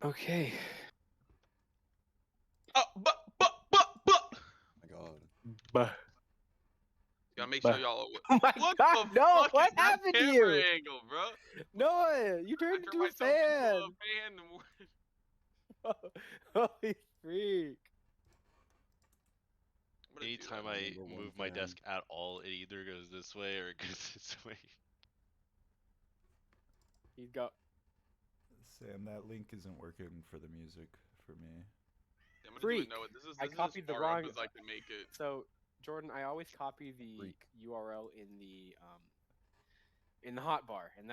Okay. But. Oh my god. Bah. Gotta make sure y'all. Oh my What god, the no! fuck What is that happened to camera you? angle, bro? Noah, you I turned turned into a myself into fan. a fan. Holy freak! Anytime I move my desk at all, it either goes this way or it goes this way. He's got. Sam, that link isn't working for the music for me. I'm gonna Freak. do it. No, this is I copied the wrong. as I can make it. So, Jordan, I always copy the Freak. URL in the hotbar, and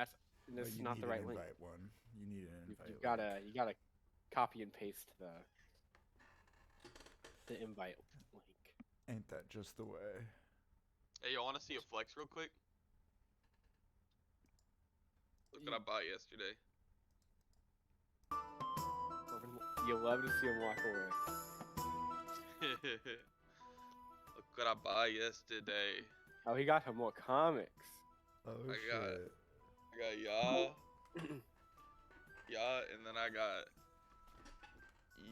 this is not the right link. Invite one. You need an invite. You gotta copy and paste the invite link. Ain't that just the way? Hey, y'all want to see a flex real quick? Look what I bought yesterday. You'll love to see him walk away. Look what I bought yesterday. Oh, he got some more comics. Oh I shit. got y'all. Yeah, and then I got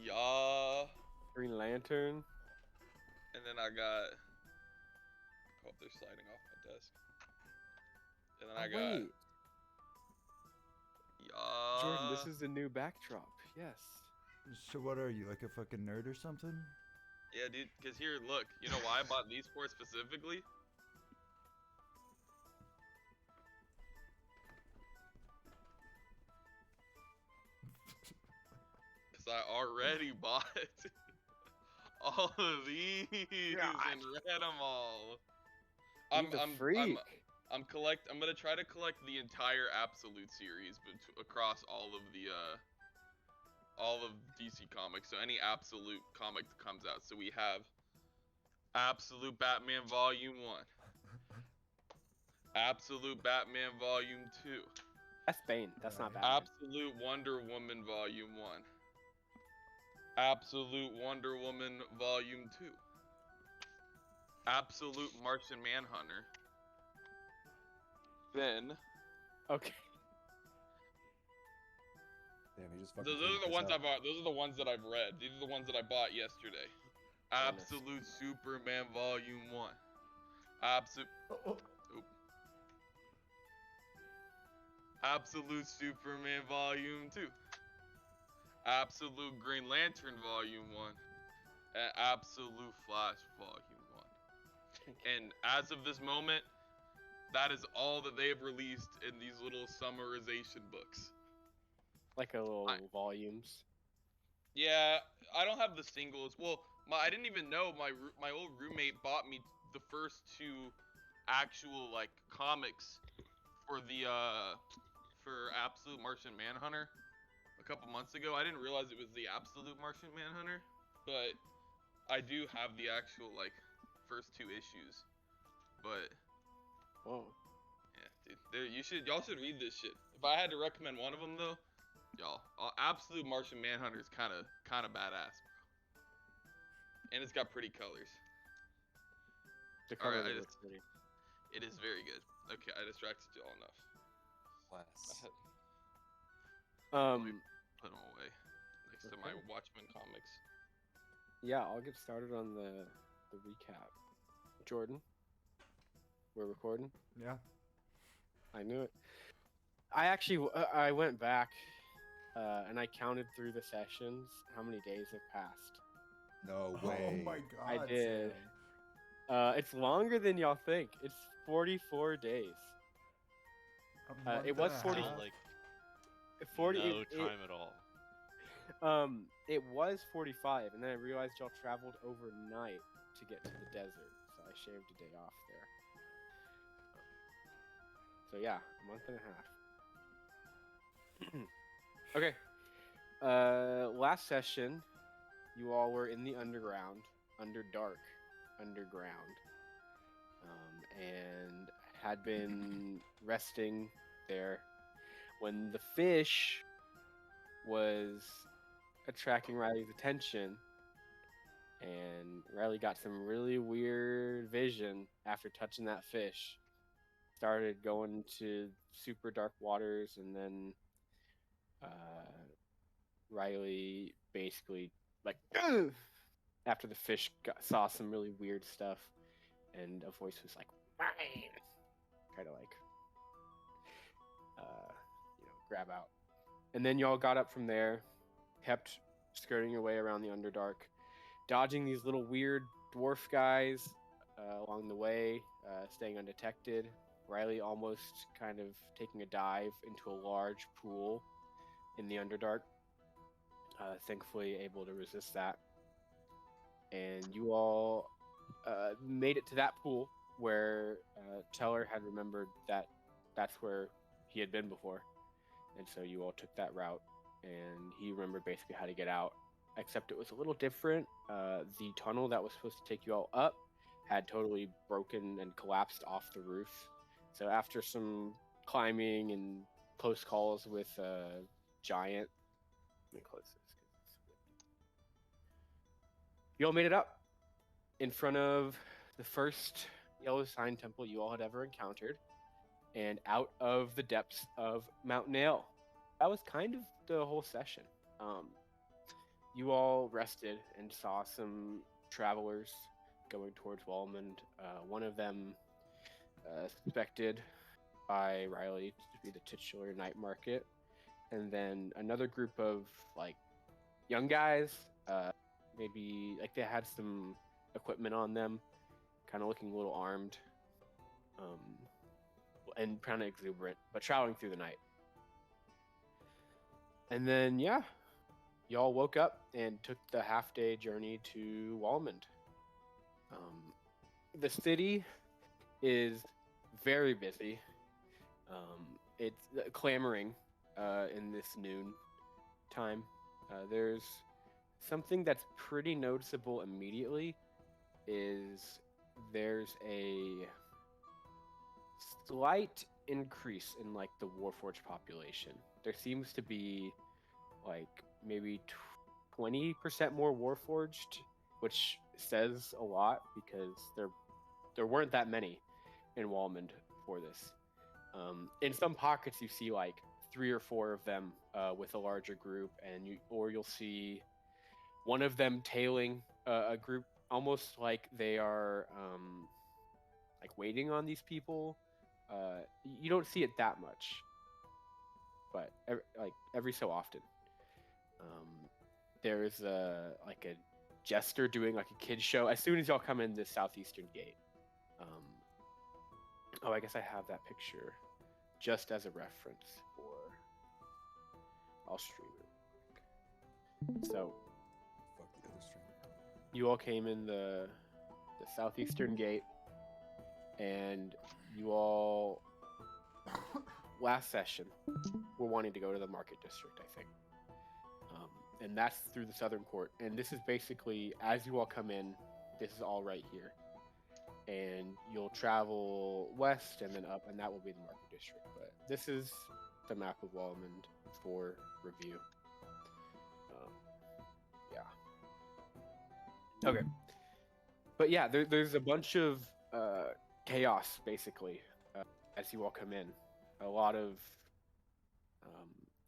y'all. Green Lantern. And then I got. Oh, they're sliding off my desk. And then I got. Wait. Y'all. Jordan, this is the new backdrop. Yes. So what are you, like a fucking nerd or something? Yeah, dude. Cause here, look. You know why I bought these four specifically? Cause I already bought all of these and read them all. I'm gonna try to collect the entire Absolute series, but across all of DC Comics. So any Absolute comic that comes out. So we have Absolute Batman Volume 1, Absolute Batman Volume 2. That's Bane. That's not Batman. Absolute Wonder Woman Volume 1. Absolute Wonder Woman Volume 2. Absolute Martian Manhunter. Then. Okay. Damn, he just fucking. Those are the ones I bought. Those are the ones that I've read. These are the ones that I bought yesterday. Absolute Superman Volume 1. Absolute. Absolute Superman Volume 2. Absolute Green Lantern Volume 1. And Absolute Flash Volume 1. And as of this moment, that is all that they have released in these little summarization books. Like a little volumes. Yeah, I don't have the singles. Well, I didn't even know my old roommate bought me the first two actual like comics for the for Absolute Martian Manhunter a couple months ago. I didn't realize it was the Absolute Martian Manhunter, but I do have the actual like first two issues. But whoa, yeah, dude, y'all should read this shit. If I had to recommend one of them though, y'all, Absolute Martian Manhunter is kind of badass, bro. And it's got pretty colors. The color looks pretty. It is very good. Okay, I distracted y'all enough. Class. Let me put them away next to my Watchmen comics. Yeah, I'll get started on the recap. Jordan, we're recording? Yeah. I knew it. I actually I went back and I counted through the sessions how many days have passed. No way. Oh my god. I did. It's longer than y'all think. It's 44 days. It was 40. Like 40. No time at all. It was 45, and then I realized y'all traveled overnight to get to the desert, so I shaved a day off there. So yeah, a month and a half. Okay. Last session, you all were in the underground, underground, and had been resting there when the fish was attracting Riley's attention, and Riley got some really weird vision after touching that fish. Started going to super dark waters, and then Riley basically like after the fish saw some really weird stuff, and a voice was like, kind of like, grab out. And then y'all got up from there, kept skirting your way around the Underdark, dodging these little weird dwarf guys along the way, staying undetected. Riley almost kind of taking a dive into a large pool in the Underdark. Thankfully able to resist that. And you all made it to that pool where Teller had remembered that that's where he had been before. And so you all took that route, and he remembered basically how to get out, except it was a little different. The tunnel that was supposed to take you all up had totally broken and collapsed off the roof. So after some climbing and close calls with a giant, let me close this. You all made it up in front of the first yellow sign temple you all had ever encountered, and out of the depths of Mount Nail. That was kind of the whole session. You all rested and saw some travelers going towards Wolumonde. One of them suspected by Riley to be the titular night market, and then another group of like young guys, maybe like they had some equipment on them, kind of looking a little armed, and kind of exuberant, but traveling through the night. And then y'all woke up and took the half-day journey to Wolumonde. The city is very busy. It's clamoring in this noon time. There's something that's pretty noticeable immediately is there's a slight increase in like the Warforged population. There seems to be like maybe 20% more Warforged, which says a lot because there weren't that many in Wolumonde for this. In some pockets you see like 3 or 4 of them with a larger group, and you'll see one of them tailing a group, almost like they are like waiting on these people. You don't see it that much, but every so often. There's a jester doing like a kid show as soon as y'all come in the southeastern gate. I guess I have that picture just as a reference I'll stream it. So Fuck the other stream. you all came in the southeastern gate, and you all last session were wanting to go to the market district, I think. And that's through the southern court. And this is basically, as you all come in, this is all right here. And you'll travel west and then up, and that will be the market district. But this is the map of Wolumonde for review. Okay. But yeah, there's a bunch of chaos, basically, as you all come in. A lot of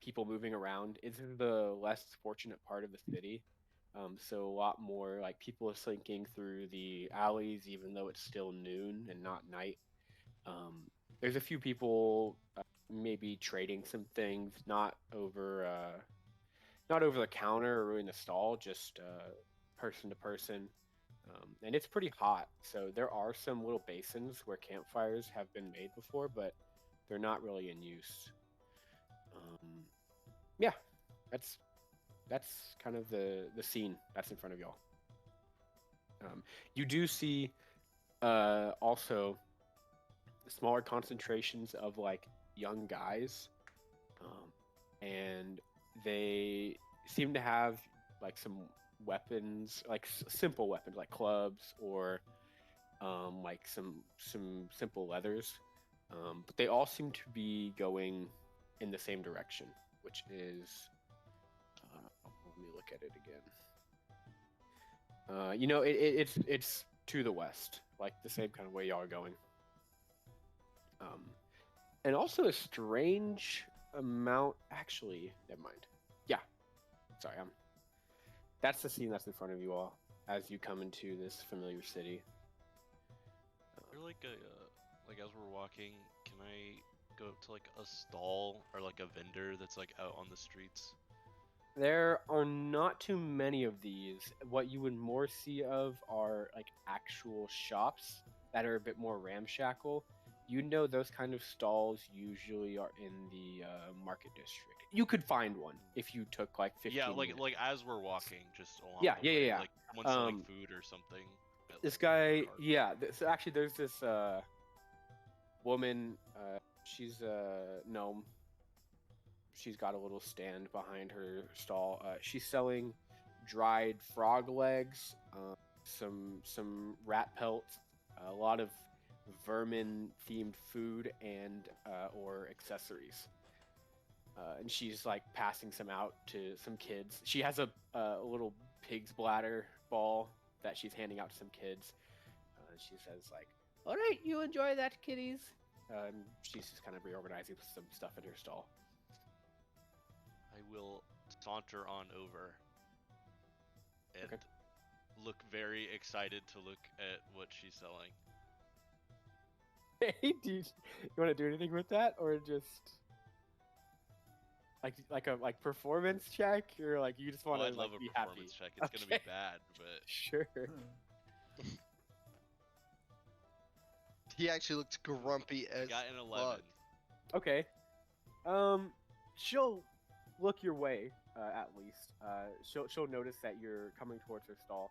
people moving around. It's the less fortunate part of the city. So a lot more like people are slinking through the alleys, even though it's still noon and not night. There's a few people maybe trading some things, not over the counter or in the stall, just person to person. And it's pretty hot, so there are some little basins where campfires have been made before, but they're not really in use. That's kind of the scene that's in front of y'all. You do see also smaller concentrations of like young guys, and they seem to have like some weapons, like simple weapons like clubs or like some simple leathers, but they all seem to be going in the same direction, which is let me look at it again. It's to the west, like the same kind of way y'all are going. And also a strange amount, actually, never mind. Yeah, that's the scene that's in front of you all as you come into this familiar city. Or like like as we're walking, can I go up to like a stall or like a vendor that's like out on the streets? There are not too many of these. What you would more see of are like actual shops that are a bit more ramshackle. You know those kind of stalls usually are in the market district. You could find one if you took like 15 Yeah, minutes. like as we're walking, just along Yeah, the yeah, way, yeah. like someone selling Um, food or something. at, This like, a guy, cart. yeah. So actually, there's this woman. She's a gnome. She's got a little stand behind her stall. She's selling dried frog legs, some rat pelts, a lot of vermin-themed food, and or accessories. And she's like passing some out to some kids. She has a little pig's bladder ball that she's handing out to some kids. She says like, "All right, you enjoy that, kiddies." She's just kind of reorganizing some stuff in her stall. I will saunter on over and Okay. look very excited to look at what she's selling. Hey, you want to do anything with that, or just like a performance check, or like you just want Oh, to I'd love like a be happy? performance check. It's gonna be Okay. bad, but Sure. He actually looks grumpy I as got an 11. fuck. Okay. She'll look your way, at least. She'll notice that you're coming towards her stall.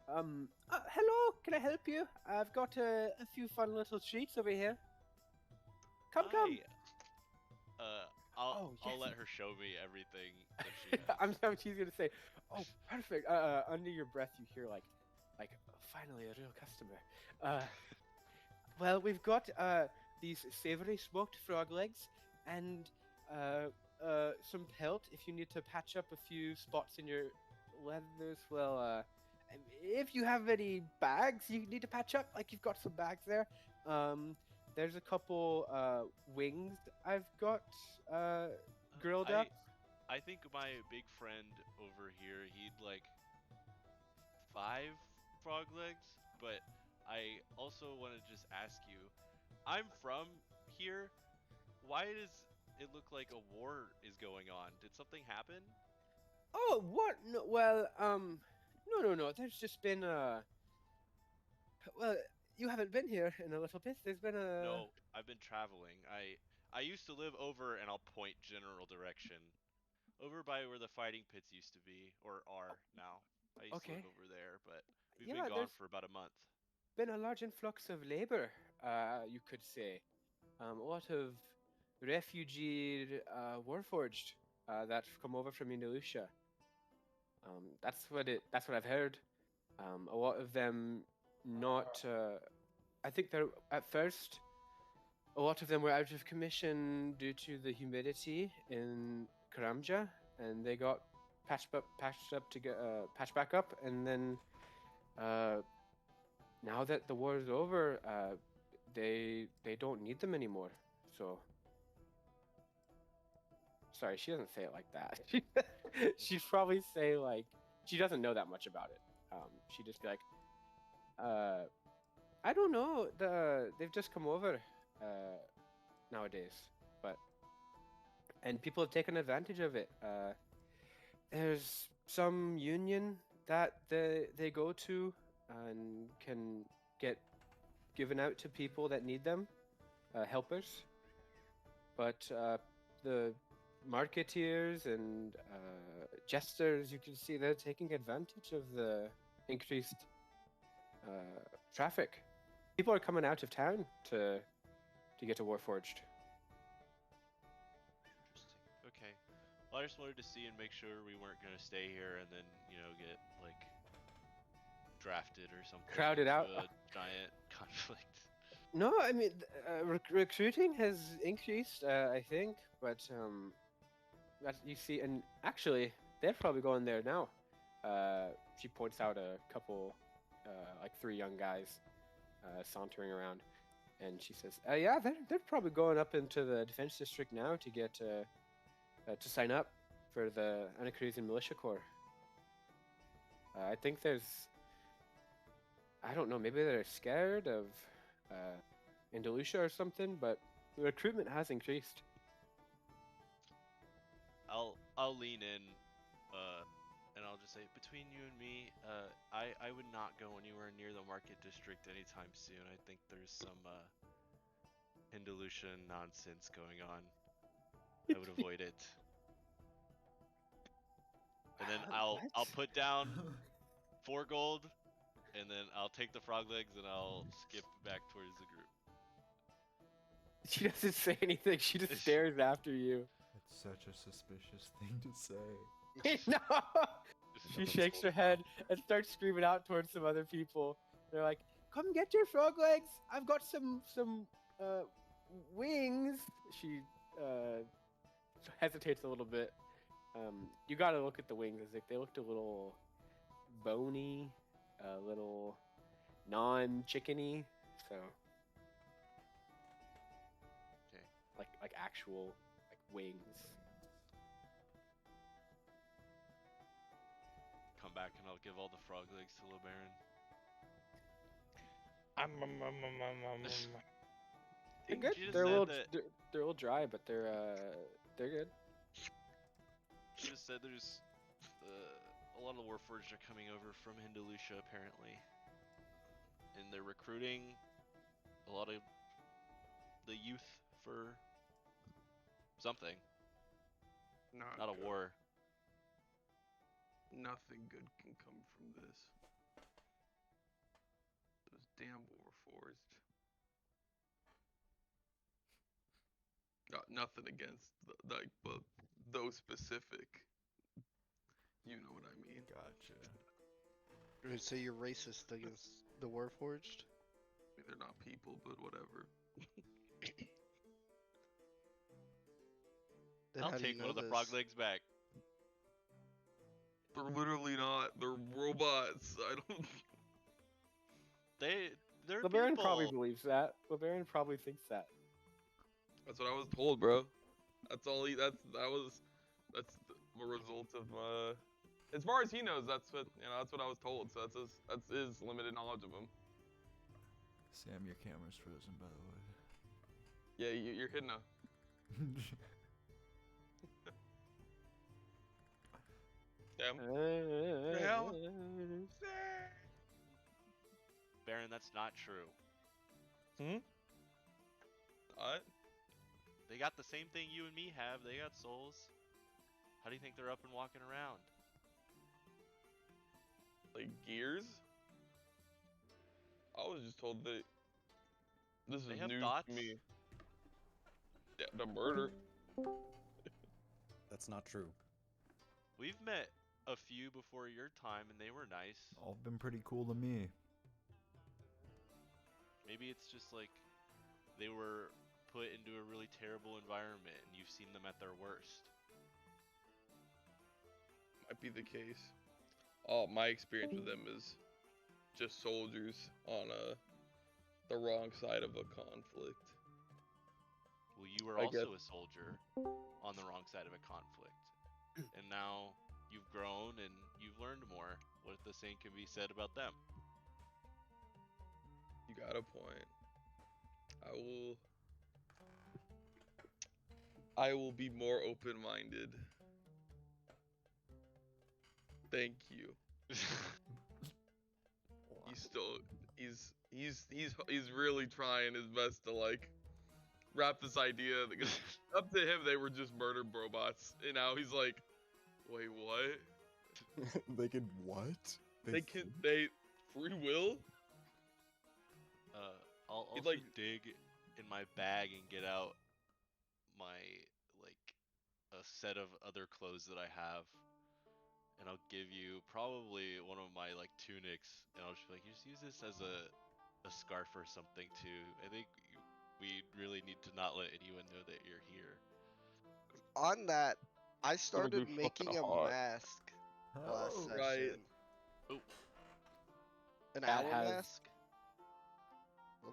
Hello, can I help you? I've got a few fun little treats over here. Come. I'll yes. let her show me everything that she has. She's gonna say, "Oh, perfect." Under your breath, you hear like, finally a real customer. Well, we've got these savory smoked frog legs and some pelt if you need to patch up a few spots in your leathers. Well, if you have any bags you need to patch up, like you've got some bags there. There's a couple wings I've got grilled up. I think my big friend over here, he'd like 5 frog legs, but I also want to just ask you, I'm from here. Why does it look like a war is going on? Did something happen? Oh, what? No, well, no. There's just been well, you haven't been here in a little bit. There's been a. No, I've been traveling. I used to live over, and I'll point general direction, over by where the fighting pits used to be, or are now. I used to Okay. live over there, but we've Yeah, been gone there's for about a month. been a large influx of labor, you could say. A lot of refugee warforged that've come over from Hindeluchia. That's what I've heard. A lot of them not. I think they're at first. A lot of them were out of commission due to the humidity in Karamja, and they got patched back up, and then now that the war is over, they don't need them anymore. So sorry, she doesn't say it like that. She'd probably say like she doesn't know that much about it. She'd just be like, I don't know. They've just come over nowadays, and people have taken advantage of it. There's some union that they go to and can get given out to people that need them, helpers. But the marketeers and jesters, you can see they're taking advantage of the increased traffic. People are coming out of town to get to Warforged. Interesting. Okay. Well, I just wanted to see and make sure we weren't gonna stay here and then, get like drafted or something. Crowded out. into a giant conflict. No, I mean recruiting has increased, I think, but that you see, and actually they're probably going there now. She points out a couple, like 3 young guys, sauntering around, and she says, "Yeah, they're probably going up into the defense district now to get to sign up for the Anacretan Militia Corps." I think there's, I don't know, maybe they're scared of Andalusia or something, but the recruitment has increased. I'll lean in, and I'll just say between you and me, I would not go anywhere near the market district anytime soon. I think there's some Hindelucia nonsense going on. I would avoid it. And then I'll What? put down 4 gold, and then I'll take the frog legs and I'll skip back towards the group. She doesn't say anything. She just stares after you. That's such a suspicious thing to say. No. She shakes her head and starts screaming out towards some other people. They're like, "Come get your frog legs! I've got some wings." She hesitates a little bit. You gotta look at the wings. As if they looked a little bony, a little non-chickeny. So, Okay. like actual wings. Come back and I'll give all the frog legs to LeBaron. They're good. She just They're a said little that- they're a little dry, but they're good. She just said there's a lot of Warforged are coming over from Hindelucia apparently, and they're recruiting a lot of the youth for something, not a good. war. Nothing good can come from this. Those damn Warforged. Nothing against but those specific. You know what I mean. Gotcha. So you're racist against the Warforged? I mean, they're not people, but whatever. Then I'll how do you take one know of the this? frog legs back. They're literally not. They're robots. I don't. They're LeBaron people. probably believes that. LeBaron probably thinks that. That's what I was told, bro. That's all he. That's the result of. As far as he knows, that's what That's what I was told. So that's his limited knowledge of him. Sam, your camera's frozen, by the way. Yeah, you're hidden now. Damn. Baron, that's not true. What? They got the same thing you and me have. They got souls. How do you think they're up and walking around? Like gears? I was just told that this They is have news thoughts? to me. Yeah, the murder. That's not true. We've met a few before your time, and they were nice. All been pretty cool to me. Maybe it's just like they were put into a really terrible environment, and you've seen them at their worst. Might be the case. Oh, my experience with them is just soldiers on the wrong side of a conflict. Well, you were I also guess. a soldier on the wrong side of a conflict. And now you've grown and you've learned more. What if the same can be said about them? You got a point. I will be more open-minded. Thank you. He's really trying his best to like wrap this idea because up to him they were just murder robots, and now he's like, wait, what? They can what? They free will? I'll He'd also like- dig in my bag and get out my a set of other clothes that I have, and I'll give you probably one of my tunics, and I'll just be like, just use this as a scarf or something too. I think we really need to not let anyone know that you're here. On that, I started be making fucking a hot. mask last Oh, session. right. Oh. An That owl has- mask?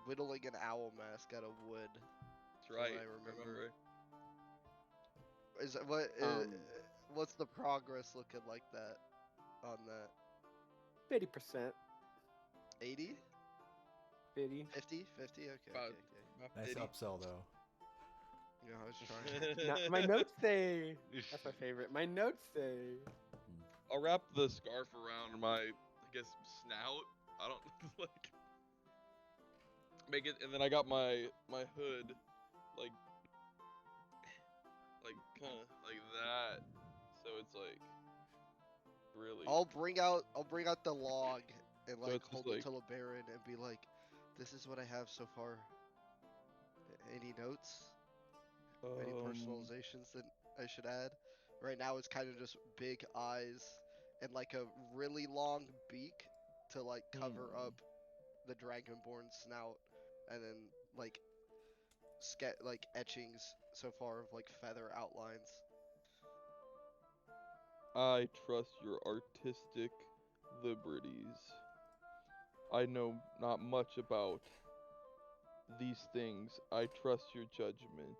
Whittling an owl mask out of wood. That's From right. what I remember. Right. Is it, what's the progress looking like that on that? 50%. 80? 50. 50? 50? Okay, About- okay. about Nice 50. upsell though. Yeah, I was trying. Now, my notes say. That's my favorite. My notes say. I'll wrap the scarf around my, I guess, snout. I don't like make it, and then I got my hood, like kind of like that. So it's like really. I'll bring out the log and So like it's just hold it like- to LeBaron and be like, "This is what I have so far. Any notes? Any personalizations that I should add?" Right now it's kind of just big eyes and like a really long beak to like cover up the dragonborn snout, and then like like etchings so far of like feather outlines. I trust your artistic liberties. I know not much about these things. I trust your judgment.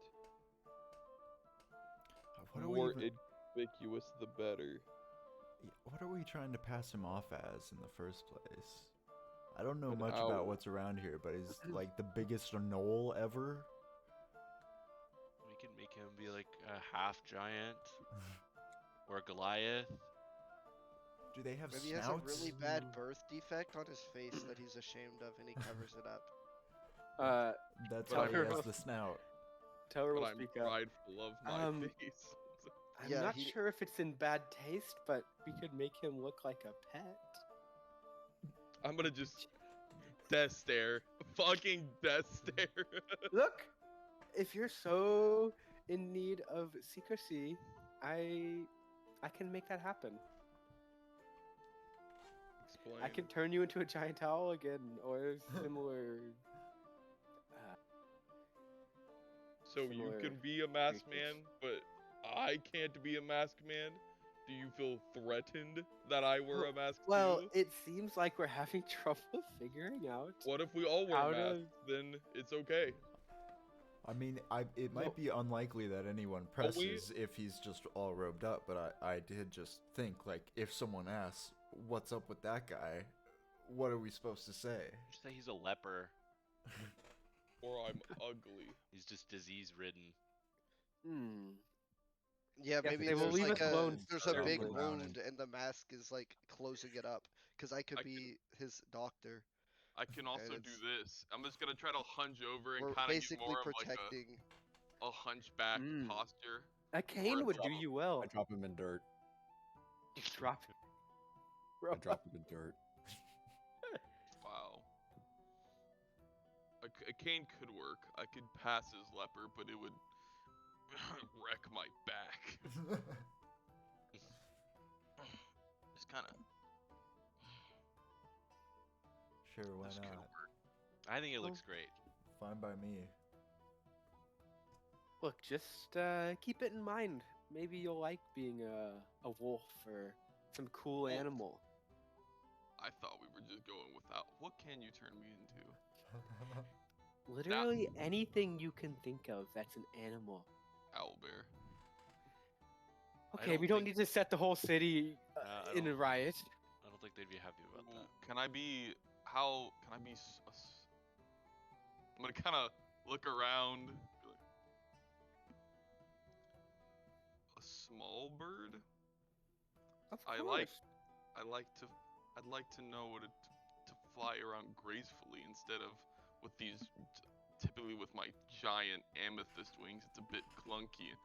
What The are we more even, inconspicuous, the better. what are we trying to pass him off as in the first place? I don't know An much owl. about what's around here, but he's like the biggest knoll ever. We can make him be like a half giant or a Goliath. Do they have Maybe he has a snouts? really bad birth defect on his face that he's ashamed of and he covers it up. That's But why I'm he has rough. the snout. Tell her But we'll I'm speak up. prideful of my face. I'm Yeah, not he- sure if it's in bad taste, but we could make him look like a pet. I'm gonna just death stare. Fucking death stare. Look, if you're so in need of secrecy, I can make that happen. Explain. I can turn you into a giant owl again, or similar. So you similar can be a masked creatures. man, but I can't be a masked man? Do you feel threatened that I wear a mask Well, too? it seems like we're having trouble figuring out. What if we all wear how to- masks? Then it's okay. I mean, it No. might be unlikely that anyone But we- presses if he's just all robed up, but I did just think, like, if someone asks, what's up with that guy, what are we supposed to say? Just say he's a leper. Or I'm ugly. He's just disease ridden. Hmm. Yeah, Yes, maybe they will there's leave like us a alone there's a for big a moment. wound and the mask is like closing it up because I could I can- be his doctor. I can also do it's- this. I'm just gonna try to hunch over and We're kind of get basically more of like protecting. a hunchback Mm. posture. A cane would do drop- you well. I drop him in dirt. Drop. I drop him in dirt. Wow. A cane could work. I could pass as leper, but it would wreck my back. Just kind of. Sure, why This could not? work. I think it Well- looks great. Fine by me. Look, just keep it in mind. Maybe you'll like being a wolf or some cool Wolf. animal. I thought we were just going without. What can you turn me into? Literally anything you can think of that's an animal. Owlbear. Okay, we don't need to set the whole city I in a don't- riot. I don't think they'd be happy about Well, that. can I be? How can I be? I'm gonna kind of look around. Be like, a small bird. Of I course. like- I'd like to know what to fly around gracefully instead of with these. Typically with my giant amethyst wings, it's a bit clunky.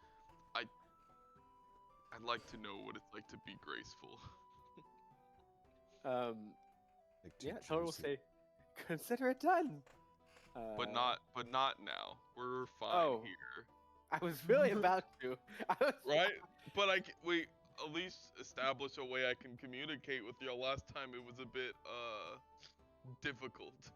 I'd like to know what it's like to be graceful. Like too Yeah, Total will juicy. say, consider it done. But not now. We're fine Oh. here. I was really about to. I was, Right? But we at least establish a way I can communicate with y'all. Last time it was a bit difficult.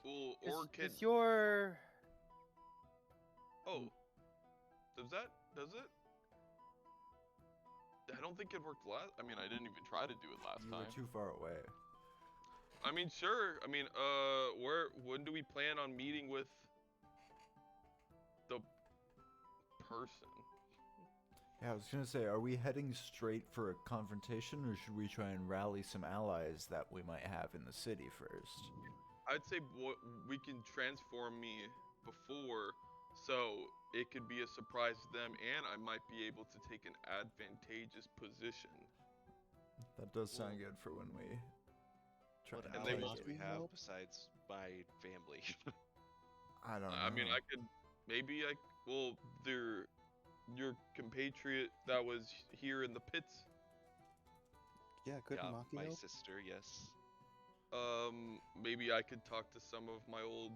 Well, or can Is your oh, does it? I don't think it worked last. I mean, I didn't even try to do it last You time. were too far away. I mean, sure. I mean, when do we plan on meeting with the person? Yeah, I was gonna say, are we heading straight for a confrontation, or should we try and rally some allies that we might have in the city first? I'd say we can transform me before, so it could be a surprise to them, and I might be able to take an advantageous position. That does sound good for when we try What and And they allies won't do we have help. besides my family? I don't know. I mean, I could maybe well, your compatriot that was here in the pits. Yeah, couldn't Yeah, Maki my help? sister, yes. Maybe I could talk to some of my old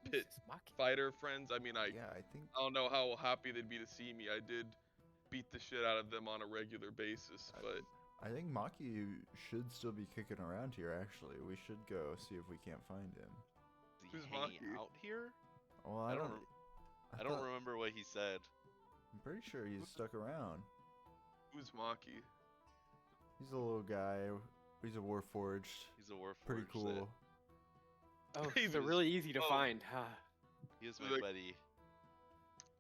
pit Jesus, Maki. fighter friends. I mean, Yeah, I think I don't know how happy they'd be to see me. I did beat the shit out of them on a regular basis, but Maki should still be kicking around here. Actually, we should go see if we can't find him. Is Who's he hanging Maki? out here? Well, I I don't don't. I don't thought- remember what he said. I'm pretty sure he's stuck around. who's Maki? He's a little guy. He's a warforged. He's a warforged. Pretty cool. Oh, He they're was- really easy to oh. find. Huh? He is my Like- buddy.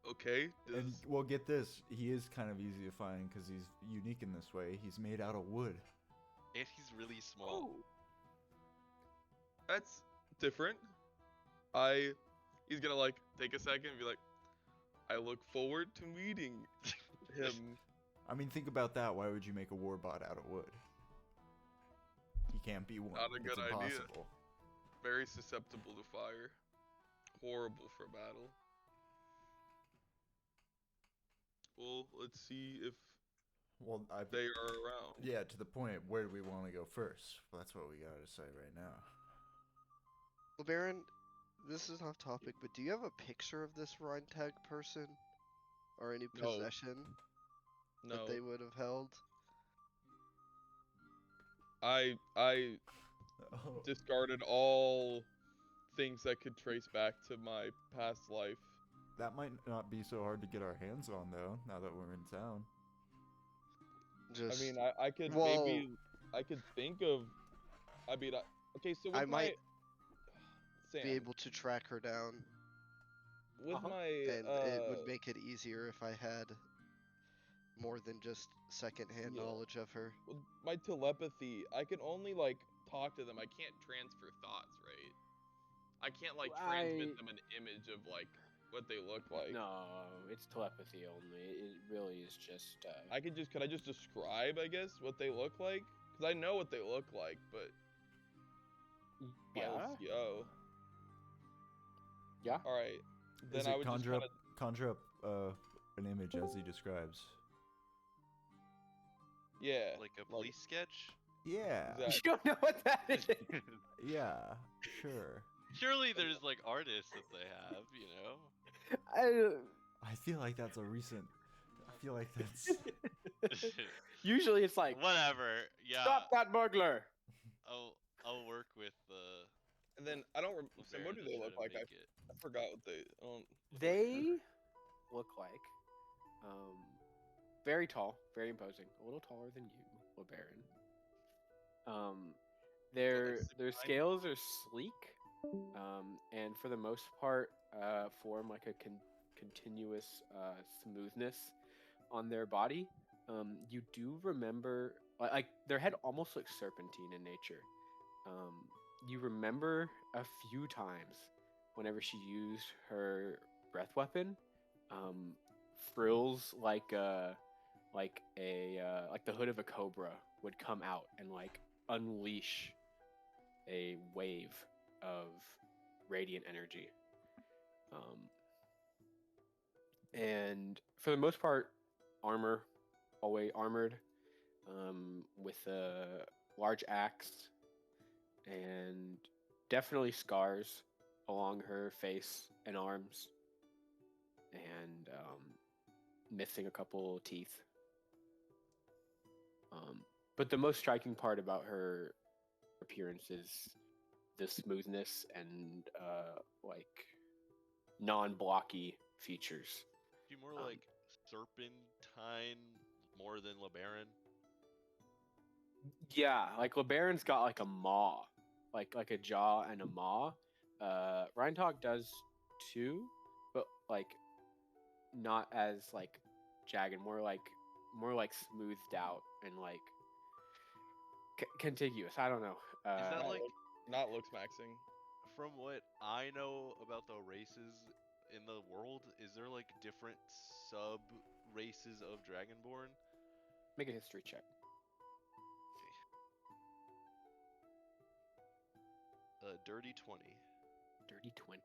Okay. And well, get this. He is kind of easy to find because he's unique in this way. He's made out of wood. And he's really small. Oh. That's different. He's gonna like take a second and be like, I look forward to meeting him. I mean, think about that. Why would you make a warbot out of wood? He can't be one. Not a It's good idea. impossible. Very susceptible to fire. Horrible for battle. Well, let's see if Well, they are around. yeah, to the point. Where do we want to go first? Well, that's what we gotta decide right now. Well, Baron, this is off topic, but do you have a picture of this Reintag person? Or any No. possession No, that they would have held? I Oh, discarded all things that could trace back to my past life. that might not be so hard to get our hands on, though. Now that we're in town. Just, I mean, I could Well- maybe I could think of. I mean, okay, so with I my might Sam, be able to track her down, with Uh-huh. my and it would make it easier if I had more than just secondhand Yeah. knowledge of her. with my telepathy, I can only like talk to them. I can't transfer thoughts, right? I can't like transmit them an image of like what they look like. No, it's telepathy only. It really is just. Could I just describe, I guess, what they look like? Because I know what they look like, but Yeah. Yo. Yeah. All right. Then Is I it would conjure just up, conjure up an image as he describes? yeah. Like a police sketch? Yeah. Exactly. You don't know what that is. Yeah. Sure. Surely there's like artists that they have, you know? I feel like that's a recent. I feel like that's. Usually it's like, Whatever. Yeah. stop that burglar. I'll work with And then I don't. So Baron what do to they try look to like? make it. I forgot what they. I don't They look like very tall, very imposing, a little taller than you, LeBaron. Their that's scales are sleek, and for the most part, form like a continuous smoothness on their body. You do remember, like their head almost looks serpentine in nature. You remember a few times whenever she used her breath weapon, frills like the hood of a cobra would come out and like unleash a wave of radiant energy. And for the most part, always armored, with a large axe, and definitely scars along her face and arms, and missing a couple teeth. But the most striking part about her appearance is the smoothness and like non-blocky features. Do more like serpentine more than LeBaron? Yeah, like LeBaron's got like a maw, like a jaw and a maw. Reintag does too, but like not as like jagged, more like smoothed out and like contiguous. I don't know. Is that like not looks maxing? from what I know about the races in the world? Is there like different sub races of dragonborn? Make a history check. Dirty 20. Dirty 20.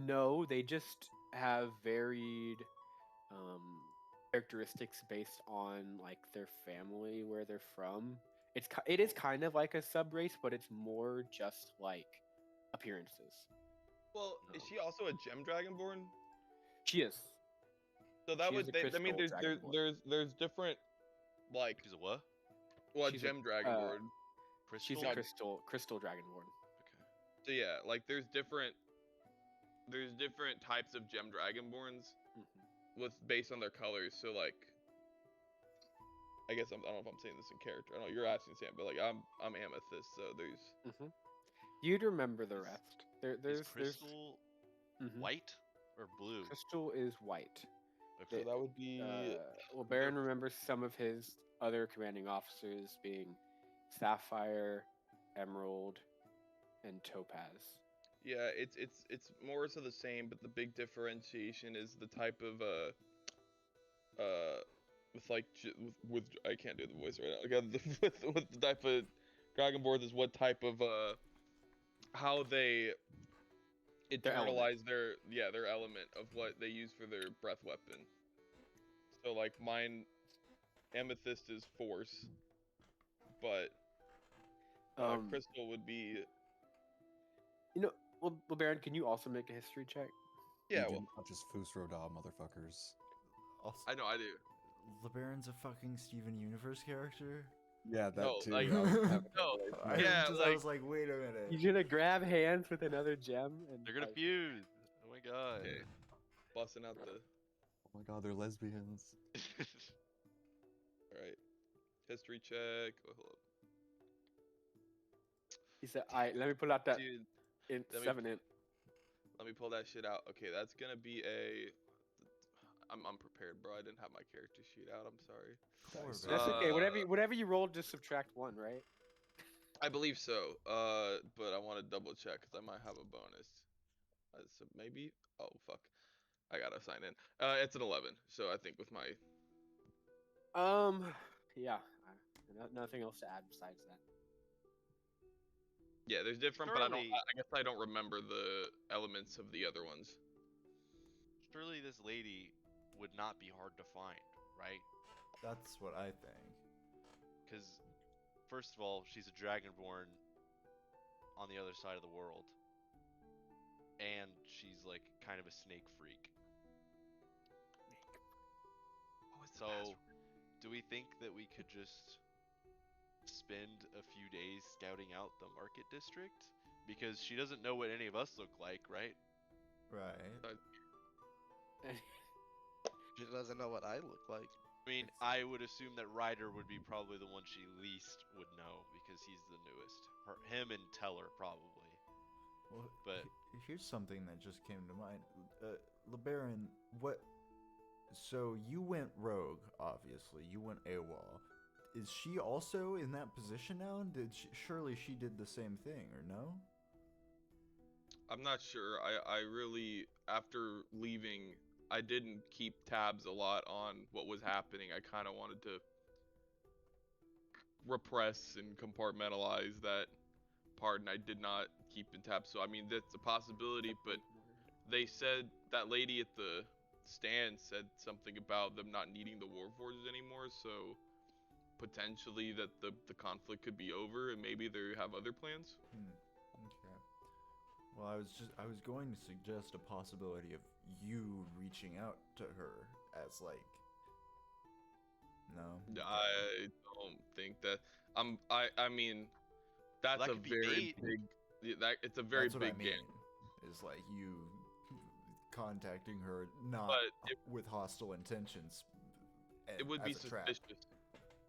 No, they just have varied characteristics based on like their family, where they're from. It is kind of like a sub race, but it's more just like appearances. Well, is she also a gem dragonborn? She is. So that She is would a I mean crystal there's different like She's a what? well she's a, gem dragonborn. She's Crystal? a crystal dragonborn. Okay. So yeah, like there's different types of gem dragonborns with based on their colors. So like I guess I don't know if I'm saying this in character. I know you're asking Sam, but like I'm amethyst, so there's You'd remember the rest. There's Is crystal Mhm. white or blue? Crystal is white. so that would be Well, Baron remembers some of his other commanding officers being Sapphire, Emerald, and Topaz. yeah, it's more so the same, but the big differentiation is the type of with like with I can't do the voice right now. Again, with the type of dragonborn is what type of how they internalize their element of what they use for their breath weapon. So like mine, amethyst is force, but crystal would be. Well, Baron, can you also make a history check? Yeah, You well, do not just Fusroda, motherfuckers. Also, I know I do. LeBaron's a fucking Steven Universe character. Yeah, that No, too. like- I was having No, that yeah, I was like, wait a minute. He's gonna grab hands with another gem, and They're gonna like, fuse. Oh my god. Okay. Busting out the. Oh my god, they're lesbians. All right. History check. Oh, hold up. he said, "All right, let me pull out that Dude, in let me 7 int." let me pull that shit out. Okay, that's gonna be a. I'm unprepared, bro. I didn't have my character sheet out. I'm sorry. Poor That's That's okay. Uh, Whatever you roll, just subtract 1, right? I believe so. But I want to double check because I might have a bonus. So maybe. Oh fuck. I gotta sign in. It's an 11. So I think with my. Yeah. Nothing else to add besides that. Yeah, there's different, but I Surely- guess I don't remember the elements of the other ones. Surely this lady would not be hard to find, right? That's what I think. Because, first of all, she's a dragonborn on the other side of the world. And she's like kind of a snake freak. So, do we think that we could just spend a few days scouting out the market district? Because she doesn't know what any of us look like, right? Right. She doesn't know what I look like. I mean, I would assume that Ryder would be probably the one she least would know because he's the newest. Him and Teller probably. Well, But- here's something that just came to mind. LeBaron, what? So you went rogue, obviously. You went AWOL. Is she also in that position now? Surely she did the same thing, or no? I'm not sure. I really, after leaving, I didn't keep tabs a lot on what was happening. I kind of wanted to repress and compartmentalize that part, and I did not keep in tabs. So, I mean, that's a possibility, but they said that lady at the stand said something about them not needing the Warforges anymore, so potentially that the conflict could be over and maybe they have other plans. Okay. Well, I was going to suggest a possibility of you reaching out to her as like. No. I don't think that I mean that's That a could be very bait. big it's a very That's what big I mean. game. Is like you contacting her not But with hostile intentions. It would be as a trap. suspicious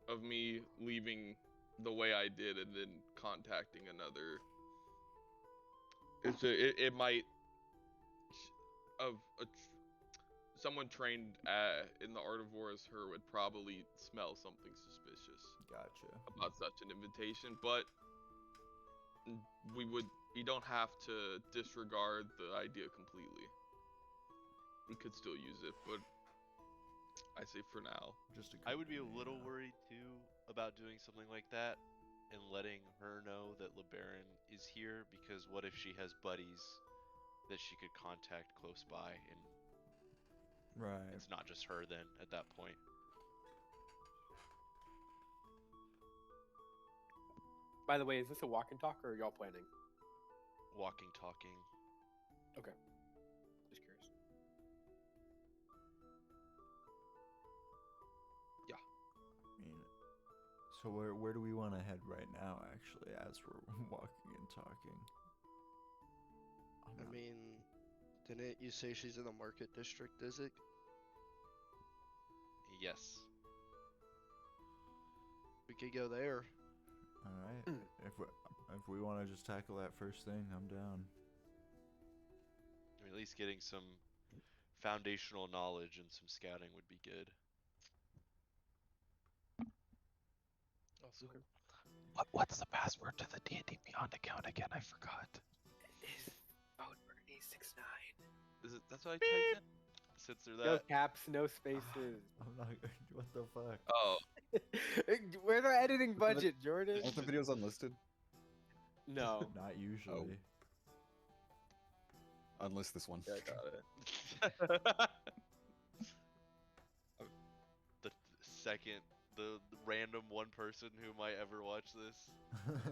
of me leaving the way I did and then contacting another. It might someone trained in the art of war as her would probably smell something suspicious Gotcha. about such an invitation, but we don't have to disregard the idea completely. We could still use it, but I say for now. Just I would be a accompany, little yeah. worried too about doing something like that and letting her know that LeBaron is here, because what if she has buddies that she could contact close by, and Right. it's not just her then at that point. By the way, is this a walk and talk or are y'all planning? Walking, talking. Okay. Just curious. I mean, so where do we want to head right now? Actually, as we're walking and talking. I'm I not- mean, didn't you say she's in the market district, is it? Yes. We could go there. all right. If we want to just tackle that first thing, I'm down. I mean, at least getting some foundational knowledge and some scouting would be good. Also, What's the password to the D&D Beyond account again? I forgot. Is phone number 869. that's what I typed in. Censor No that. caps, no spaces. I'm not. What the fuck? Oh, Where's our editing budget, Jordan? Aren't the videos unlisted? No. Not usually. Unlist this one. yeah, I got it. The second, the random one person who might ever watch this.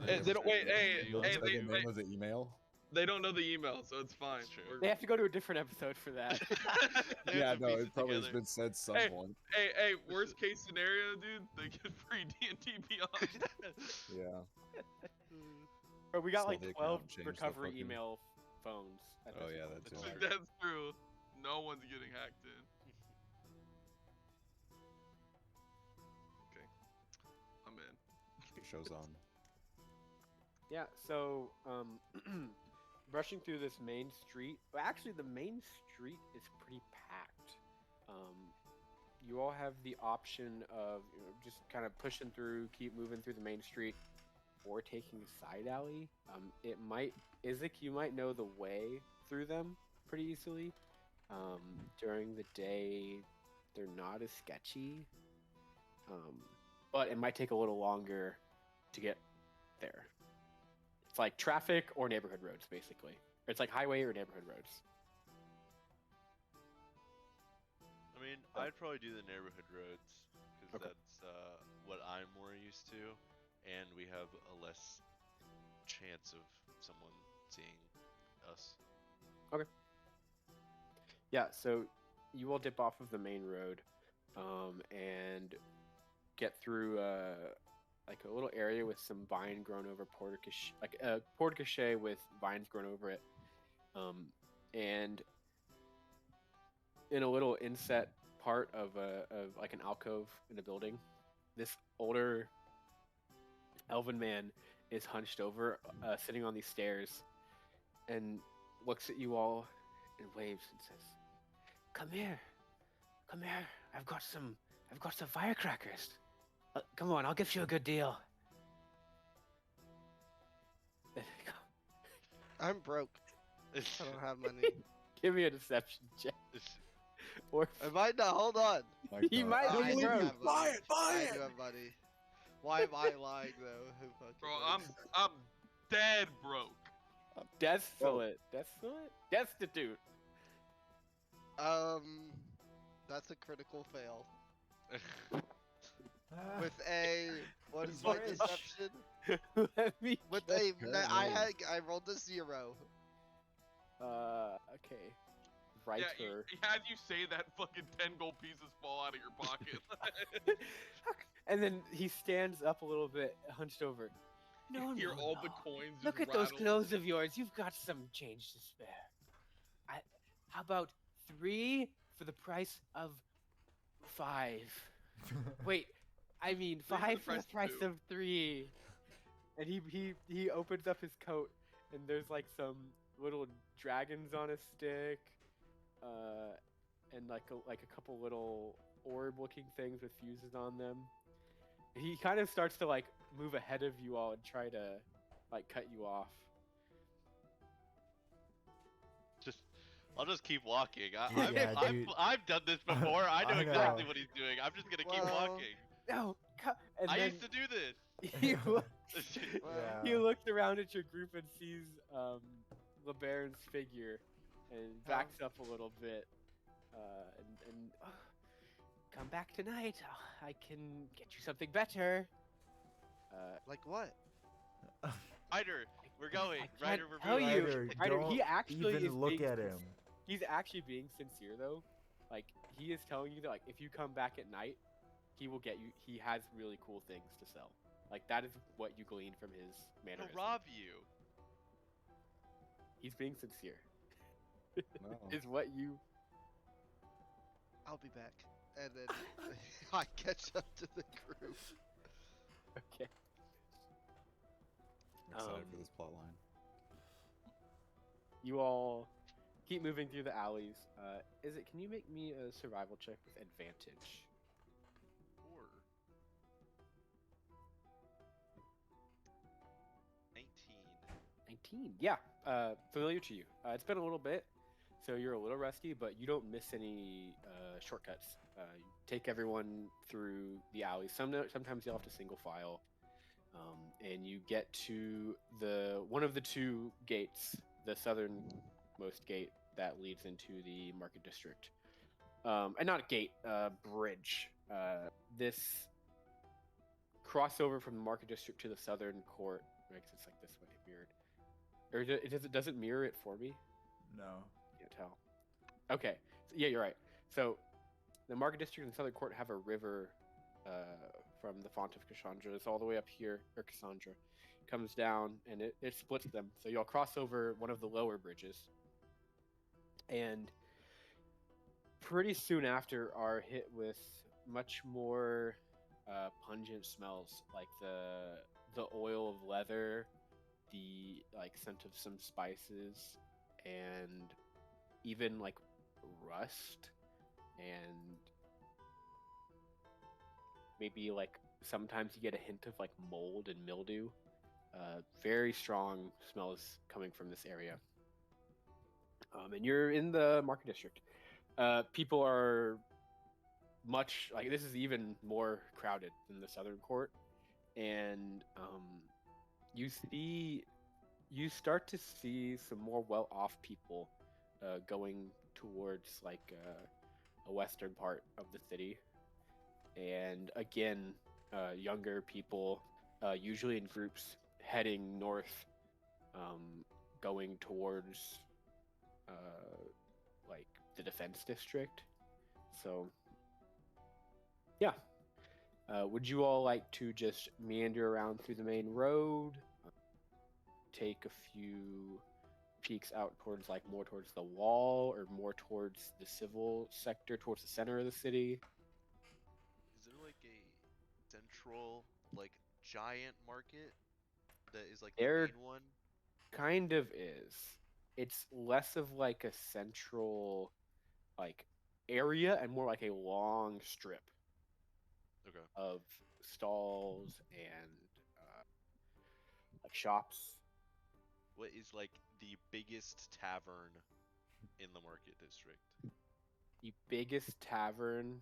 Hey, they don't wait. Hey, You hey, say the name of the email? they don't know the email, so it's fine. That's true. We're- They have to go to a different episode for that. They have Yeah, to no, piece it probably has together. been said some Hey. point. Hey, worst case scenario, dude, they get free D&D Beyond. Yeah. But we got Sell like the 12 account, change the recovery fucking- email phones. at Oh, this yeah, point. that's That's it. true. That's true. No one's getting hacked in. Okay, I'm in. It shows on. Yeah, so brushing through this main street. Well, actually, the main street is pretty packed. You all have the option of just kind of pushing through, keep moving through the main street, or taking a side alley. It might, Isaac, you might know the way through them pretty easily. During the day, they're not as sketchy, but it might take a little longer to get there. It's like traffic or neighborhood roads, basically. Or it's like highway or neighborhood roads. I mean, I'd probably do the neighborhood roads because Okay. that's what I'm more used to, and we have a less chance of someone seeing us. Yeah, so you will dip off of the main road, and get through like a little area with some vine grown over portico, like a portico with vines grown over it, and in a little inset part of like an alcove in a building, this older elven man is hunched over, sitting on these stairs, and looks at you all and waves and says, "Come here, come here. I've got some firecrackers. Come on, I'll give you a good deal." I'm broke. I don't have money. Give me a deception check. Or I might not. Hold on. My He God. might I be do broke. have money. I do have money. Why am I lying though? Who fucking Bro, knows? I'm dead broke. Desolate. Destitute. That's a critical fail. With a what is my Sorry. deception? Let me. With check. I rolled a 0. Okay. Writer. Yeah, as you say that, fucking 10 gold pieces fall out of your pocket. And then he stands up a little bit, hunched over. No, Hear no, all no. the coins just Look at those rattle. clothes of yours. You've got some change to spare. How about 3 for the price of 5? Wait, I mean 3 for the 5 for the price of price 2. of 3. And he opens up his coat, and there's like some little dragons on a stick, and like a couple little orb-looking things with fuses on them. He kind of starts to like move ahead of you all and try to like cut you off. I'll just keep walking. Yeah, dude. I've done this before. I know I exactly know. what he's doing. I'm just gonna keep Well, walking. No, and I then used to do this. he, Well, Yeah. he looks around at your group and sees LeBaron's figure and backs up a little bit. And come back tonight. I can get you something better. like what? Ryder, we're going. I Ryder, can't we're tell moving. you. Ryder, he don't actually even is look being at him. He's actually being sincere though. Like he is telling you that like if you come back at night, he will get you. He has really cool things to sell. Like that is what you glean from his He'll mannerisms. rob you. He's being sincere. No. Is what you. I'll be back. And then I catch up to the group. Okay. I'm excited Um, for this plot line. You all keep moving through the alleys. Can you make me a survival check with advantage? Or 19. 19. Yeah. Familiar to you. It's been a little bit, so you're a little rusty, but you don't miss any shortcuts. You take everyone through the alleys. Sometimes you'll have to single file, and you get to one of the two gates, the southernmost gate that leads into the market district. And not a gate, bridge. This crossover from the market district to the southern court. I guess it's like this way, mirrored. Or does it mirror it for me? No. Can't tell. Okay. Yeah, you're right. So the market district and southern court have a river from the font of Cassandra. It's all the way up here, or Cassandra. Comes down and it splits them. So you'll cross over one of the lower bridges. And pretty soon after are hit with much more pungent smells, like the oil of leather, the like scent of some spices, and even like rust, and maybe like sometimes you get a hint of like mold and mildew. Very strong smells coming from this area. And you're in the market district. People are much like this is even more crowded than the southern court, and you start to see some more well-off people going towards like a western part of the city, and again younger people, usually in groups, heading north, going towards like the defense district. So yeah, would you all like to just meander around through the main road, take a few peeks out towards like more towards the wall, or more towards the civil sector, towards the center of the city? Is there like a central, like giant market that is like the There main one? kind of is. It's less of like a central like area and more like a long strip Okay. of stalls and like shops. What is like the biggest tavern in the market district? The biggest tavern,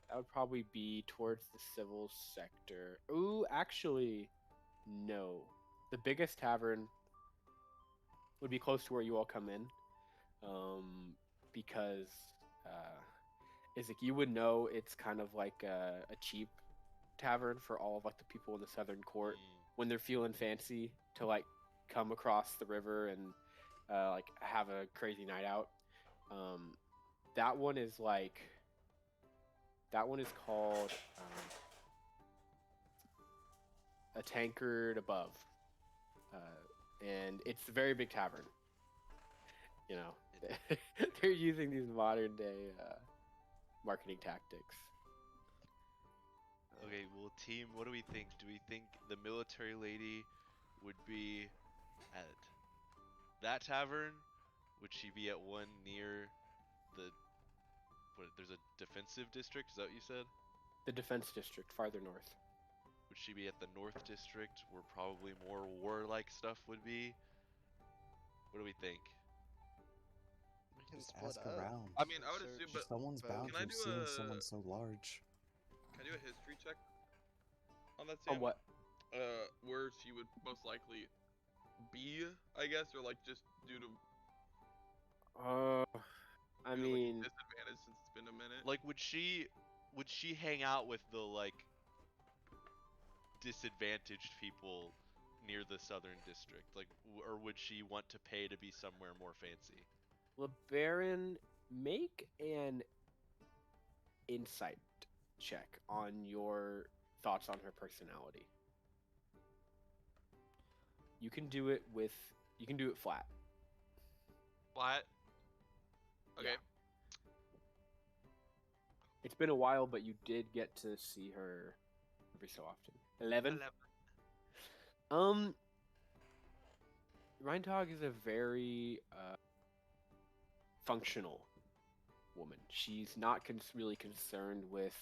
that would probably be towards the civil sector. Ooh, actually, no. The biggest tavern would be close to where you all come in, because is like you would know it's kind of like a cheap tavern for all of like the people in the southern court when they're feeling fancy to like come across the river and like have a crazy night out. That one is called a tankard above, and it's a very big tavern. You know, they're using these modern day marketing tactics. Okay, well, team, what do we think? Do we think the military lady would be at that tavern? Would she be at one near there's a defensive district. Is that what you said? The defense district farther north. Would she be at the North District, where probably more warlike stuff would be? What do we think? We can Just split ask up. around. I mean, I would Search. assume, but Someone's but- bound Can I to have do seen a- someone so large. can I do a history check on that? On Sam? what? Where she would most likely be, I guess, or like just due to I due to, mean, like, disadvantage since it's been a minute. Like, would she hang out with the like disadvantaged people near the Southern District? Like, or would she want to pay to be somewhere more fancy? LeBaron, make an insight check on your thoughts on her personality. You can do it flat. Flat. Okay. It's been a while, but you did get to see her every so often. 11. Reintag is a very functional woman. She's not really concerned with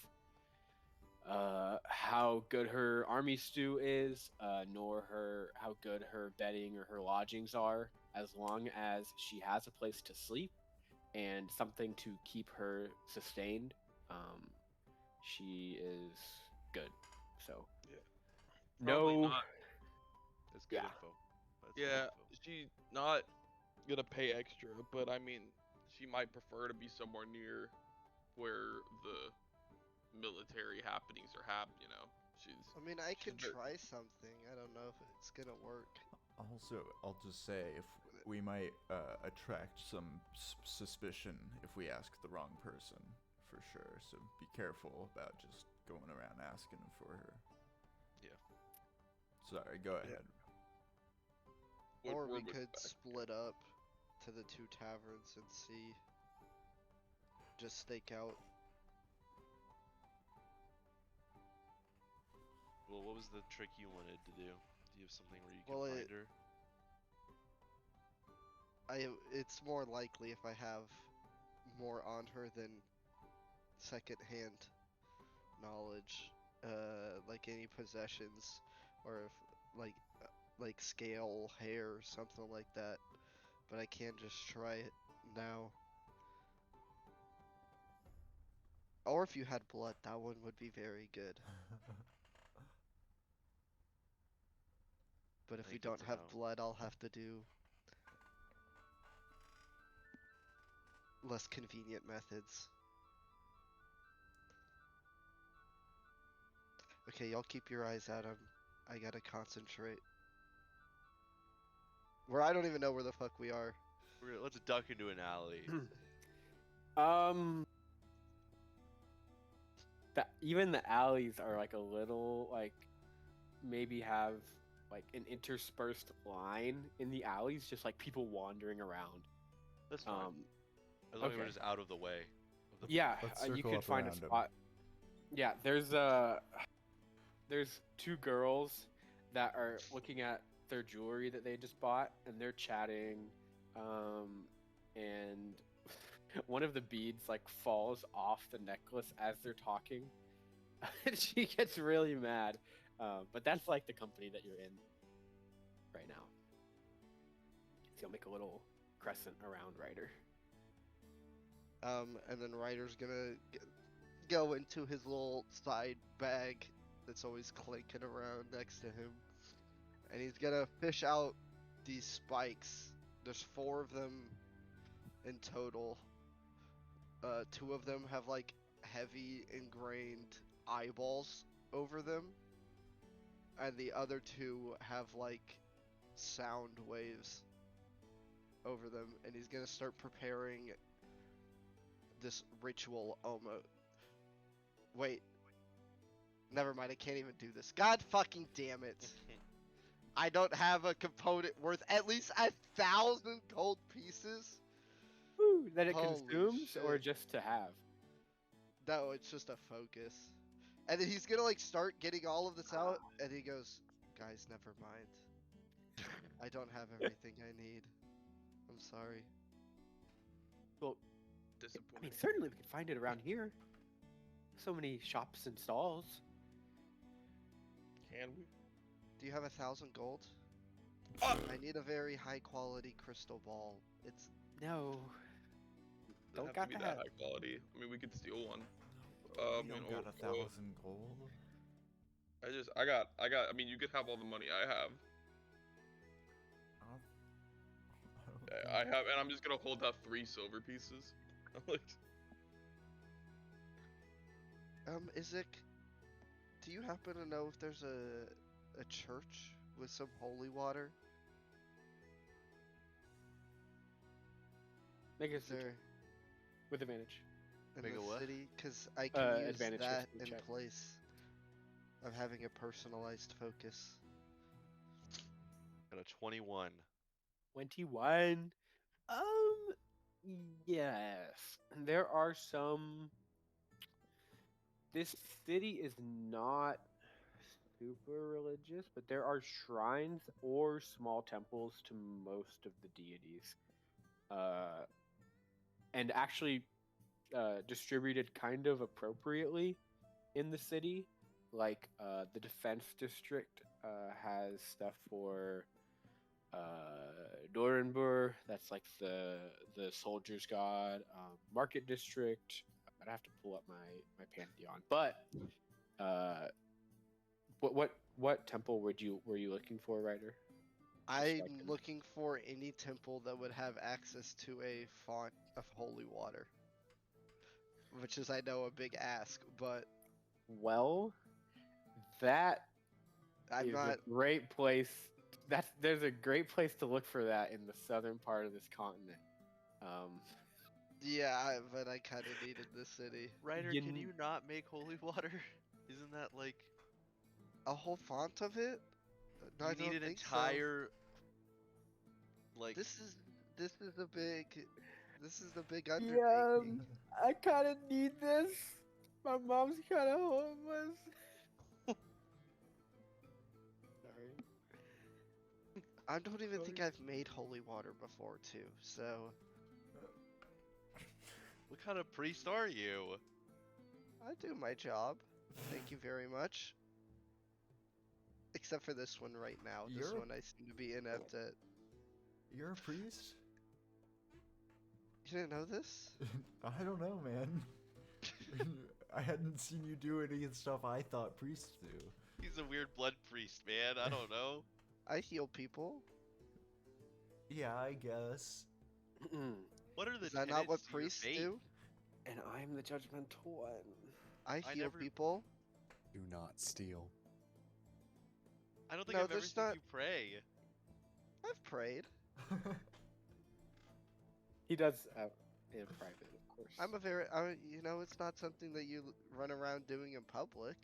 how good her army stew is, nor how good her bedding or her lodgings are, as long as she has a place to sleep and something to keep her sustained. She is good. So, Probably no, not. That's good Yeah. info. That's good Yeah, info. she's not gonna pay extra, but I mean, she might prefer to be somewhere near where the military happenings are happening. You know, she's. I mean, I She's can very- try something. I don't know if it's gonna work. Also, I'll just say if we might attract some suspicion if we ask the wrong person, for sure. So be careful about just going around asking for her. Yeah. Sorry, go ahead. Or where we would could Spec- split up to the two taverns and see. Just stake out. Well, what was the trick you wanted to do? Do you have something where you can Well, find her? It's more likely if I have more on her than second-hand knowledge, like any possessions, or if like scale, hair, something like that. But I can't just try it now. Or if you had blood, that one would be very good. But if I we think good don't to have know. blood, I'll have to do less convenient methods. Okay, y'all keep your eyes out. I gotta concentrate. I don't even know where the fuck we are. Let's duck into an alley. Even the alleys are like a little like maybe have like an interspersed line in the alleys, just like people wandering around. That's fine. As long as we're okay. just out of the way. Of the Yeah, Let's you circle could up find a around 'em. spot. Yeah, there's two girls that are looking at their jewelry that they just bought, and they're chatting, and one of the beads like falls off the necklace as they're talking, and she gets really mad. But that's like the company that you're in right now. So you'll make a little crescent around Ryder. And then Ryder's gonna go into his little side bag that's always clinking around next to him, and he's gonna fish out these spikes. There's 4 of them in total. 2 of them have like heavy ingrained eyeballs over them, and the other 2 have like sound waves over them, and he's gonna start preparing this ritual almost. Wait. Never mind, I can't even do this. God fucking damn it. I don't have a component worth at least 1,000 gold pieces. Woo, that it Holy consumes or shit. just to have? No, it's just a focus. And then he's gonna like start getting all of this out, and he goes, guys, never mind. I don't have everything I need. I'm sorry. Well, I disappointing. mean, certainly we could find it around here. So many shops and stalls. Can we? Do you have 1,000 gold? Ah! I need a very high quality crystal ball. It's No. Doesn't Don't have to got be that that. high quality. I mean, we could steal one. We don't got 1,000 gold. I mean, you could have all the money I have. I have, and I'm just gonna hold out 3 silver pieces. Like, Isaac, do you happen to know if there's a church with some holy water? Make a Is there with advantage. in Make the a what? city? Because I can use advantage that history in check. place of having a personalized focus. Got a 21. 21. Yes. There are some. This city is not super religious, but there are shrines or small temples to most of the deities. And actually distributed kind of appropriately in the city. Like the defense district has stuff for Dorenbur, that's like the soldier's god. Market district, I'd have to pull up my pantheon. But what temple were you looking for, Ryder? I'm so I can- looking for any temple that would have access to a font of holy water. Which is, I know, a big ask, but Well, that I'm is not. a great place. There's a great place to look for that in the southern part of this continent. Yeah, but I kind of needed this city. Ryder, You can n- you not make holy water? Isn't that like A whole font of it? you I need don't an think so. entire like This is the big Yeah, undertaking. I kind of need this. My mom's kind of homeless. Sorry. I don't even think I've made holy water before, too. So what kind of priest are you? I do my job. Thank you very much. Except for this one right now. This You're- one I seem to be inept at. You're a priest? You didn't know this? I don't know, man. I hadn't seen you do any of the stuff I thought priests do. He's a weird blood priest, man. I don't know. I heal people. Yeah, I guess. What are the Is that not what tenets to your priests faith? do? And I'm the judgmental one. I heal never- people. Do not steal. I don't think No, I've ever there's seen not- you pray. I've prayed. He does in private, of course. I'm a very, it's not something that you run around doing in public.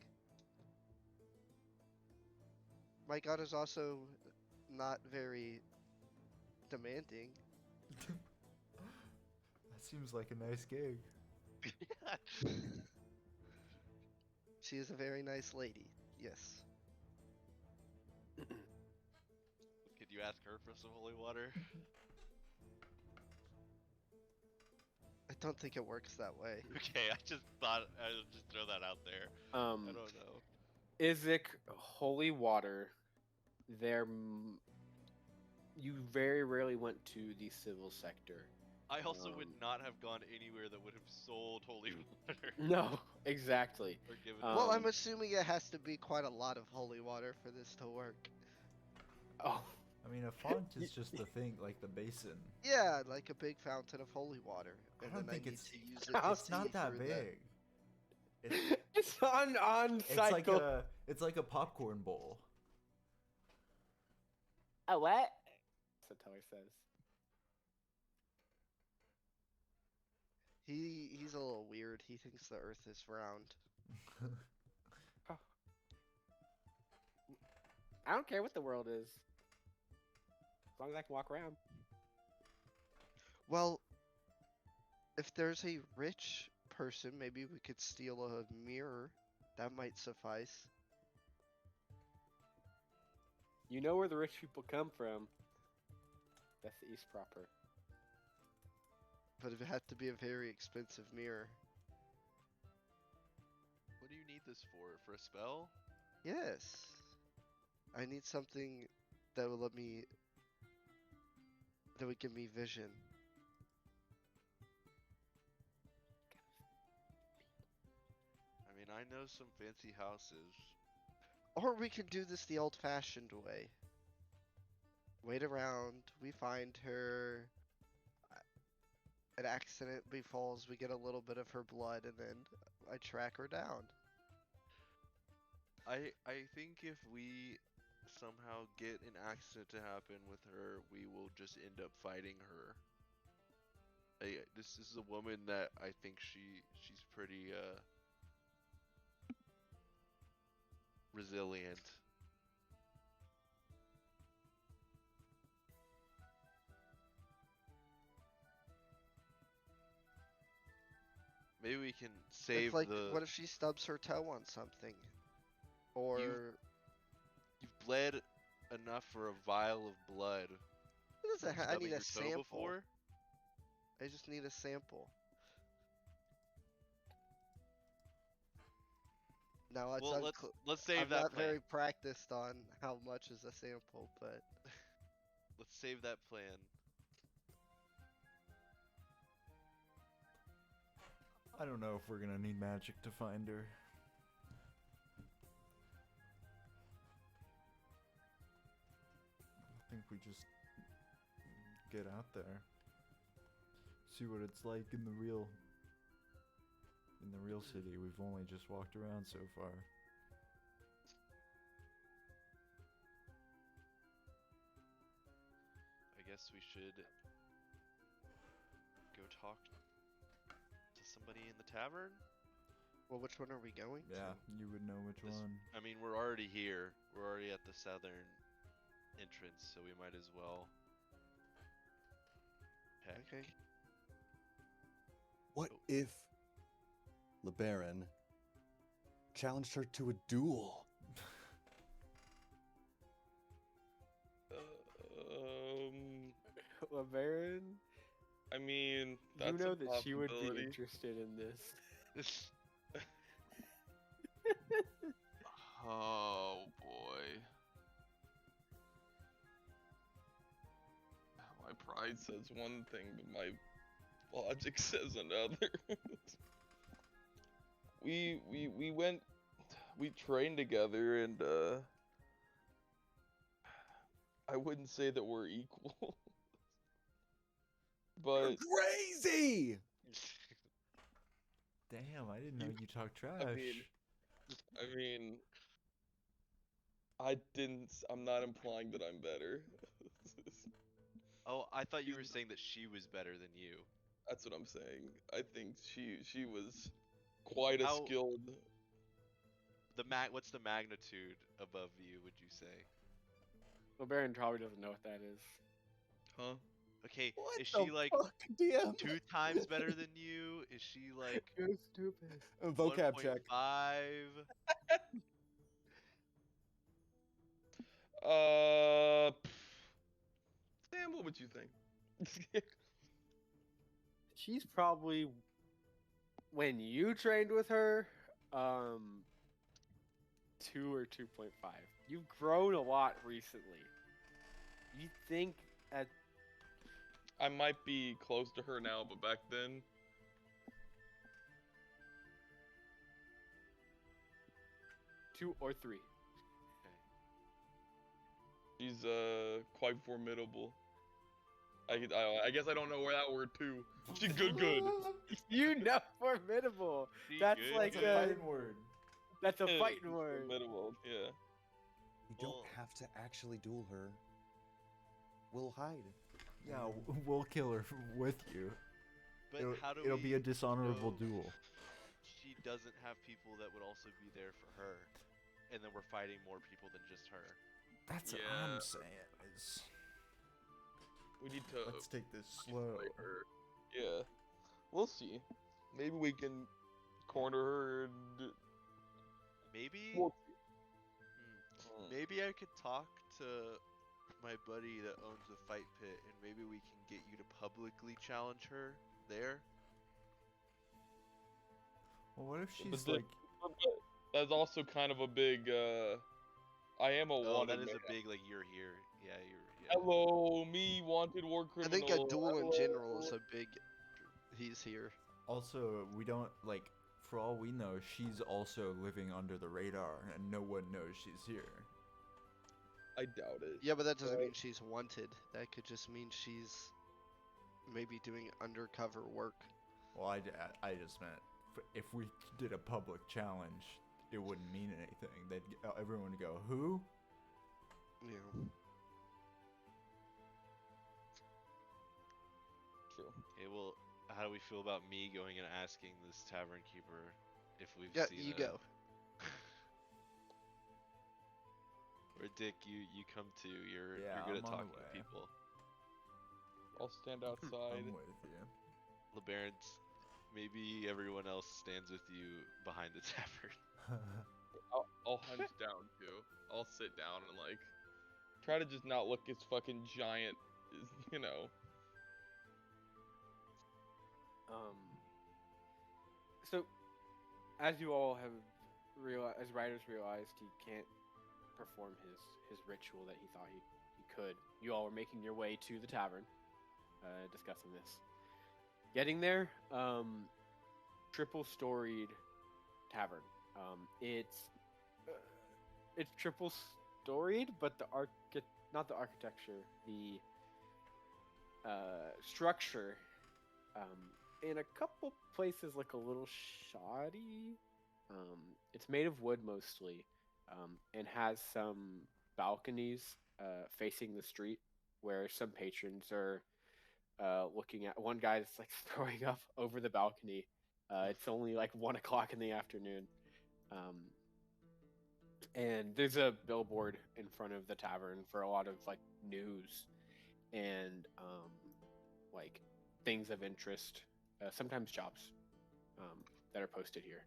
My god is also not very demanding. That seems like a nice gig. She is a very nice lady. Yes. Could you ask her for some holy water? I don't think it works that way. Okay, I just thought I'd just throw that out there. I don't know. Isaac, holy water. You very rarely went to the civil sector. I also would Um, not have gone anywhere that would have sold holy water No, exactly. or given. Well, I'm Um, assuming it has to be quite a lot of holy water for this to work. Oh, I mean, a font is just the thing, like the basin. Yeah, like a big fountain of holy water. I And don't then think I need it's- to use it to It's see not that through big. it's on It's cycle. like a popcorn bowl. A what? That's how he says. He's a little weird. He thinks the Earth is round. I don't care what the world is, as long as I can walk around. Well, if there's a rich person, maybe we could steal a mirror. That might suffice. You know where the rich people come from. That's the East proper. But it had to be a very expensive mirror. What do you need this for? For a spell? Yes. I need something that will let me. That would give me vision. I mean, I know some fancy houses. Or we can do this the old fashioned way. Wait around, we find her. An accident befalls, we get a little bit of her blood, and then I track her down. I think if we somehow get an accident to happen with her, we will just end up fighting her. This is a woman that I think she's pretty resilient. Maybe we can save If, like, the. what if she stubs her toe on something? Or You've bled enough for a vial of blood. it doesn't I Stubbing need your a toe sample. before? I just need a sample. Now it's Well, let's save I'm that not plan. very practiced on how much is a sample, but Let's save that plan. I don't know if we're gonna need magic to find her. I think we just get out there. See what it's like in the real city. We've only just walked around so far. I guess we should go talk to somebody in the tavern. well, which one are we going Yeah, to? you would know which This- one. I mean, we're already here. We're already at the southern entrance, so we might as well. Heck. Okay. What Oh. if LeBaron challenged her to a duel? LeBaron, I mean, that's you know a that she would be possibility. interested in this. Oh boy. My pride says one thing, but my logic says another. we trained together, and I wouldn't say that we're equal. But Crazy! Damn, I didn't know you talk trash. I mean, I'm not implying that I'm better. Oh, I thought you were saying that she was better than you. That's what I'm saying. I think she was quite a How- skilled. What's the magnitude above you, would you say? LeBaron probably doesn't know what that is. Huh? Okay, What is the she like fuck, DM? 2 times better than you? Is she like You're stupid. A vocab check. 1.5? Sam, what would you think? She's probably, when you trained with her, 2 or 2.5. You've grown a lot recently. You think at I might be close to her now, but back then, 2 or 3. she's quite formidable. I guess I don't know where that word too. She's good. You know, formidable. She That's good, like That's a fighting word. That's a Yeah, fighting she's word. Formidable, yeah. You don't Well- have to actually duel her. We'll hide. Yeah, we'll kill her with you. But It'll, how do it'll we be a dishonorable know duel. she doesn't have people that would also be there for her, and then we're fighting more people than just her? That's what Yeah. I'm saying. Is We need to let's take this slow. fight her. Yeah. We'll see. Maybe we can corner her and Maybe. we'll see. Hmm, maybe I could talk to my buddy that owns the fight pit, and maybe we can get you to publicly challenge her, there. Well, what if But she's the- like? That's also kind of a big. I am a Oh, wanted that is man. a big like you're here. Yeah, you're. Yeah. Hello, me wanted war I criminal. think a duel in general is hello. a big. He's here. Also, we don't like. For all we know, she's also living under the radar, and no one knows she's here. I doubt it. Yeah, but that doesn't Right. mean she's wanted. That could just mean she's maybe doing undercover work. Well, I just meant if we did a public challenge, it wouldn't mean anything. Everyone would go, who? Yeah. True. Okay, well, how do we feel about me going and asking this tavern keeper if we've Yeah, seen you a... go. Or Dick, you come too. You're Yeah, good I'm at on the talking to way. people. I'll stand outside. I'm with you. LeBaron's, maybe everyone else stands with you behind the tavern. I'll hunch down too. I'll sit down and like try to just not look as fucking giant as So, as you all have realized, as Ryder's realized, he can't perform his ritual that he thought he could. You all were making your way to the tavern, discussing this. Getting there, triple-storied tavern. It's triple-storied, but not the architecture, the structure. In a couple places look a little shoddy. It's made of wood mostly, and has some balconies facing the street where some patrons are looking at. One guy's like throwing up over the balcony. It's only like 1 o'clock in the afternoon, and there's a billboard in front of the tavern for a lot of like news and like things of interest. Sometimes jobs that are posted here.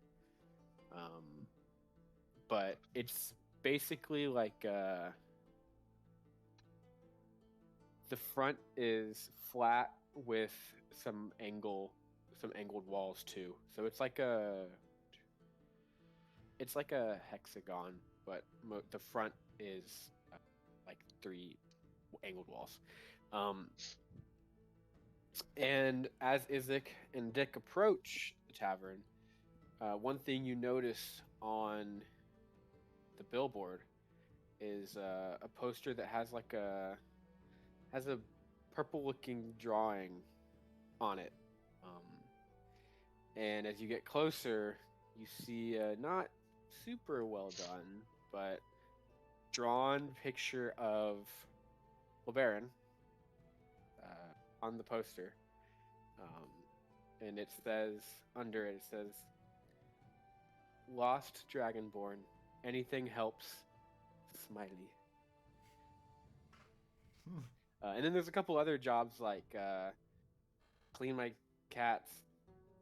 But it's basically like the front is flat with some angled walls too. So it's like a hexagon, but the front is like 3 angled walls. And as Isaac and Dick approach the tavern, one thing you notice on the billboard is a poster that has a purple-looking drawing on it. And as you get closer, you see a not super well done, but drawn picture of LeBaron on the poster, and it says "Lost Dragonborn. Anything helps. Smiley." And then there's a couple other jobs like clean my cat's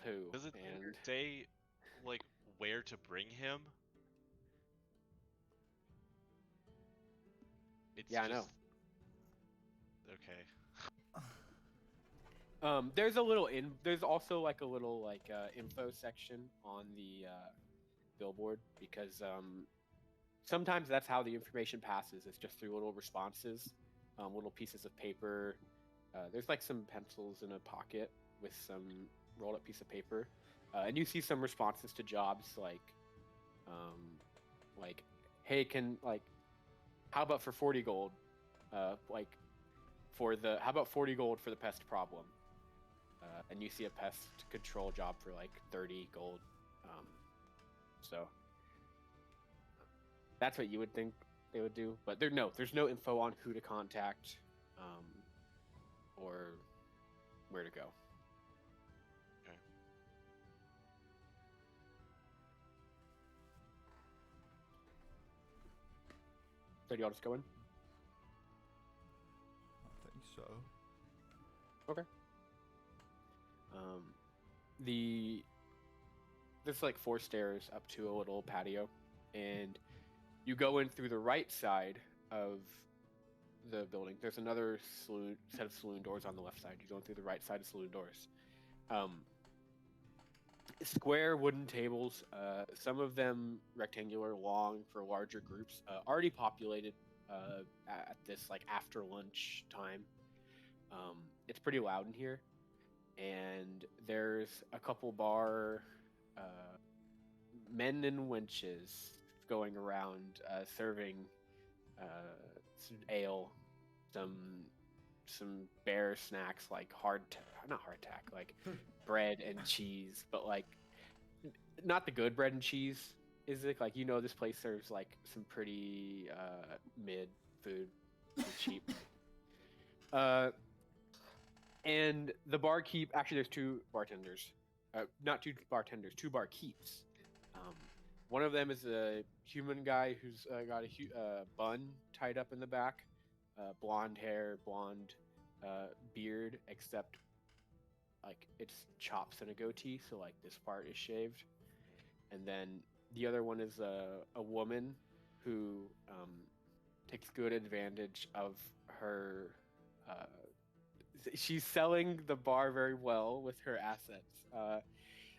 poo. Does it and say like where to bring him? It's Yeah, I just... know. Okay. There's also like a little like info section on the billboard, because sometimes that's how the information passes. It's just through little responses, little pieces of paper. There's like some pencils in a pocket with some rolled up piece of paper, and you see some responses to jobs like, hey, how about for 40 gold, how about 40 gold for the pest problem. And you see a pest control job for like 30 gold. So that's what you would think they would do, but there's no info on who to contact, or where to go. Okay. So do y'all just go in? I think so. Okay. There's like 4 stairs up to a little patio, and you go in through the right side of the building. There's another set of saloon doors on the left side. You go in through the right side of saloon doors. Square wooden tables, some of them rectangular, long for larger groups, already populated at this like after lunch time. It's pretty loud in here, and there's a couple bar men and wenches going around serving some ale, some bear snacks like not hardtack, like bread and cheese, but like not the good bread and cheese. Is it like, this place serves like some pretty mid food, cheap. And the barkeep, actually, there's two bartenders, not two bartenders, two barkeeps. One of them is a human guy who's got a bun tied up in the back, blonde hair, blonde beard, except like it's chops and a goatee, so like this part is shaved. And then the other one is a woman who takes good advantage of her. She's selling the bar very well with her assets.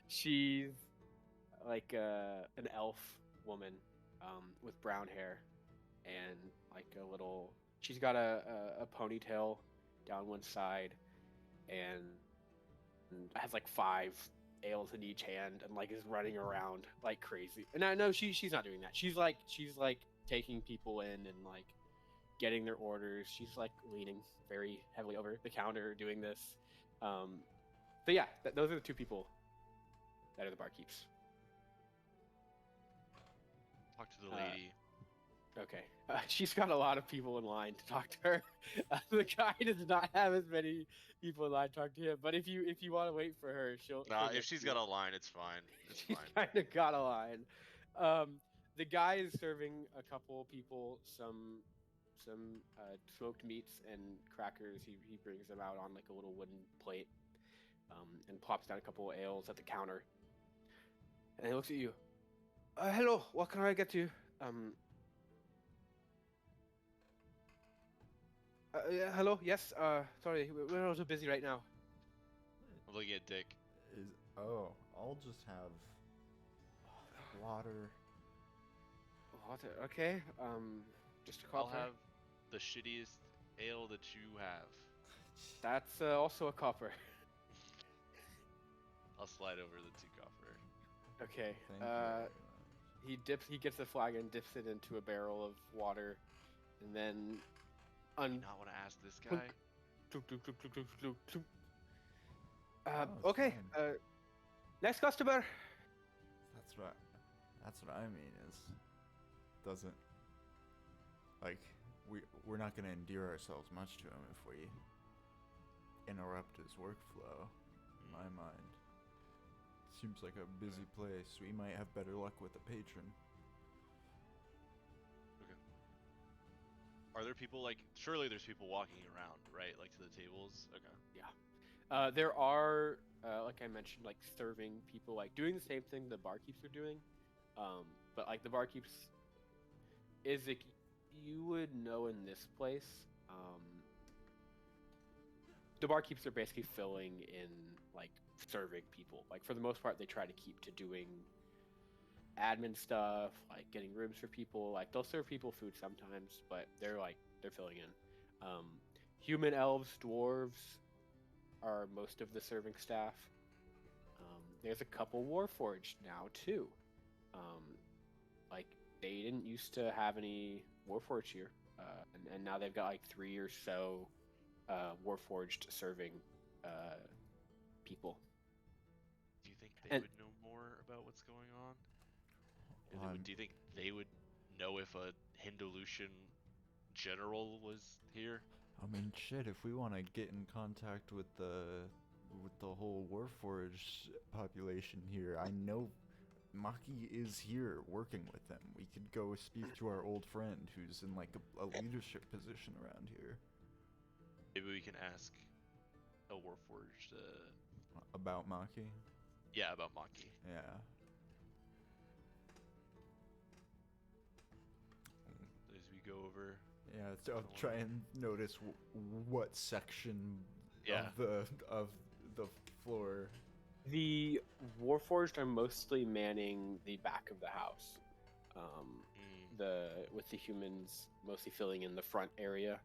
She's like an elf woman with brown hair and like a little. She's got a ponytail down one side and has like 5 ales in each hand and like is running around like crazy. And I know she's not doing that. She's like taking people in and like getting their orders. She's like leaning very heavily over the counter doing this. But yeah, those are the two people that are the barkeeps. Talk to the lady. Okay. She's got a lot of people in line to talk to her. The guy does not have as many people in line to talk to him. But if you want to wait for her, she'll If she's got a line, it's fine. She's kind of got a line. The guy is serving a couple people some smoked meats and crackers. He brings them out on like a little wooden plate, and plops down a couple of ales at the counter. And he looks at you. Hello, what can I get you? Yeah, hello. Yes. Sorry, we're a little busy right now. I'm looking at Dick. I'll just have water. Water. Okay. Just a copper. I'll have the shittiest ale that you have. That's also a copper. I'll slide over the 2 copper. Okay. Thank you very much. He gets the flagon, dips it into a barrel of water, and then Do you not want to ask this guy? Okay. Fine. Next customer. That's what I mean is doesn't like we're not gonna endear ourselves much to him if we interrupt his workflow. In my mind, seems like a busy place. We might have better luck with a patron. Are there people like? Surely there's people walking around, right? Like to the tables. Okay. Yeah. There are, like I mentioned, like serving people, like doing the same thing the barkeeps are doing. But like the barkeeps, is it you would know in this place? The barkeeps are basically filling in, like serving people. Like for the most part, they try to keep to doing admin stuff, like getting rooms for people. Like they'll serve people food sometimes, but they're filling in. Human, elves, dwarves are most of the serving staff. There's a couple warforged now too. Like they didn't used to have any warforged here, and now they've got like 3 or so warforged serving people. Do you think they would know more about what's going on? Do you think they would know if a Hindeluchian general was here? I mean, shit. If we want to get in contact with the whole Warforged population here, I know Maki is here working with them. We could go speak to our old friend who's in like a leadership position around here. Maybe we can ask a Warforged. About Maki? Yeah, about Maki. Yeah. As we go over. Yeah, so I'll try and notice what section Yeah. of the floor. The Warforged are mostly manning the back of the house. With the humans mostly filling in the front area.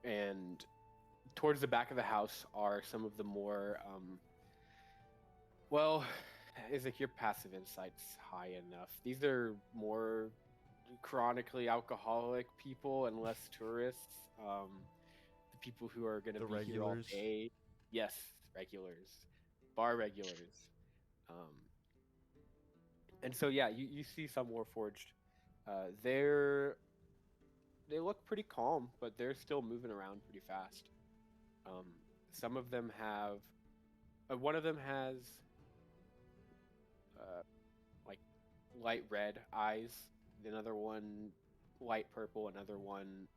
And towards the back of the house are some of the more is like your passive insight's high enough. These are more chronically alcoholic people and less tourists. The people who are going to The be here all regulars? day. Yes, regulars, bar regulars. And so yeah, you see some Warforged. They look pretty calm, but they're still moving around pretty fast. Some of them have, one of them has like light red eyes. Another one light purple. Another one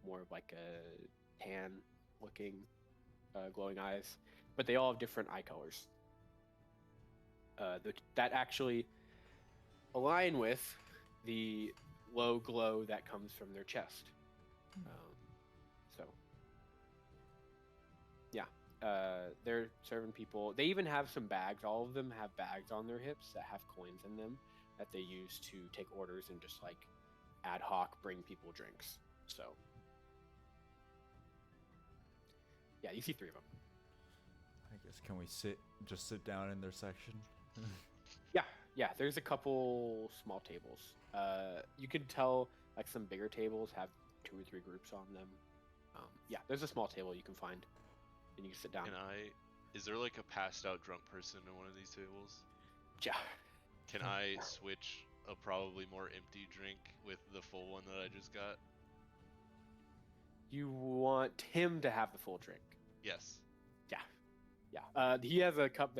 more of like a tan looking glowing eyes. But they all have different eye colors. That actually align with the low glow that comes from their chest. They're serving people. They even have some bags. All of them have bags on their hips that have coins in them that they use to take orders and just like ad hoc bring people drinks. So yeah, you see 3 of them. I guess can we just sit down in their section? Yeah, there's a couple small tables. You can tell like some bigger tables have 2 or 3 groups on them. Yeah, there's a small table you can find, and you can sit down. Is there like a passed out drunk person in one of these tables? Yeah. Can I switch a probably more empty drink with the full one that I just got? You want him to have the full drink? Yes. Yeah. He has a cup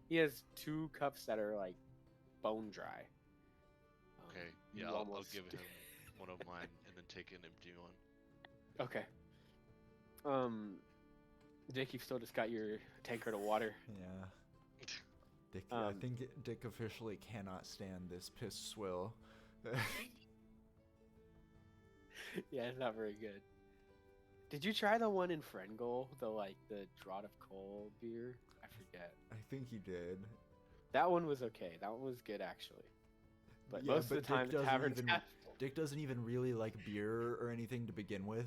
he has 2 cups that are like bone dry. Okay. Yeah, I'll give him one of mine and then take an empty one. Okay. Dick, you've still just got your tankard of water. Yeah. Dick, I think Dick officially cannot stand this piss swill. Yeah, it's not very good. Did you try the one in Frengel? The Draught of Coal beer? I forget. I think he did. That one was okay. That one was good, actually. But Yeah, most of the time, the taverns have... Dick doesn't even really like beer or anything to begin with.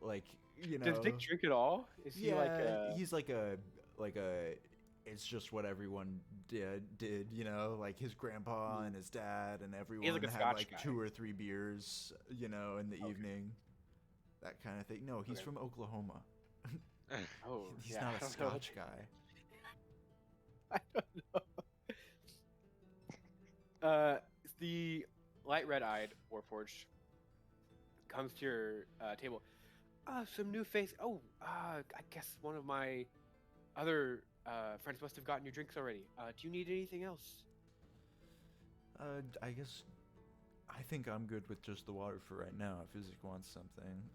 Like, you know. Does Dick drink at all? Is he he's like a it's just what everyone did, you know, like his grandpa and his dad and everyone like a had Scotch like guy. 2 or 3 beers, you know, in the evening. That kind of thing. No, he's Okay. from Oklahoma. Oh, He's yeah, not I a don't know. Scotch guy. I don't know. The light red-eyed Warforged comes to your table. Some new face. I guess one of my other friends must have gotten your drinks already. Do you need anything else? I guess I think I'm good with just the water for right now. If Isaac wants something,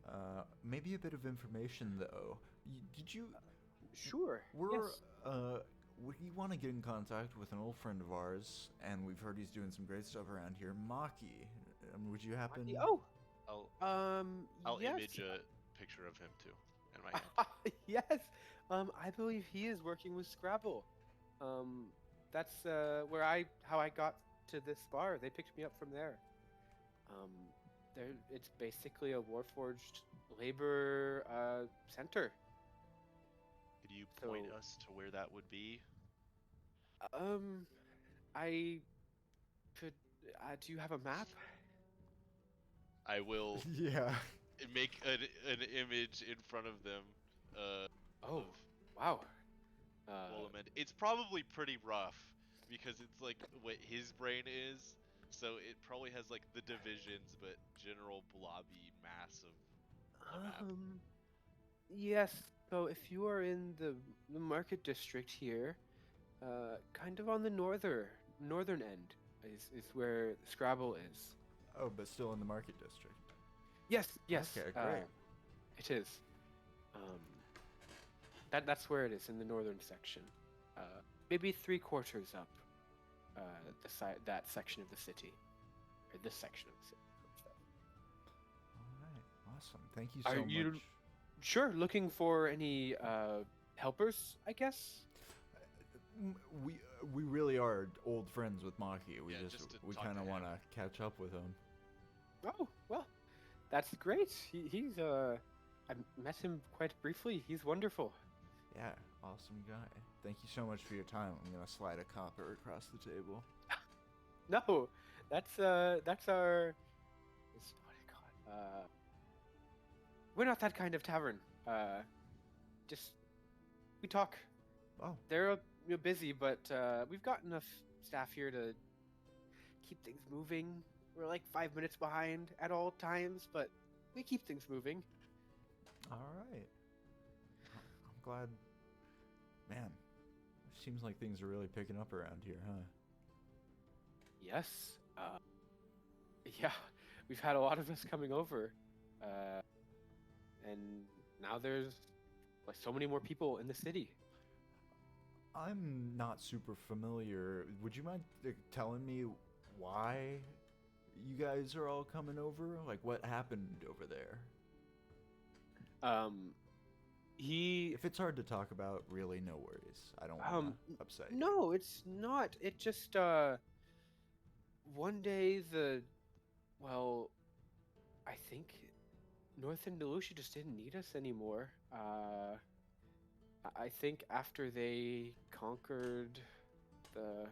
maybe a bit of information though. Did you? Sure. Yes. We want to get in contact with an old friend of ours, and we've heard he's doing some great stuff around here. Maki, would you happen? I'll yes. image a picture of him too in my hand. Yes. I believe he is working with Scrabble. That's how I got to this bar. They picked me up from there. It's basically a Warforged labor center. Could you point us to where that would be? I could. Do you have a map? I will Yeah. make an image in front of them. Oh, of wow. Wolumonde. It's probably pretty rough because it's like what his brain is. So it probably has like the divisions, but general blobby mass of a map. Yes. So if you are in the market district here, kind of on the northern end is where Scrabble is. Oh, but still in the market district. Yes. Okay, great. It is. That's where it is in the northern section. Maybe 3/4 up. That section of the city, or this section of the city. All right, awesome. Thank you Are so you much. Sure. Looking for any helpers, I guess. We really are old friends with Maki. We Yeah, just just to we talk kind of to want him. to catch up with him. Oh well, that's great. He's I met him quite briefly. He's wonderful. Yeah, awesome guy. Thank you so much for your time. I'm gonna slide a copper across the table. No, that's our. What do you call it? We're not that kind of tavern. Just we talk. Oh, They're busy, but we've got enough staff here to keep things moving. We're like 5 minutes behind at all times, but we keep things moving. all right. I'm glad. Man, seems like things are really picking up around here, huh? Yes. Yeah, we've had a lot of us coming over, and now there's like so many more people in the city. I'm not super familiar. Would you mind telling me why you guys are all coming over? Like, what happened over there? He If it's hard to talk about, really, no worries. I don't want to upset you. No, it's not. It just one day I think North Hindeluchia just didn't need us anymore. I think after they conquered the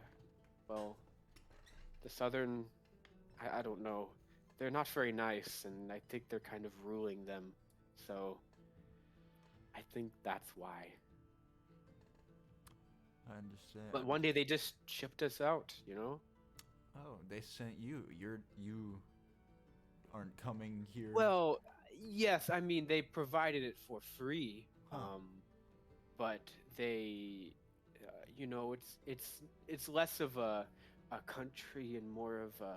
southern, I don't know. They're not very nice, and I think they're kind of ruling them. So I think that's why. I understand. But one day they just shipped us out, you know? Oh, they sent you. You aren't coming here. Well, yes, I mean they provided it for free. Huh. But they it's less of a country and more of a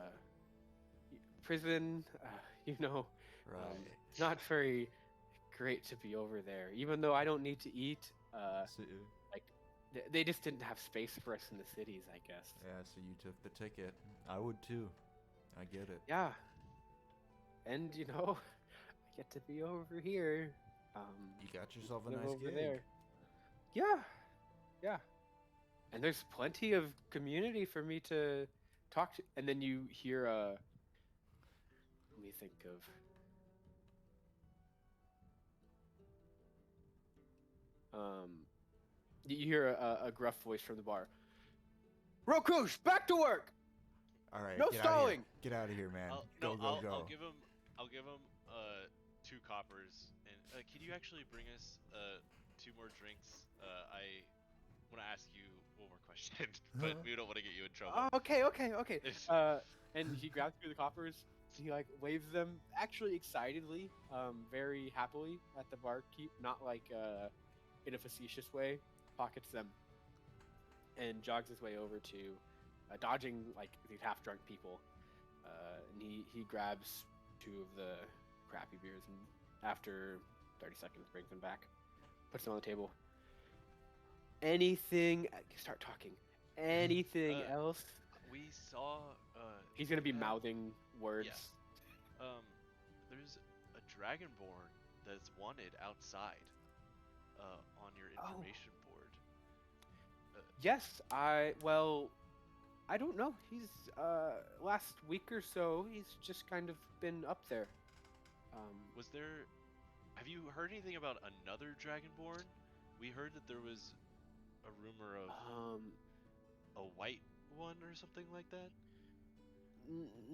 prison, Right. it's not very great to be over there, even though I don't need to eat. So, They just didn't have space for us in the cities, I guess. yeah, so you took the ticket. I would too. I get it. Yeah. And I get to be over here. You got yourself a Live nice over gig. there. Yeah. And there's plenty of community for me to talk to. And then you hear let me think of. You hear a gruff voice from the bar. Rokush, back to work. All right. No get stalling! Out of here. Get out of here, man. I'll Go. give him 2 coppers, and can you actually bring us 2 more drinks? I want to ask you one more question, but we don't want to get you in trouble. Okay. And he grabs through the coppers. He waves them actually excitedly, very happily at the barkeep, not in a facetious way. Pockets them and jogs his way over to, dodging these half-drunk people. And he grabs 2 of the crappy beers and after 30 seconds brings them back, puts them on the table. Anything? Start talking. Anything else? We saw. He's gonna be mouthing words. Yeah. There's a dragonborn that's wanted outside. On your information board. Yes, I don't know. He's last week or so. He's just kind of been up there. Have you heard anything about another dragonborn? We heard that there was a rumor of a white one or something like that.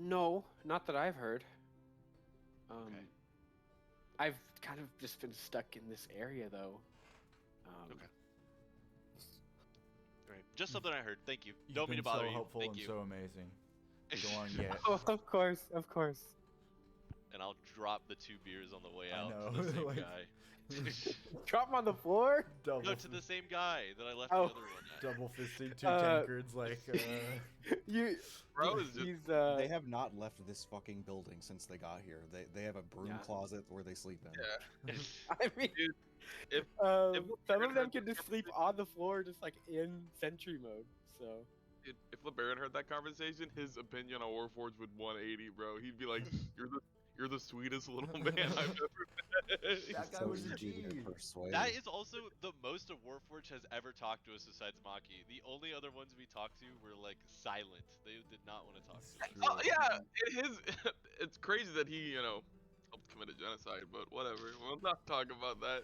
No, not that I've heard. Okay. I've kind of just been stuck in this area though. Okay. All right. Just something I heard. Thank you. You've Don't mean to been bother so you. helpful Thank and you. so amazing. Go on, get. Oh, of course. And I'll drop the 2 beers on the way I out know, to the same like- guy. Drop him on the floor. Double, No, to the same guy that I left Oh. the other one at. double fisting 2 tankards, You, Bro is just- he's They have not left this fucking building since they got here. They have a broom Yeah. closet where they sleep in. Yeah. I mean, Dude, if some of LeBaron them had can the just sleep on the floor, just in sentry mode. So if LeBaron heard that conversation, his opinion on Warforged would 180, bro. He'd be like, You're the sweetest little man I've ever met. That guy So was a easy to G. persuade. That is also the most a Warforged has ever talked to us besides Maki. The only other ones we talked to were like silent. They did not want to talk to us. Oh yeah, it's crazy that he, helped commit a genocide, but whatever. We'll not talk about that.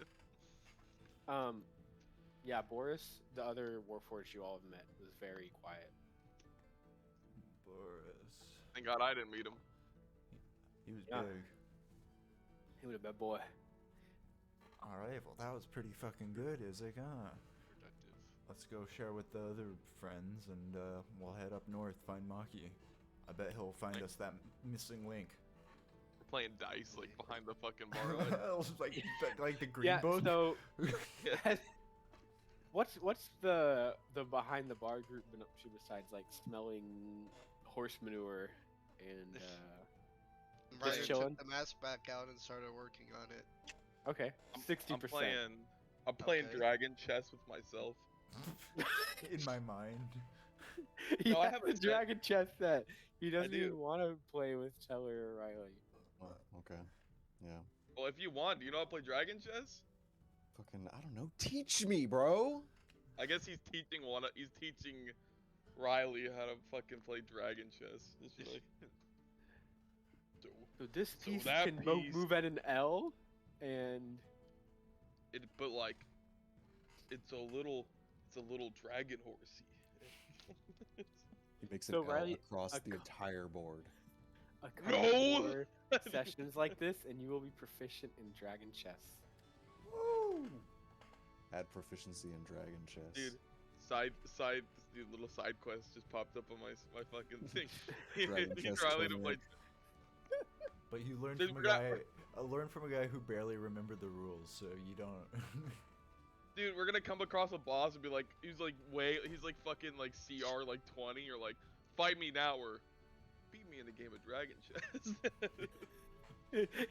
Yeah, Boris, the other Warforged you all have met, was very quiet. Boris. Thank God I didn't meet him. He was Yeah. big. He was a bad boy. Alright, well that was pretty fucking good, Isaac, huh? Productive. Let's go share with the other friends and we'll head up north, find Maki. I bet he'll find us that missing link. We're playing dice like behind the fucking bar. like the green Yeah, book. so Yeah. what's the behind the bar group been up to besides like smelling horse manure and Ryan Just chilling? took the mask back out and started working on it. okay, 60%. I'm playing Okay. dragon chess with myself. In my mind. He No, I has have a a set. dragon chess set. He doesn't do. even want to play with Teller or Riley. Okay. Yeah. Well, if you want, do you know how to play dragon chess? Fucking, I don't know. Teach me, bro. I guess he's teaching Riley how to fucking play dragon chess. It's just like, So this So piece that can piece- move at an L, and but like, it's a little dragon horsey. He makes So an L Riley, across a the co- entire board. a couple No! more sessions like this, and you will be proficient in dragon chess. Woo! Add proficiency in dragon chess. Dude, this little side quest just popped up on my fucking thing. Dragon He's chess Riley to tournament. play. But you learned Dude, from a we're not- guy. I learned from a guy who barely remembered the rules, so you don't. Dude, we're gonna come across a boss and be like, he's like fucking like CR like 20 or like, fight me now or beat me in a game of dragon chess.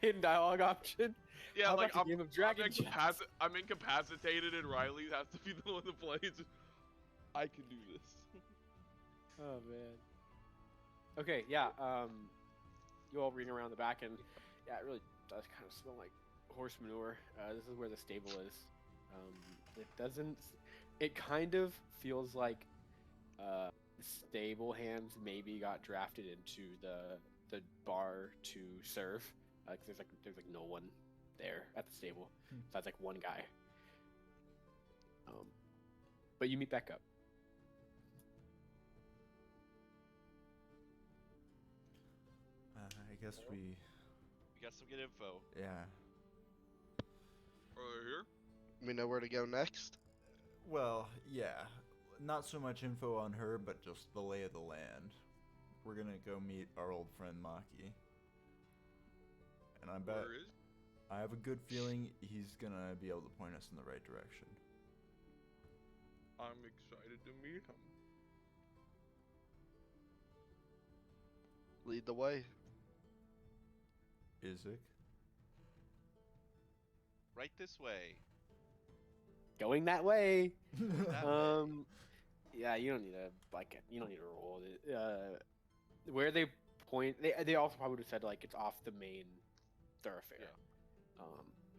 Hidden dialogue option. Yeah, How like about the game of dragon chess? I'm incapacitated and Riley has to be the one to play. It's just, I can do this. Oh man. Okay, yeah. You all reading around the back, and yeah, it really does kind of smell like horse manure. This is where the stable is. It doesn't. It kind of feels like stable hands maybe got drafted into the bar to serve. Cause there's like no one there at the stable. Besides like one guy. But you meet back up. I guess we. We got some good info. Yeah. Over here. We know where to go next. Well, yeah. Not so much info on her, but just the lay of the land. We're gonna go meet our old friend Maki. And I bet Where is? I have a good feeling he's gonna be able to point us in the right direction. I'm excited to meet him. Lead the way. Isaac? Right this way. Going that way. That way. Yeah, you don't need to roll it. Where they point, they also probably would have said like it's off the main thoroughfare. Yeah.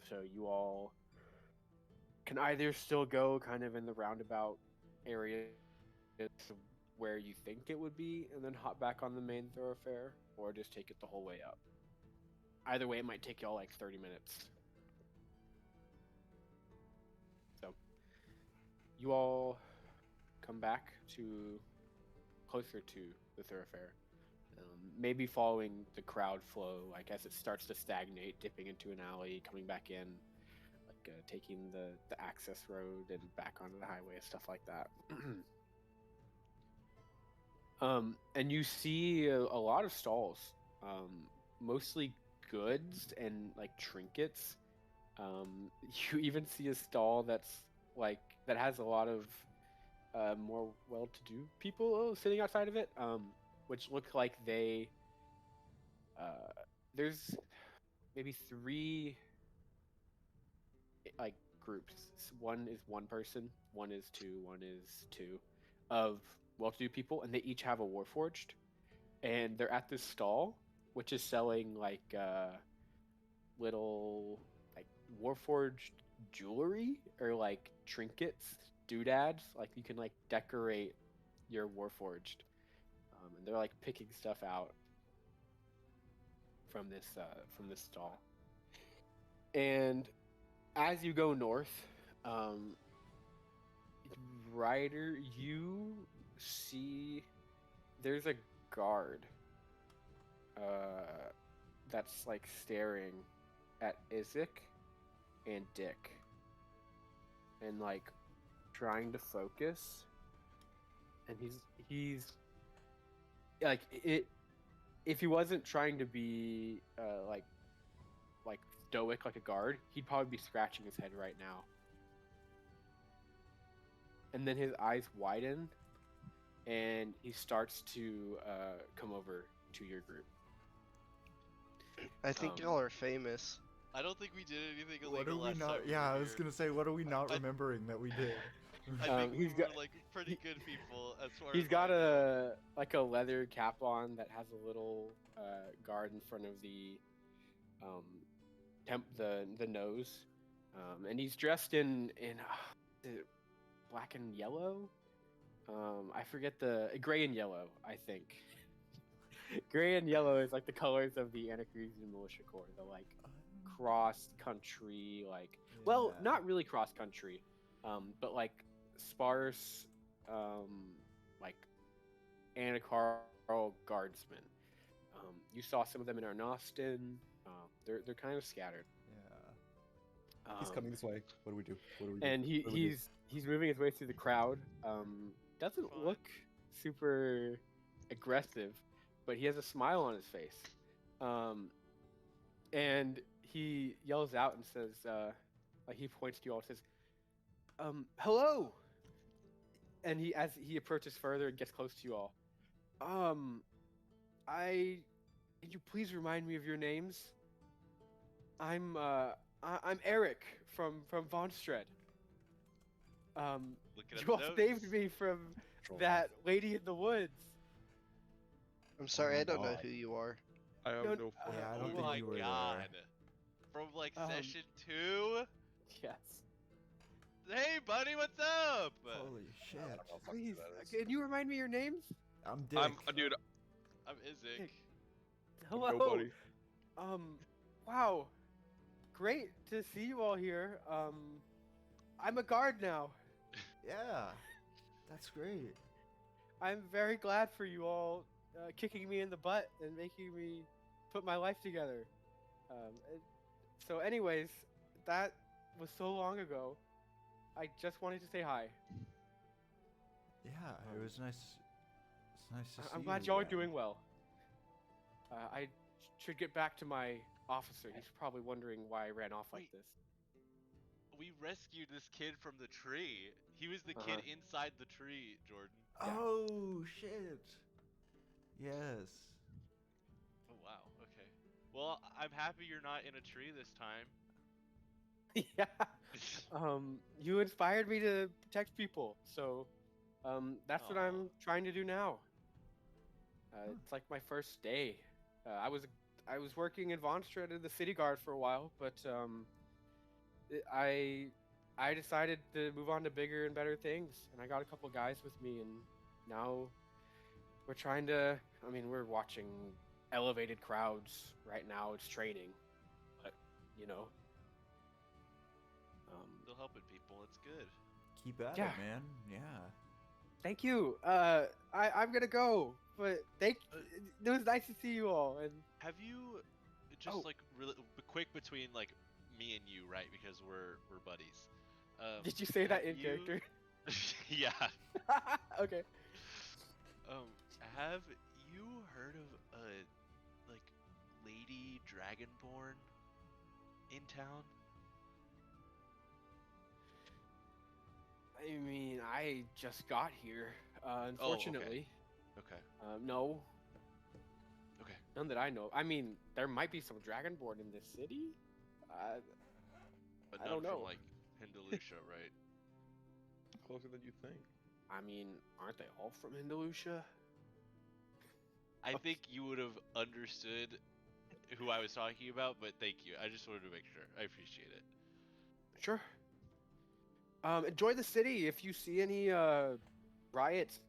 So you all can either still go kind of in the roundabout area to where you think it would be, and then hop back on the main thoroughfare, or just take it the whole way up. Either way, it might take y'all like 30 minutes. So you all come back to closer to the thoroughfare, maybe following the crowd flow. I guess it starts to stagnate, dipping into an alley, coming back in, like taking the access road and back onto the highway and stuff like that. And you see a lot of stalls, mostly goods and like trinkets. You even see a stall that's like that has a lot of more well-to-do people sitting outside of it, which look like they there's maybe 3 like groups. One is 1 person, one is 2, one is 2 of well-to-do people, and they each have a warforged, and they're at this stall, which is selling like little like warforged jewelry or like trinkets, doodads. Like you can like decorate your warforged, and they're like picking stuff out from this stall. And as you go north, Ryder, you see there's a guard that's like staring at Isaac and Dick and like trying to focus, and he's like it if he wasn't trying to be like stoic like a guard, he'd probably be scratching his head right now. And then his eyes widen and he starts to come over to your group. I think y'all are famous. I don't think we did anything What illegal are we last not? time we Yeah, were I was here. gonna say, what are we not I- remembering that we did? I think we he's were got- like pretty good people as far He's as got I know. a leather cap on that has a little guard in front of the the nose, and he's dressed in black and yellow. I forget the gray and yellow. I think gray and yellow is like the colors of the Anacretan Militia Corps. The like cross country, like well, Yeah. not really cross country, but like sparse, like Anacarl guardsmen. You saw some of them in Arnoston. They're kind of scattered. Yeah. He's coming this way. What do we do? What do we do? And What do we do? he's moving his way through the crowd. Doesn't Fine. look super aggressive, but he has a smile on his face. And he yells out and says, like he points to you all and says, hello. And as he approaches further and gets close to you all, could you please remind me of your names? I'm Eric from Vonstred. Looking at You all the notes. saved me from Troll that lady in the woods. I'm sorry, my I don't know God. who you are. I have No, no uh, Yeah, I Oh don't think my you were god. there. From like Um, session 2? Yes. Hey buddy, what's up? Holy shit. I don't know if I Please, can do that. can you remind me your names? I'm Dick. Dude, I'm Isaac. Hello. nobody. Wow. Great to see you all here. I'm a guard now. Yeah. That's great. I'm very glad for you all kicking me in the butt and making me put my life together. So, anyways, that was so long ago. I just wanted to say hi. Yeah, it was nice. It's nice to see I'm glad you y'all are again. doing well. I should get back to my officer. He's probably wondering why I ran off like Wait. this. We rescued this kid from the tree. He was the kid inside the tree, Jordan. Yeah. Oh shit. Yes. Oh wow, okay. Well, I'm happy you're not in a tree this time. Yeah. You inspired me to protect people, so that's what Aw. I'm trying to do now. It's like my first day. I was working in Vonstred in the city guard for a while, but I decided to move on to bigger and better things, and I got a couple guys with me, and now we're trying to. I mean, we're watching elevated crowds right now. It's training, but you know. Still helping people, it's good. Keep at Yeah. it, man. Yeah. Thank you. I'm gonna go, but it was nice to see you all. And Have you just Oh. like really quick between like me and you, right? Because we're buddies. did you say that have in you- character? Yeah. Okay. Have you heard of a like lady dragonborn in town? I mean, I just got here. Unfortunately, Okay. no. Okay. None that I know. I mean, there might be some dragonborn in this city. But I none don't know. from like Hindeluchia, right? Closer than you think. I mean, aren't they all from Hindeluchia? I think you would have understood who I was talking about, but thank you. I just wanted to make sure. I appreciate it. Sure. Enjoy the city. If you see any riots,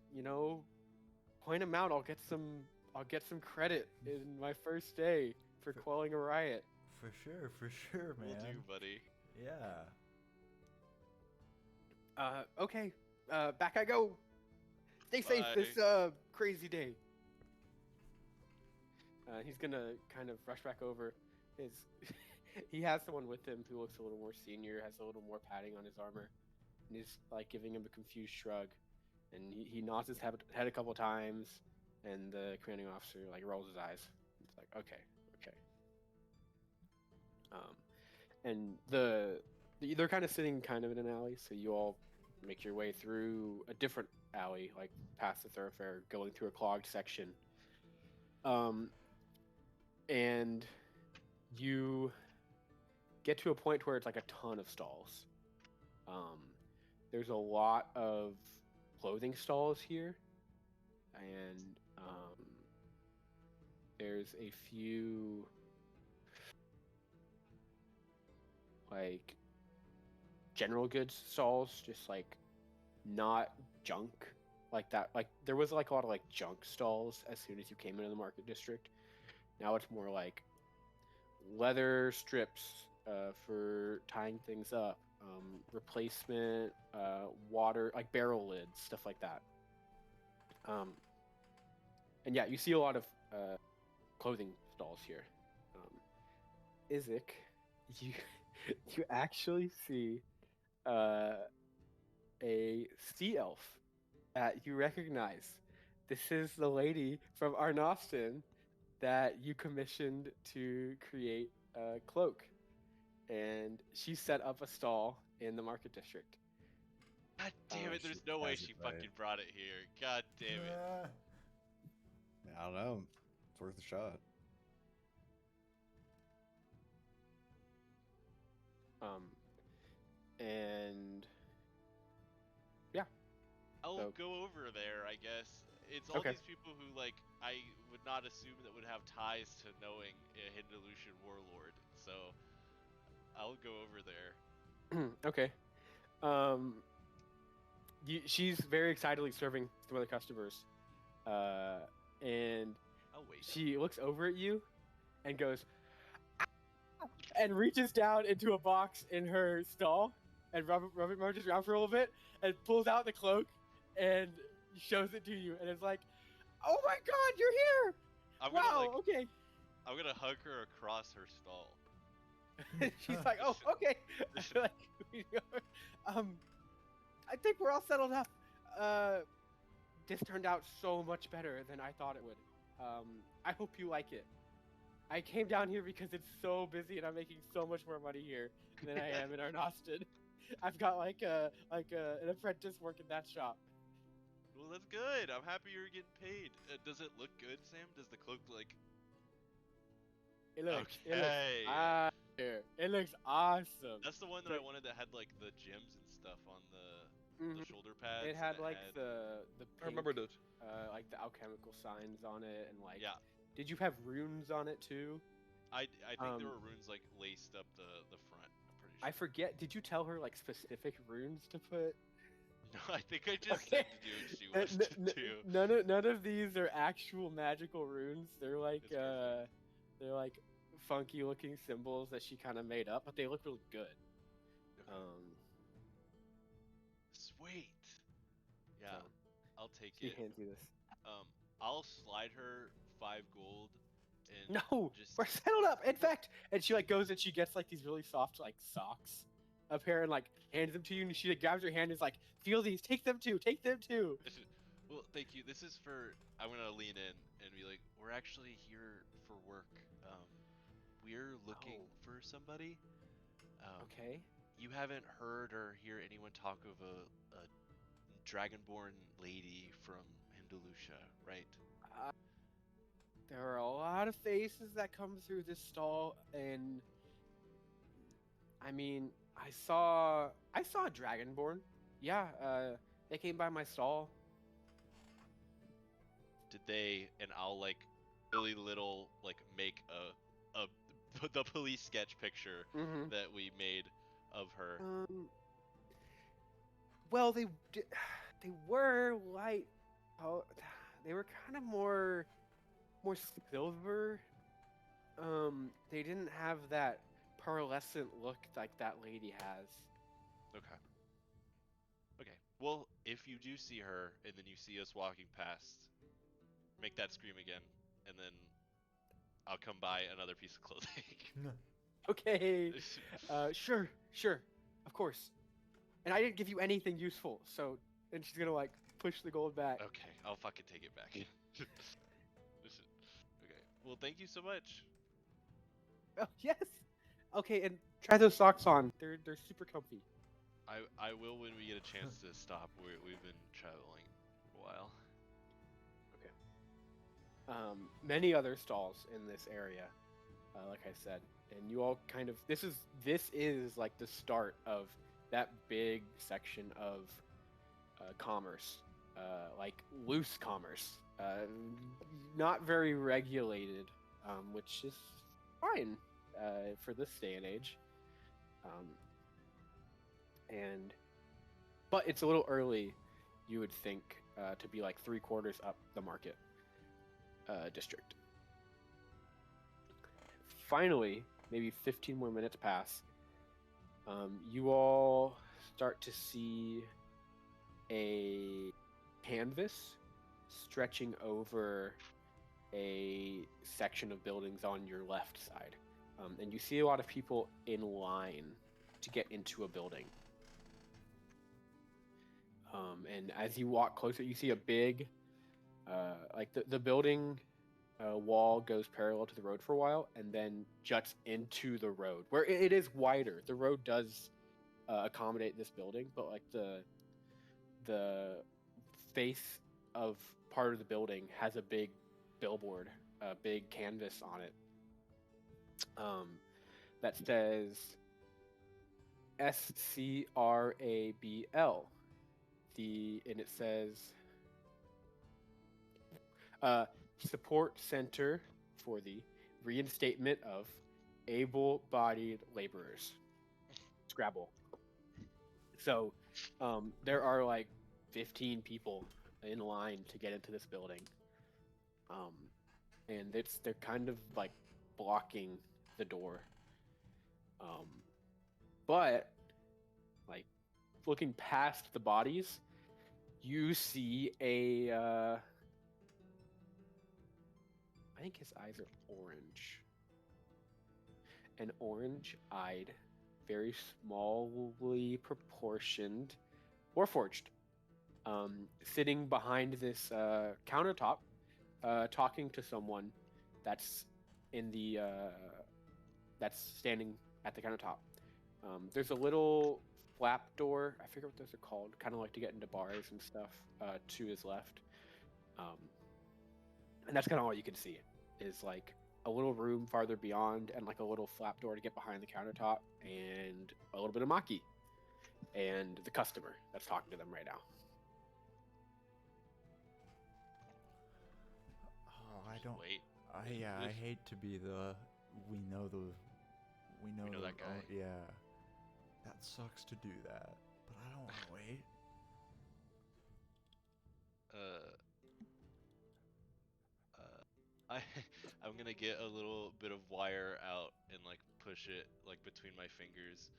point them out. I'll get some credit in my first day for quelling a riot. For sure, man. Will do, buddy. Yeah. Okay. Back I go. Stay safe Bye. this crazy day. He's gonna kind of rush back over. He has someone with him who looks a little more senior, has a little more padding on his armor, and he's like giving him a confused shrug. And he nods his head a couple times, and the commanding officer like rolls his eyes. It's like, okay. And they're kind of sitting kind of in an alley, so you all make your way through a different alley, like past the thoroughfare, going through a clogged section. And you get to a point where it's like a ton of stalls. There's a lot of clothing stalls here, and there's a few like general goods stalls, just like not junk like that. Like there was like a lot of like junk stalls as soon as you came into the market district. Now it's more like leather strips for tying things up, replacement water, like barrel lids, stuff like that. And yeah, you see a lot of clothing stalls here. Isaac, you actually see a sea elf that you recognize. This is the lady from Arnoston that you commissioned to create a cloak, and she set up a stall in the market district. God damn it! There's no way she fucking brought it here. God damn it! I don't know. It's worth a shot. And yeah, I'll go over there, I guess. It's all Okay. these people who, like, I would not assume that would have ties to knowing a Hindeluchian warlord, so I'll go over there. Okay. She's very excitedly serving some other customers, and I'll wait. she looks over at you and goes, "Ah!" and reaches down into a box in her stall and rummages around for a little bit and pulls out the cloak and shows it to you, and it's like, "Oh my God, you're here! I'm Wow, gonna, like, okay." I'm gonna hug her across her stall. She's like, "Oh, okay." I think we're all settled up. This turned out so much better than I thought it would. I hope you like it. I came down here because it's so busy and I'm making so much more money here than I am in Arnoston. I've got like an apprentice working that shop. Well, that's good. I'm happy you're getting paid. Does it look good, Sam? Does the cloak like? It looks Okay. it looks awesome. That's the one that I wanted that had like the gems and stuff on the shoulder pads. It had and like had... the I remember pink, those. like the alchemical signs on it, and like Yeah. Did you have runes on it too? I think there were runes like laced up the front. I'm pretty sure. I forget. Did you tell her like specific runes to put? No, I think I just Okay. said to do what she wanted to do. None of these are actual magical runes. They're like It's perfect. they're like funky looking symbols that she kind of made up, but they look really good. Sweet. Yeah, So, I'll take she it. hands you this. I'll slide her 5 gold. And No, just... we're settled up. In fact, and she like goes and she gets like these really soft like socks up here and like hands them to you, and she like grabs your hand and is like, "Feel these. Take them too. Take them too." Well, thank you. This is for. I'm gonna lean in and be like, we're actually here for work. We're looking for somebody. Okay. You haven't heard or hear anyone talk of a dragonborn lady from Hindeluchia, right? There are a lot of faces that come through this stall, and I mean, I saw a dragonborn. Yeah, they came by my stall. Did day, and I'll like really little like make a the police sketch picture Mm-hmm. that we made of her. Well, they were light. Oh, they were kind of more silver. They didn't have that pearlescent look like that lady has. Okay. Okay. Well, if you do see her and then you see us walking past, make that scream again, and then I'll come buy another piece of clothing. Okay. Sure, of course. And I didn't give you anything useful, so. And she's gonna like push the gold back. Okay, I'll fucking take it back. Okay. Well, thank you so much. Oh, yes. Okay, and try those socks on. They're super comfy. I will when we get a chance to stop. We've been traveling for a while. Many other stalls in this area, like I said, and you all kind of this is like the start of that big section of commerce, like loose commerce, not very regulated, which is fine for this day and age. But it's a little early, you would think, to be like 3/4 up the market district. Finally, maybe 15 more minutes pass. You all start to see a canvas stretching over a section of buildings on your left side. And you see a lot of people in line to get into a building. And as you walk closer, you see a big, like the building wall goes parallel to the road for a while and then juts into the road where it is wider. The road does accommodate this building, but like the face of part of the building has a big billboard, a big canvas on it that says SCRABL. And it says support center for the reinstatement of able-bodied laborers. Scrabble. So there are like 15 people in line to get into this building, and they're kind of like blocking the door. But like looking past the bodies, you see I think his eyes are orange. An orange-eyed, very smallly proportioned Warforged, sitting behind this countertop, talking to someone that's that's standing at the countertop. There's a little flap door, I forget what those are called, kind of like to get into bars and stuff, to his left. And that's kind of all you can see, is like a little room farther beyond and like a little flap door to get behind the countertop and a little bit of Maki and the customer that's talking to them right now. Oh, I don't. Wait. I hate to be the. We know that guy. Oh, yeah, that sucks to do that, but I don't want to wait. I'm gonna get a little bit of wire out and like push it like between my fingers.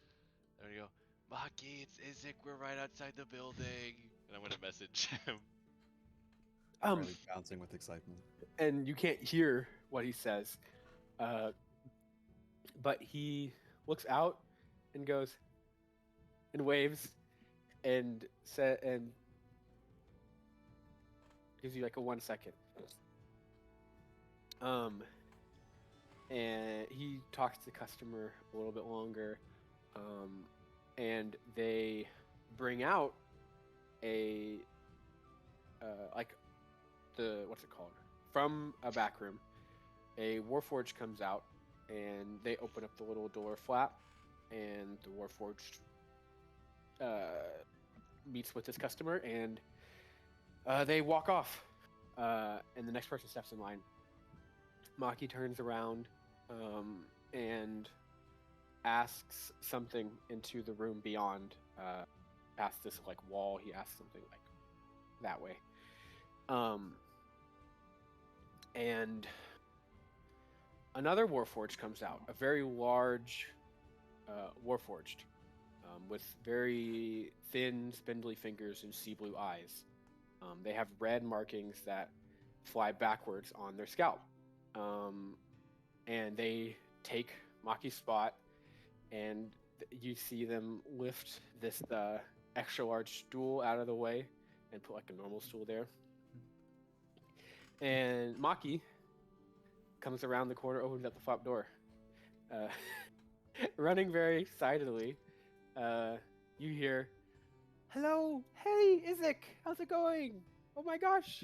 I'm gonna go, Maki, it's Isaac, we're right outside the building. And I'm gonna message him. Riley's bouncing with excitement. And you can't hear what he says, but he looks out and goes and waves and gives you like a 1 second. And he talks to the customer a little bit longer, and they bring out a what's it called? From a back room, a Warforged comes out, and they open up the little door flap, and the Warforged meets with this customer, and they walk off. And the next person steps in line. Maki turns around and asks something into the room beyond. Past this like wall, he asks something like that way. And another Warforged comes out, a very large Warforged with very thin, spindly fingers and sea blue eyes. They have red markings that fly backwards on their scalp. And they take Maki's spot, and you see them lift this extra large stool out of the way and put like a normal stool there. And Maki comes around the corner, opens up the flap door. Running very excitedly, you hear, "Hello, hey, Isaac, how's it going? Oh my gosh,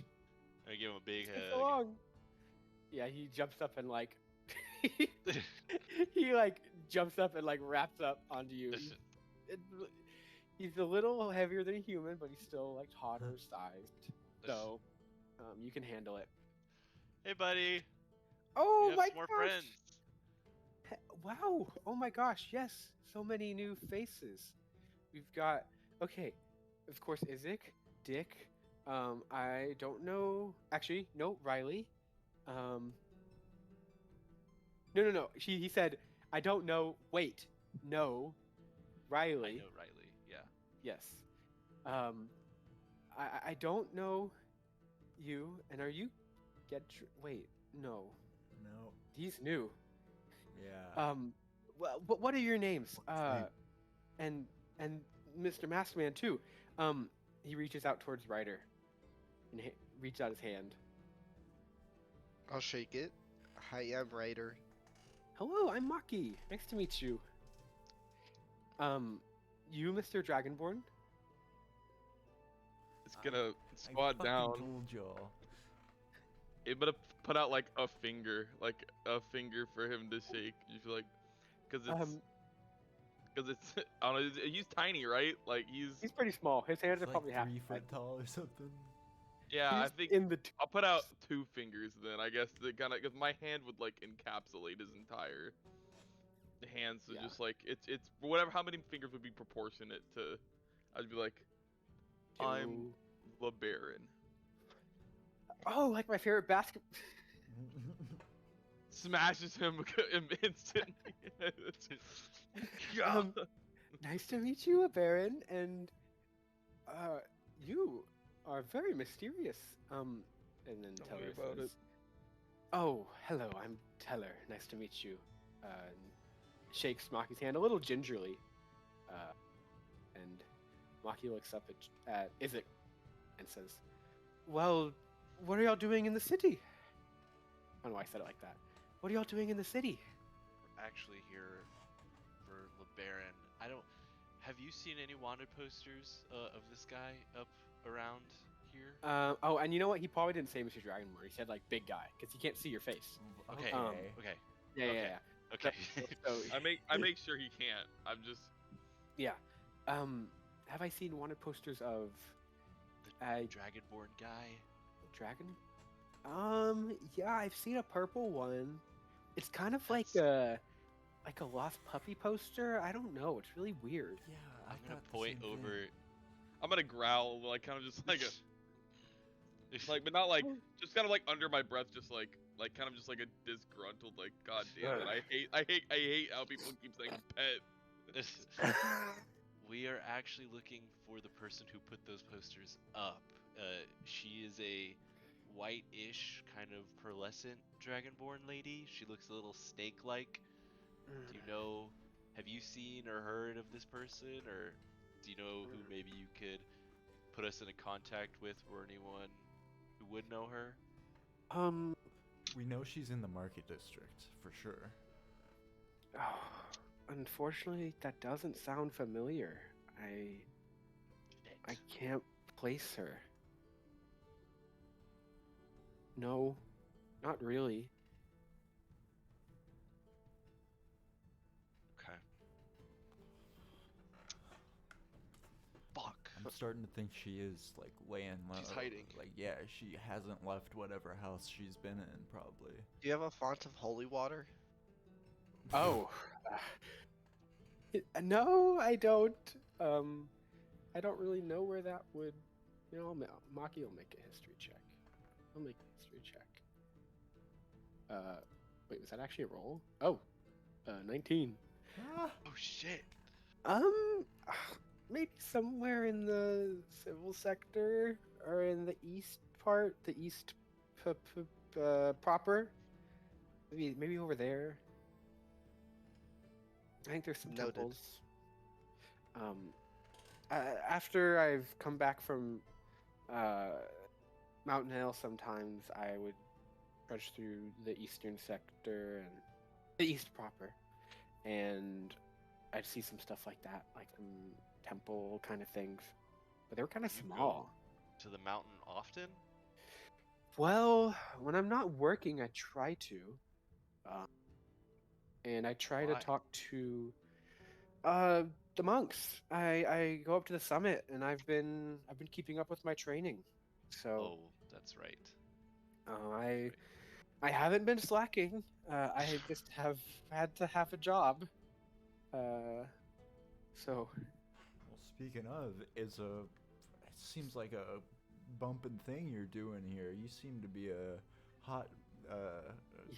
I give him a big it's been hug. so long." Yeah, he jumps up and like, he like jumps up and like wraps up onto you. He's a little heavier than a human, but he's still like toddler sized, so you can handle it. Hey, buddy. Oh we have my some more gosh! friends. Wow! Oh my gosh! Yes, so many new faces. We've got of course, Isaac, Dick. I don't know. Actually, no, Riley. No. He said, I don't know. Wait, no, Riley. I know Riley. Yeah. Yes. I don't know you. And are you wait, no. No. He's new. Yeah. Well, what are your names? What's And Mr. Maskman too. He reaches out towards Ryder and reaches out his hand. I'll shake it. Hi, I'm Ryder. Hello, I'm Maki. Nice to meet you. You, Mr. Dragonborn? It's gonna I squat fucking down. told y'all. It better put out like a finger for him to shake. You feel like, cause it's I don't know. He's tiny, right? Like He's pretty small. His hands He's are like probably half 3 the foot size. tall or something. yeah. I He's think in the I'll put out 2 fingers then. I guess to kind of, cause my hand would like encapsulate his entire hand. So Yeah. just like it's whatever. How many fingers would be proportionate to? I'd be like, I'm the Baron. Oh, like my favorite basket. Smashes him instantly. Nice to meet you, Baron, and you are very mysterious. And then Tell Teller me about says, "Oh, hello, I'm Teller. Nice to meet you." And shakes Maki's hand a little gingerly, and Maki looks up at Isaac and says, "Well, what are y'all doing in the city?" I don't know why I said it like that. What are y'all doing in the city? We're actually here for LeBaron. Have you seen any wanted posters of this guy up around here? Oh, and you know what? He probably didn't say Mr. Dragonborn. He said like big guy, because he can't see your face. Okay. Okay. Yeah, Okay. yeah. Okay. So, I make sure he can't. I'm just yeah. Have I seen wanted posters of the Dragonborn guy. dragon? Yeah, I've seen a purple one. It's kind of like That's- a lost puppy poster. I don't know. It's really weird. Yeah, I'm I gonna thought the point same thing. over. I'm gonna growl, like kind of just like a like, but not like just kind of like under my breath, just like kind of just like a disgruntled, like, God damn it, I hate how people keep saying pet. We are actually looking for the person who put those posters up. She is a white-ish, kind of pearlescent dragonborn lady. She looks a little snake-like. Do you know? Have you seen or heard of this person, or do you know who maybe you could put us in a contact with, or anyone who would know her? We know she's in the market district for sure. Unfortunately, that doesn't sound familiar. I can't place her. No, not really. Okay. Fuck. starting to think she is like laying low. She's hiding. Like, yeah, she hasn't left whatever house she's been in, probably. Do you have a font of holy water? Oh, no, I don't. I don't really know where that would. Maki will make a history check. I'll make a history check. Wait, was that actually a roll? Oh, 19. Ah, Oh shit. Maybe somewhere in the civil sector or in the east part, the east proper. Maybe over there. I think there's some Noted. temples. After I've come back from Mountain Hill, sometimes I would trudge through the eastern sector and the east proper, and I'd see some stuff like that, like some temple kind of things, but they were kind of You go small. To the mountain often? Well, when I'm not working, I try to, and I try to Why? talk to the monks. I go up to the summit, and I've been keeping up with my training, so Oh, that's right. I haven't been slacking. I just have had to have a job. So well, speaking of, it seems like a bumping thing you're doing here. You seem to be a hot,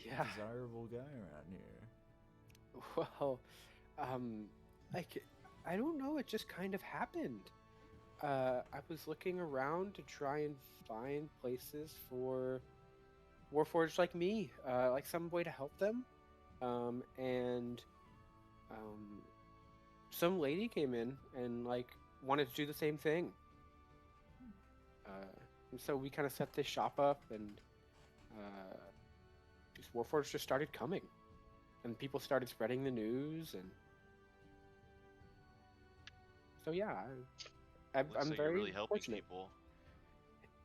Yeah. desirable guy around here. well, I don't know. It just kind of happened. I was looking around to try and find places for Warforged like me, like some way to help them, and some lady came in and like wanted to do the same thing. And so we kind of set this shop up, and just Warforged just started coming, and people started spreading the news, and so yeah, I'm Looks like very you're really helping fortunate. people.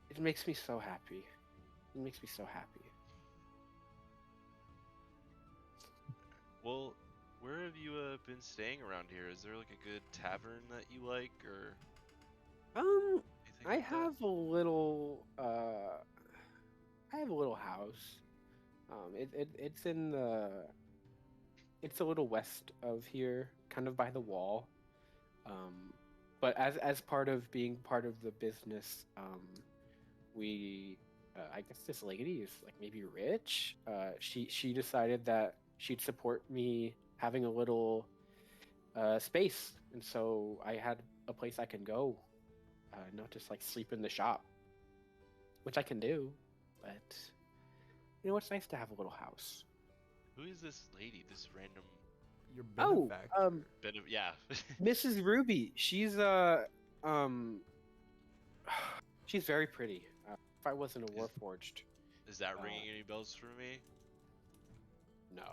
It makes me so happy. It makes me so happy. Well, where have you been staying around here? Is there like a good tavern that you like, or anything I like that? have a little house. It's in the it's a little west of here, kind of by the wall. But as part of being part of the business, we I guess this lady is like maybe rich. She decided that she'd support me having a little space, and so I had a place I can go, not just like sleep in the shop, which I can do, but it's nice to have a little house. Who is this lady? This random Your Oh, benefactor. bit of yeah. Mrs. Ruby. She's she's very pretty. If I wasn't a Warforged, Is that ringing any bells for me? no.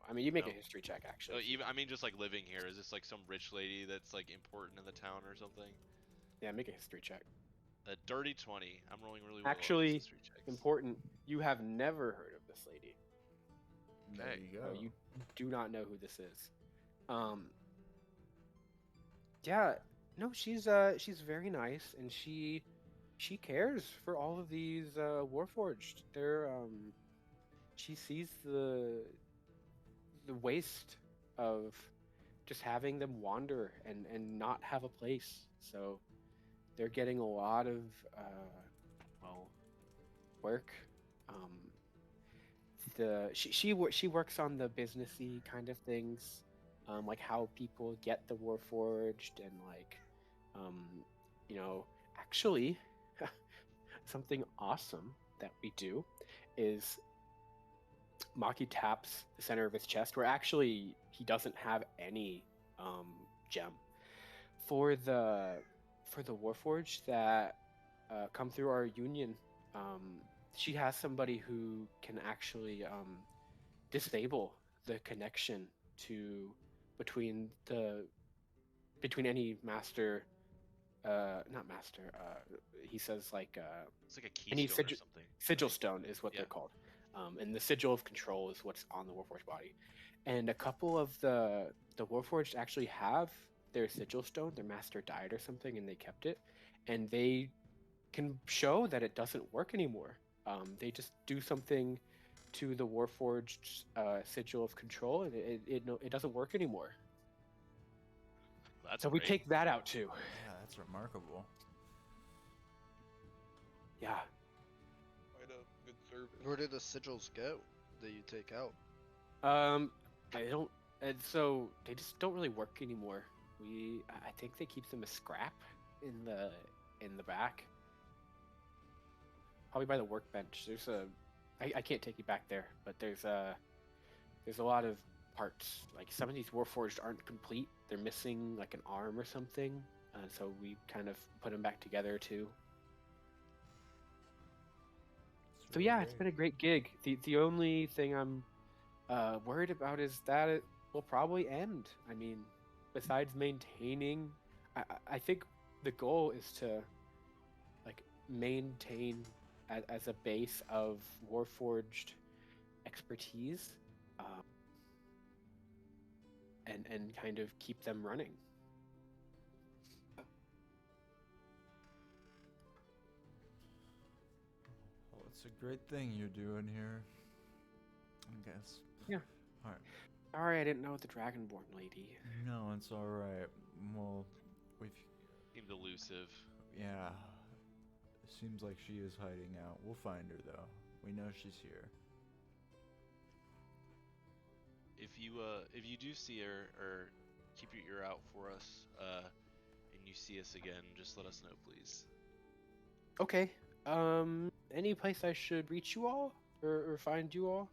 I mean, you make No. a history check Oh, actually. even I mean, just like living here. Is this like some rich lady that's like important in the town or something? Yeah, make a history check. A dirty 20. I'm rolling really well. on these Actually, history checks. important. You have never heard of this lady. There Okay. you No, go. you do not know who this is. Yeah, no, she's very nice, and she cares for all of these Warforged. She sees the waste of just having them wander and not have a place. So they're getting a lot of work. She works on the businessy kind of things, like how people get the Warforged, and like actually something awesome that we do is Maki taps the center of his chest, where actually he doesn't have any gem. For the Warforged that come through our union, she has somebody who can actually disable the connection between any master, not master. He says like It's like a any keystone or something. sigil stone is what Yeah. they're called, and the sigil of control is what's on the Warforged body. And a couple of the Warforged actually have their sigil stone. Their master died or something, and they kept it, and they can show that it doesn't work anymore. They just do something to the Warforged sigil of control, and it doesn't work anymore. That's So we great. take that out too. Yeah, that's remarkable. Yeah. Quite a good service. Where did the sigils go that you take out? I don't. And so they just don't really work anymore. I think they keep them as scrap in the back. Probably by the workbench. There's I can't take you back there, but there's a lot of parts. Like some of these Warforged aren't complete. They're missing like an arm or something. So we kind of put them back together too. It's So really yeah, it's great. been a great gig. The only thing I'm worried about is that it will probably end. I mean, besides maintaining, I think the goal is to like maintain as a base of Warforged expertise, and kind of keep them running. Well, it's a great thing you're doing here, I guess. Yeah. All right. Sorry, I didn't know the Dragonborn lady. No, it's all right. Well, we've Seemed elusive. yeah. Seems like she is hiding out. We'll find her though. We know she's here. If you do see her or keep your ear out for us, and you see us again, just let us know, please. Okay. Any place I should reach you all or find you all?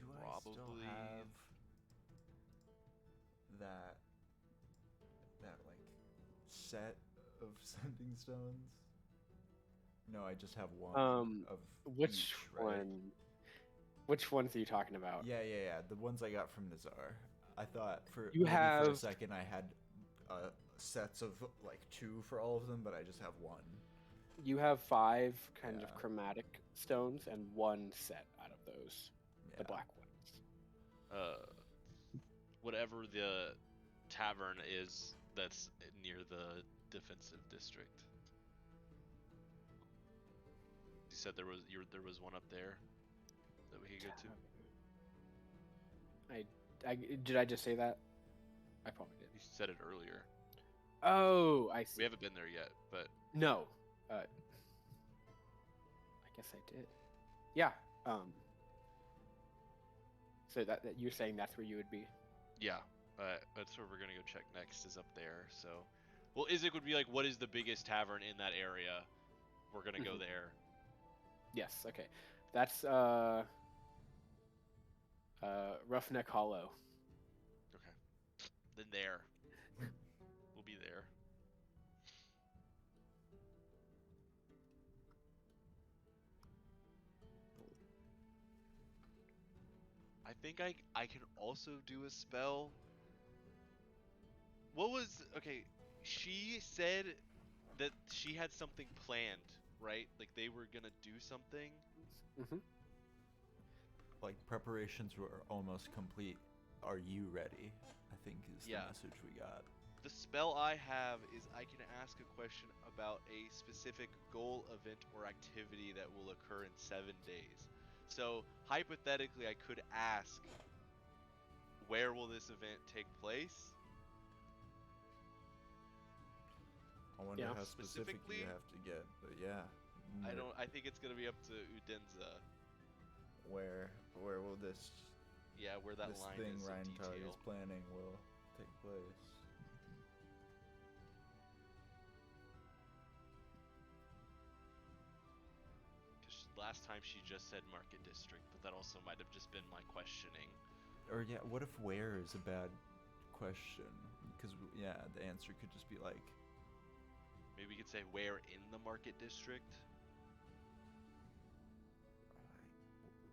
Do I still Probably- have that like set of sending stones? No, I just have one of Which each, right? one? Which ones are you talking about? Yeah. The ones I got from Nazar. I thought for You maybe for a have- second I had sets of like 2 for all of them, but I just have 1. You have 5 kind of Yeah. chromatic stones and 1 set out of those, Yeah. the black ones. Whatever the tavern is that's near the defensive district. You said there was one up there that we could go to. Did I just say that? I probably did. You said it earlier. Oh, I see. We haven't been there yet, but No. I guess I did. Yeah. So that you're saying that's where you would be? yeah, that's where we're gonna go check next. Is up there. So, well, Isaac would be like, "What is the biggest tavern in that area?" We're gonna go Mhm. there. Yes. Okay. That's Roughneck Hollow. Okay. Then there. We'll be there. I think I can also do a spell. What was okay? She said that she had something planned, right? Like they were gonna do something. Mm-hmm. Like preparations were almost complete. Are you ready? I think is the Yeah. message we got. The spell I have is I can ask a question about a specific goal, event, or activity that will occur in 7 days. So hypothetically, I could ask, where will this event take place? I wonder Yeah. how specific Specifically? you have to get, but yeah. I don't. I think it's gonna be up to Udenza. Where will this Yeah, where that this line thing is of Reintag detail. is planning will take place? Because last time she just said Market District, but that also might have just been my questioning. Or yeah, what if where is a bad question? Because yeah, the answer could just be like, Maybe we could say where in the Market District.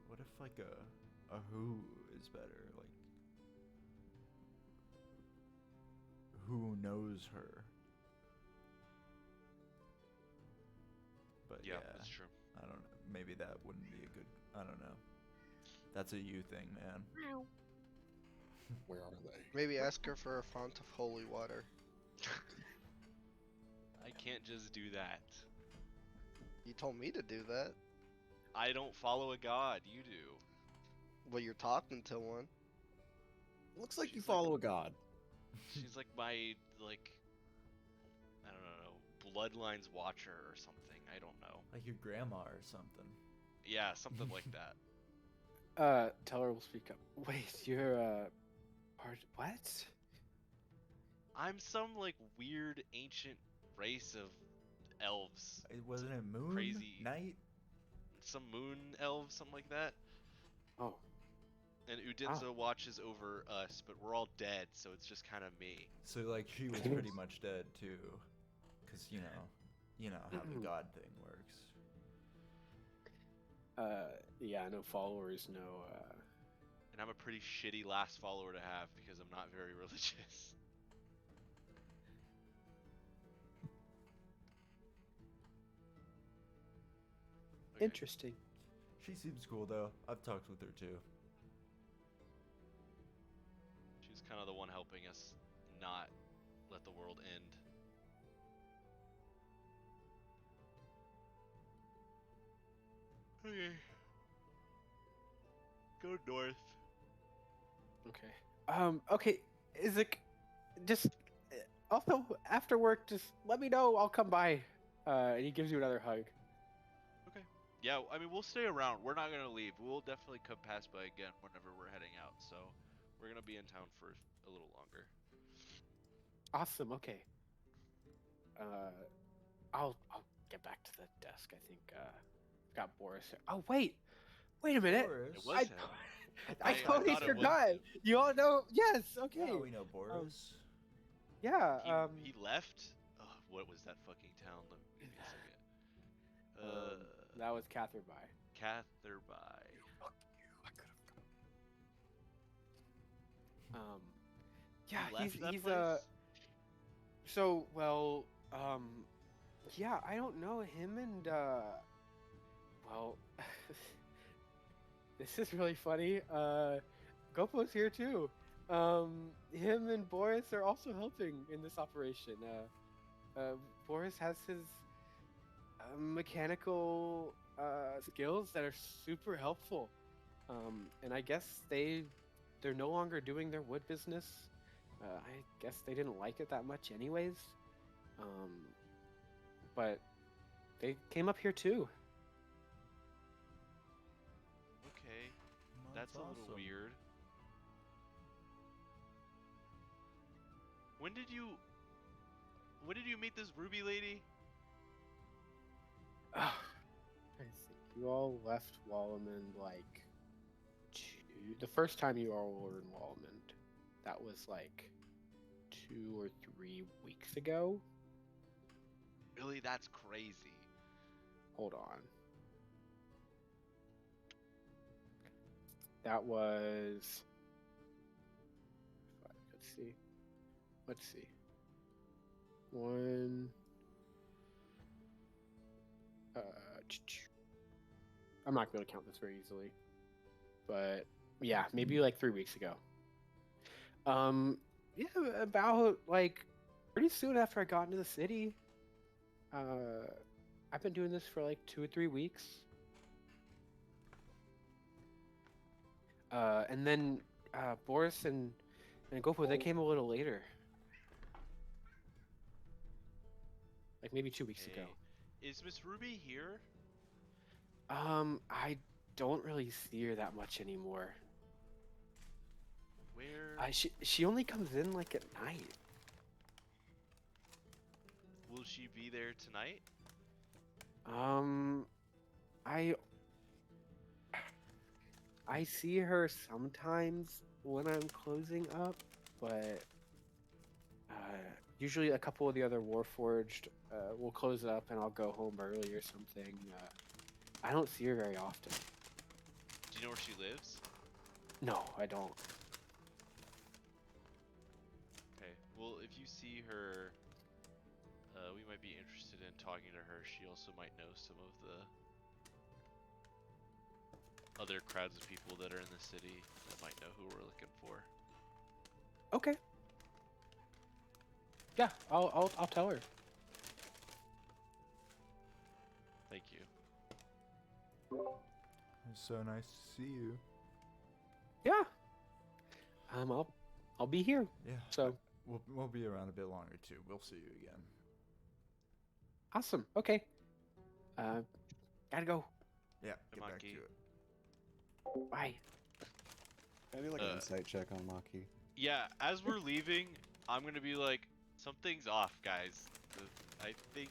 what if like a who is better? Like who knows her? But Yeah, yeah, that's true. I don't know. Maybe that wouldn't be a good. I don't know. That's a you thing, man. Where are they? Maybe ask her for a font of holy water. I can't just do that. You told me to do that. I don't follow a god. You do. Well, you're talking to one. Looks like you She's like- follow a god. She's like my like I don't know, bloodlines watcher or something. I don't know. Like your grandma or something. Yeah, something like that. Teller will speak up. Wait, you're what? I'm some like weird ancient race of elves. It wasn't a moon Crazy. night. Some moon elves, something like that. Oh, And Udinza watches over us, but we're all dead, so it's just kind of me. So like she was pretty much dead too, cause you know how the god thing works. yeah, no followers, no. And I'm a pretty shitty last follower to have because I'm not very religious. Okay. Interesting. She seems cool though. I've talked with her too. She's kind of the one helping us not let the world end. Okay. Go north. Okay. Okay. Isaac, just also after work, just let me know. I'll come by. And he gives you another hug. Okay. Yeah, I mean, we'll stay around. We're not gonna leave. We'll definitely come pass by again whenever we're heading out. So we're gonna be in town for a little longer. Awesome. Okay. I'll get back to the desk. I think got Boris here. Oh wait a minute. Boris. It was I- him. I totally thought it was forgot. him. You all know? Yes. Okay. Yeah, we know Boris. Yeah. He left. Oh, what was that fucking town? Let me give me a second. That was Catherby. Catherby. Fuck you. I could have. Yeah. He left that he's place? So well. Yeah. I don't know him and well. This is really funny. Gopo's here too. Him and Boris are also helping in this operation. Boris has his mechanical skills that are super helpful. And I guess they're no longer doing their wood business. I guess they didn't like it that much anyways. But they came up here too. Okay, that's a little weird. When did you meet this Ruby lady? I think you all left Wolumonde like the first time you all were in Wolumonde. That was like 2 or 3 weeks ago. Really, that's crazy. Hold on. That was. Let's see. One. I'm not going to count this very easily, but yeah, maybe like 3 weeks ago. Yeah, about like pretty soon after I got into the city. I've been doing this for like 2 or 3 weeks. And then Boris and Gopo, they came a little later. Like maybe 2 weeks ago. Is Miss Ruby here? I don't really see her that much anymore. Where? She only comes in like at night. Will she be there tonight? I see her sometimes when I'm closing up, but usually a couple of the other Warforged will close up and I'll go home early or something. I don't see her very often. Do you know where she lives? No, I don't. Okay. Well, if you see her, we might be interested in talking to her. She also might know some of the other crowds of people that are in the city that might know who we're looking for. Okay. Yeah, I'll tell her. Thank you. It's so nice to see you. Yeah. I'll be here. Yeah. So We'll be around a bit longer too. We'll see you again. awesome. Okay. Gotta go. Yeah. Hey, Get back to Maki. it. Bye. Can I do like an insight check on Maki? Yeah, as we're leaving, I'm gonna be like, something's off, guys. I think.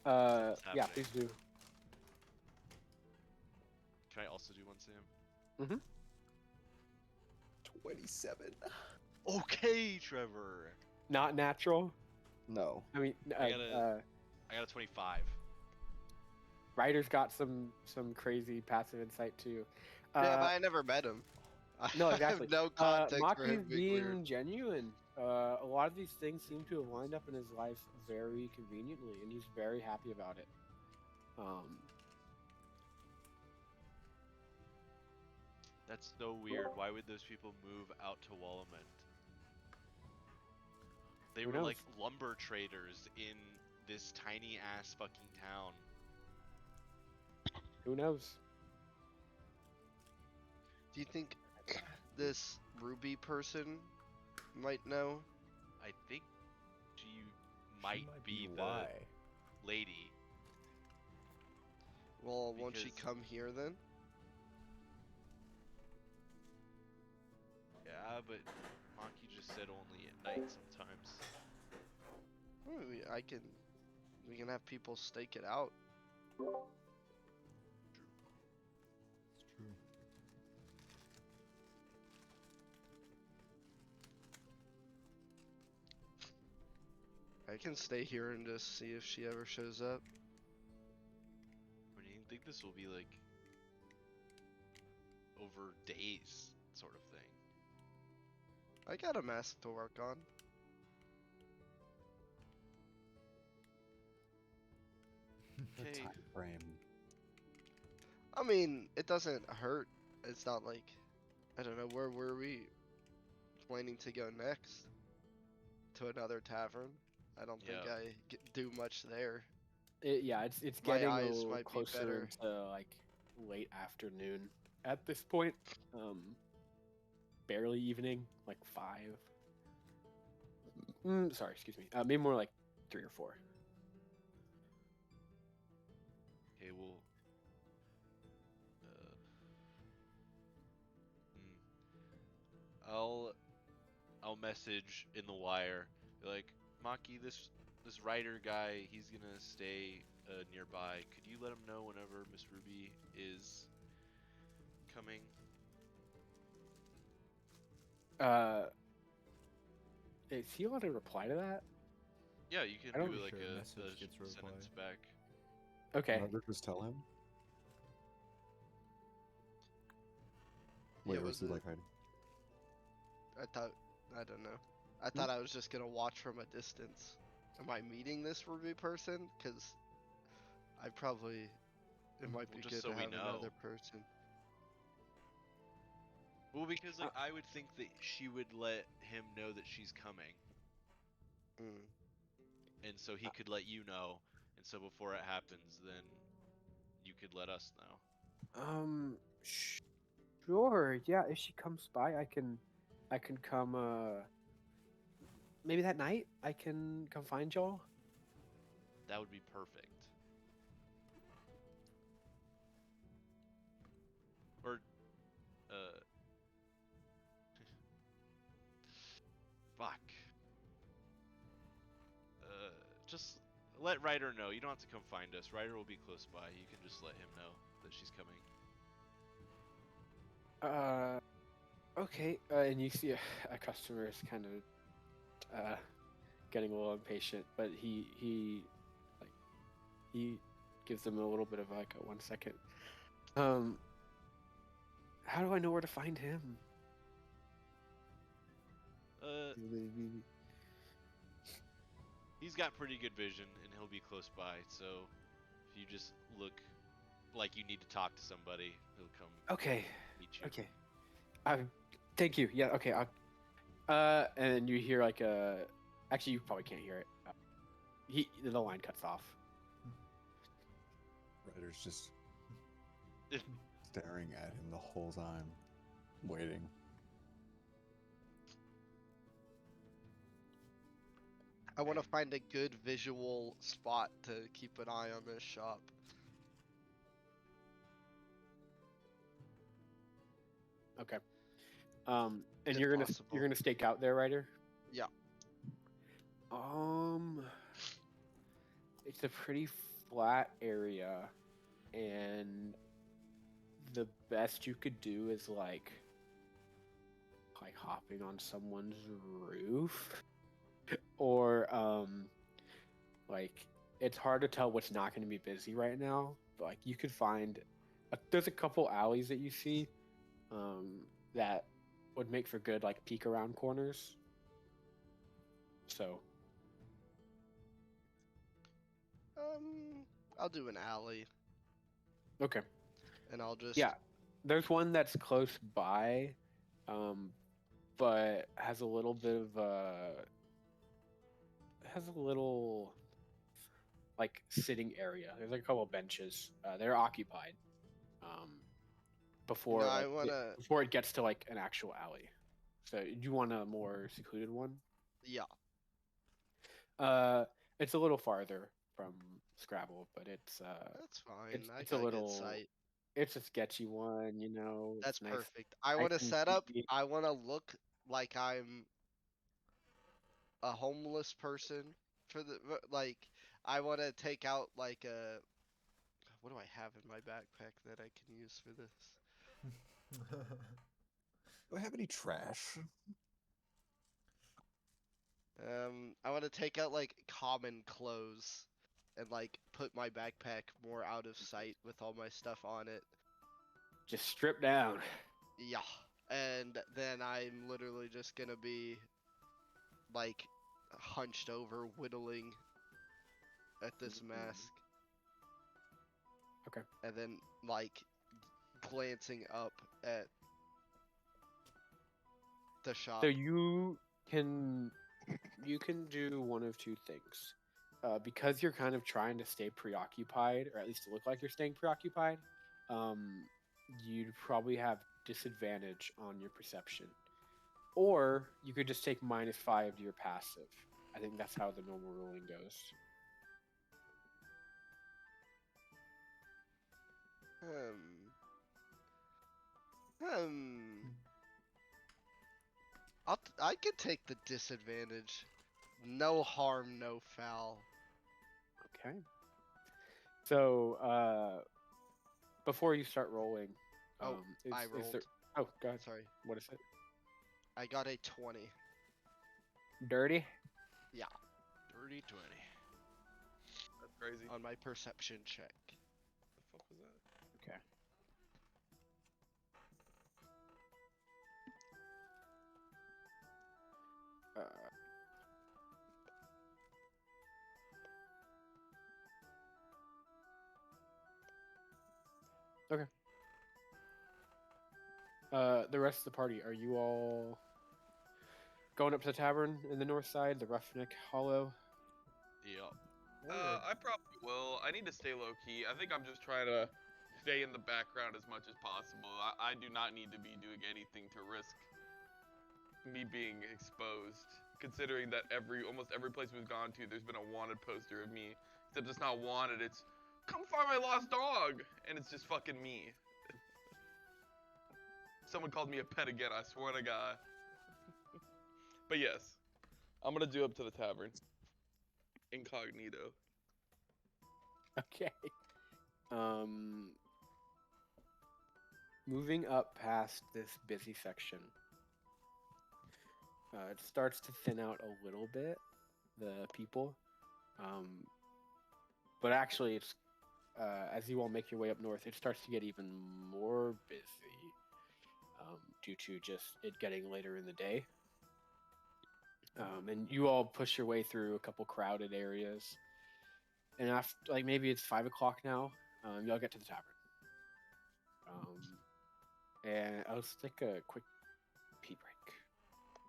Yeah, happening. please do. Can I also do one, Sam? Mm-hmm. 27. Okay, Trevor. Not natural. No. I mean, I got a 25. Ryder's got some crazy passive insight too. Yeah, but I never met him. No, I exactly. have no context for Maki's him being being weird. genuine. A lot of these things seem to have lined up in his life very conveniently, and he's very happy about it. That's so weird. Why would those people move out to Wolumonde? They Who were like knows? lumber traders in this tiny ass fucking town. Who knows? Do you think this Ruby person might know? I think she She might be the why. lady. Well, won't she Because- come here then? Yeah, but Maki just said only at night sometimes. Well, we can have people stake it out. It's true. I can stay here and just see if she ever shows up. I mean, you think this will be like over days, sort of thing. I got a mask to work on. The Okay. time frame. I mean, it doesn't hurt. It's not like, I don't know, where were we planning to go next? To another tavern? I don't think Yeah. I do much there. Yeah, it's My getting a eyes little might be closer better. to like late afternoon at this point. Barely evening, like 5. Sorry, excuse me. Maybe more like 3 or 4. Okay, well. I'll message in the wire, be like, Maki, this writer guy, he's gonna stay nearby. Could you let him know whenever Miss Ruby is coming? Is he allowed to reply to that? Yeah, you can I don't do be like sure a message gets sentence reply. back. Okay. Margaret, just tell him. Yeah, Wait, was what's he it- like hiding? I don't know. I thought I was just gonna watch from a distance. Am I meeting this Ruby person? Cause I probably, it might Well, be just good so to we have know. another person. Well, because like I would think that she would let him know that she's coming, Mm. and so he could let you know, and so before it happens, then you could let us know. Sure. Yeah, if she comes by, I can come. Maybe that night I can come find y'all. That would be perfect. Or, fuck. Just let Ryder know. You don't have to come find us. Ryder will be close by. You can just let him know that she's coming. Okay. And you see a customer is kind of getting a little impatient, but he gives them a little bit of like a 1 second. How do I know where to find him? He's got pretty good vision, and he'll be close by. So, if you just look like you need to talk to somebody, he'll come Okay. meet you. Okay. Thank you. Yeah. Okay. And you hear like a. Actually, you probably can't hear it. The line cuts off. Ryder's just staring at him the whole time, waiting. I want to find a good visual spot to keep an eye on this shop. Okay. And If you're possible. gonna stake out there, Ryder? Yeah. It's a pretty flat area, and the best you could do is like hopping on someone's roof, or like it's hard to tell what's not going to be busy right now. But like you could find, there's a couple alleys that you see, that would make for good like peek around corners. So I'll do an alley, okay. and I'll just There's one that's close by, but has a little bit of like sitting area. There's like a couple of benches. They're occupied. Before No, like, I wanna. before it gets to like an actual alley. So you want a more secluded one? Yeah. It's a little farther from Scrabble, but it's That's fine. I it's got a little. good sight. It's a sketchy one, you know. That's it's nice. perfect. I nice want to and set up. creepy. I want to look like I'm a homeless person for the like. I want to take out like a. What do I have in my backpack that I can use for this? Do I have any trash? I want to take out like common clothes and like put my backpack more out of sight with all my stuff on it. Just strip down. Yeah. And then I'm literally just gonna be like hunched over whittling at this mask. Okay. And then like glancing up at the shop. So you can do one of two things. Because you're kind of trying to stay preoccupied, or at least look like you're staying preoccupied, you'd probably have disadvantage on your perception. Or you could just take -5 to your passive. I think that's how the normal ruling goes. I could take the disadvantage. No harm, no foul. Okay. So, before you start rolling, I rolled. Oh, go ahead. Sorry, What is it? I got a 20. Dirty? Dirty 20. That's crazy. On my perception check. The fuck was that? Okay. Okay. The rest of the party, are you all going up to the tavern in the north side, the Roughneck Hollow? Yep. I probably will. I need to stay low key. I think I'm just trying to stay in the background as much as possible. I do not need to be doing anything to risk me being exposed. Considering that almost every place we've gone to, there's been a wanted poster of me. Except it's not wanted, it's come find my lost dog, and it's just fucking me. Someone called me a pet again, I swear to God. But yes, I'm gonna do up to the tavern. Incognito. Okay. Moving up past this busy section, it starts to thin out a little bit, the people. But actually, it's as you all make your way up north, it starts to get even more busy, due to just it getting later in the day. And you all push your way through a couple crowded areas, and after like maybe it's 5 o'clock now, y'all get to the tavern. And I'll just take a quick peek.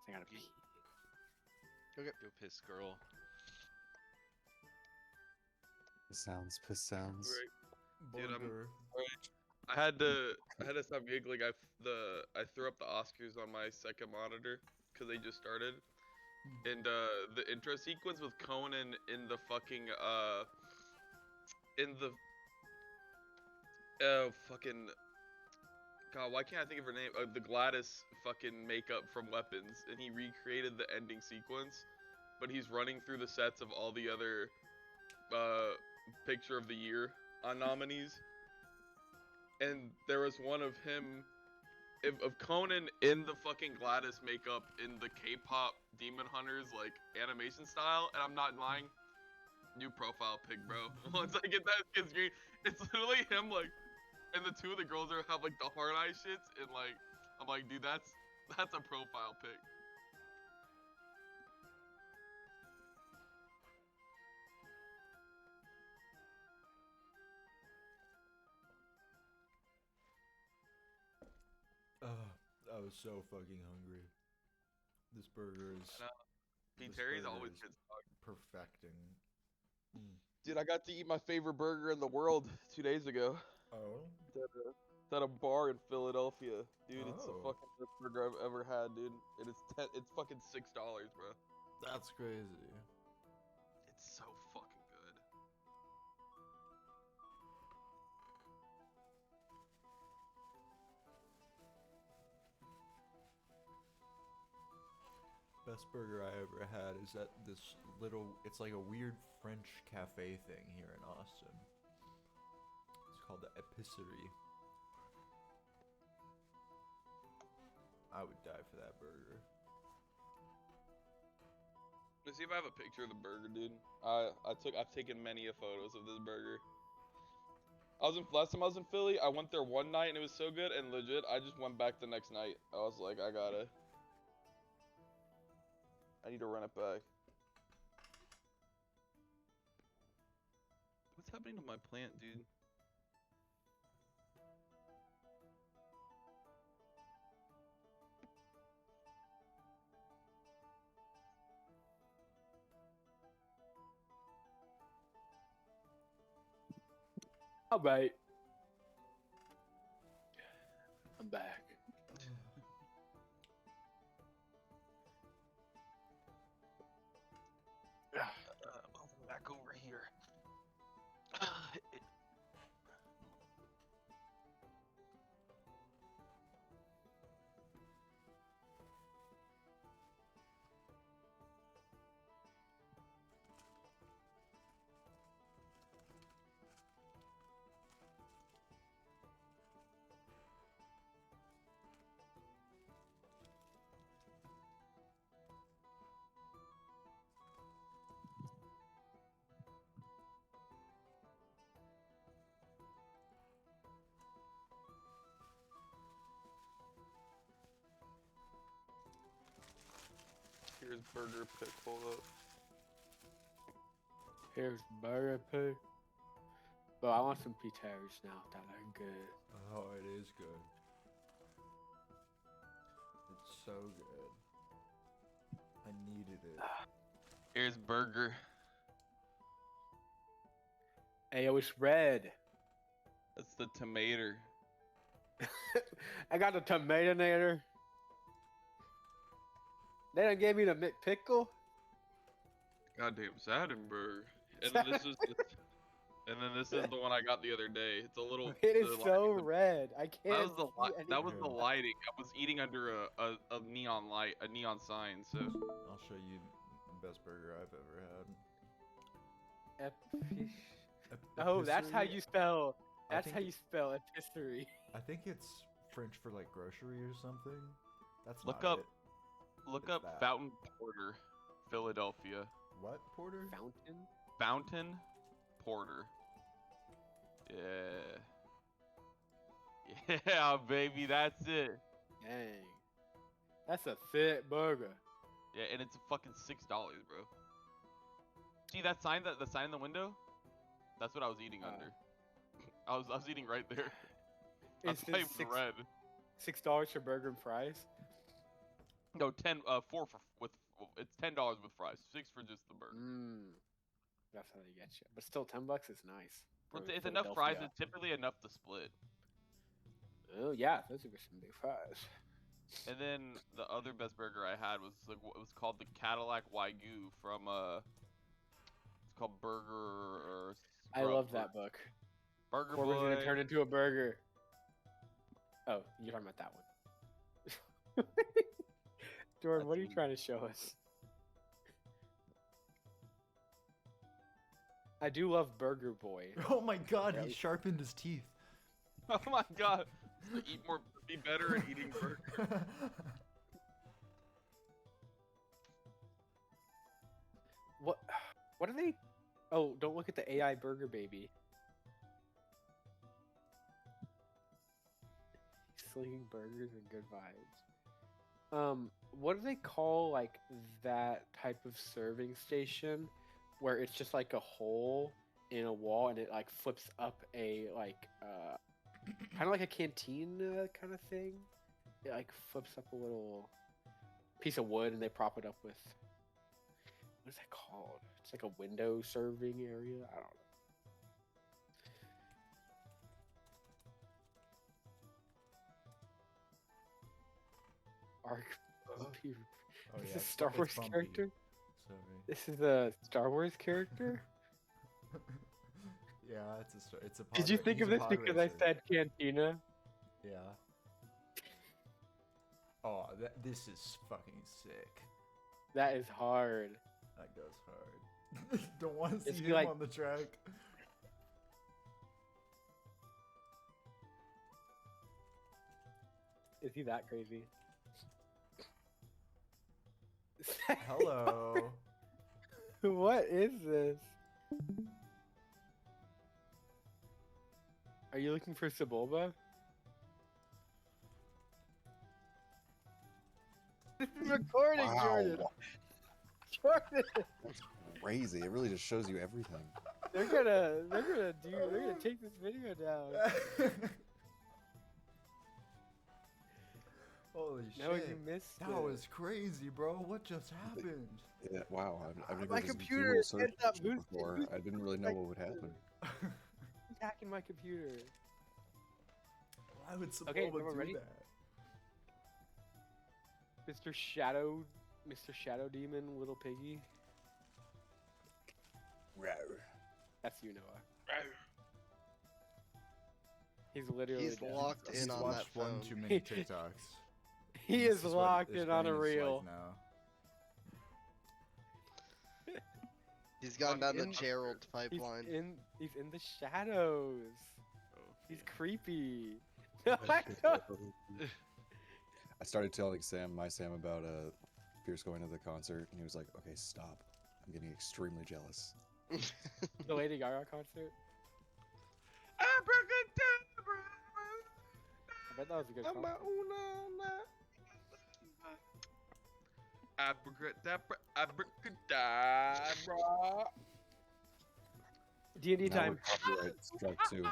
I gotta pee. Okay. Go piss, girl. Piss sounds. Right. Dude, Burger. I had to stop giggling. I threw up the Oscars on my second monitor because they just started, and the intro sequence with Conan in the fucking fucking God, why can't I think of her name? The Gladys fucking makeup from Weapons, and he recreated the ending sequence, but he's running through the sets of all the other Picture of the Year nominees, and there was one of him, of Conan in the fucking Gladys makeup in the K-pop Demon Hunters like animation style, and I'm not lying. New profile pic, bro. Once I get that screen, it's literally him like. And the two of the girls have like the hard eye shits, and like I'm like, dude, that's a profile pic. I was so fucking hungry. This burger is. Pete this Terry's burger always is good. perfecting. Dude, I got to eat my favorite burger in the world 2 days ago. Oh. It's at a bar in Philadelphia, dude. It's the Oh. fucking best burger I've ever had, dude. And it's fucking $6, bro. That's crazy. It's so fucking good. Best burger I ever had is at this little. It's like a weird French cafe thing here in Austin. It's called the Epicerie. I would die for that burger. Let's see if I have a picture of the burger, dude. I've taken many photos of this burger. Last time I was in Philly, I went there one night and it was so good, and legit, I just went back the next night. I was like, I need to run it back. What's happening to my plant, dude? All right. I'm back. Back over here. Here's burger pick. Hold up. Here's burger poo. But I want some P-Terry's now. That look good. Oh, it is good. It's so good. I needed it. Here's burger. Hey, yo, it's red. That's the tomato. I got the tomatonator. They done gave me the McPickle. Goddamn Sadenberg. And then this is the one I got the other day. It's a little. It is so red. I can't. That was the lighting. I was eating under a neon light, a neon sign. So I'll show you the best burger I've ever had. Oh, that's how Epicerie? you spell. I That's think how you spell epicerie. I think it's French for like grocery or something. That's Look not up- it. look It's up that. Fountain Porter, Philadelphia. What porter? Fountain. Fountain Porter. Yeah. Yeah, baby, that's it. Dang. That's a thick burger. Yeah, and it's fucking $6, bro. See that sign? The sign in the window? That's what I was eating under. I was eating right there. That's Is why this it was red. $6 for burger and fries? No, 4 for with it's $10 with fries, 6 for just the burger. That's how they get you. But still, $10 is nice. But for it's enough fries. Philadelphia. It's typically enough to split. Oh yeah, those are some big fries. And then the other best burger I had was like what was called the Cadillac Wagyu from it's called Burger or I love that book. Burger Corbin's Boy. gonna turn into a burger. Oh, you're talking about that one. Jordan, what are you trying to show us? I do love Burger Boy. Oh my god, Really? he sharpened his teeth. Oh my god. Eat more, be better at eating burgers. What are they? Oh, don't look at the AI burger baby. Slinging burgers and good vibes. What do they call like that type of serving station where it's just like a hole in a wall and it like flips up a like kind of like a canteen kind of thing? It like flips up a little piece of wood and they prop it up with, what is that called? It's like a window serving area. I don't know. Arc Bumpy. Oh, This yeah, is a Star it's Wars Bumpy. character? Sorry. This is a Star Wars character? Yeah, it's a pod Did you ra- think he's of a this pod because I racer. said Cantina? Yeah. Oh, this is fucking sick. That is hard. That goes hard. Don't want to It's see him like- on the track. Is he that crazy? Hello. What is this? Are you looking for Sebulba? This is recording, Wow. Jordan. Jordan, That's crazy. It really just shows you everything. they're gonna take this video down. Holy No, shit. you missed That it. was crazy, bro. What just happened? Yeah, wow. I've never My visited computer Google is search up. engine before. I didn't really know what would happen. He's hacking my computer. Why would Sebulba Okay, do everyone ready? that? Mr. Shadow Demon, little piggy. That's you, Noah. He's literally He's dead. locked He's in on that watched one phone. too many TikToks. He This is what locked his in on a brain is like reel. now. He's gone down the in- Gerald He's pipeline. he's in the shadows. He's creepy. I started telling my Sam about Pierce going to the concert, and he was like, "Okay, stop. I'm getting extremely jealous." The Lady Gaga concert. Abracadabra. I bet that was a good concert. Abracadabra, abracadabra. D&D Now time. we're copyright struck too.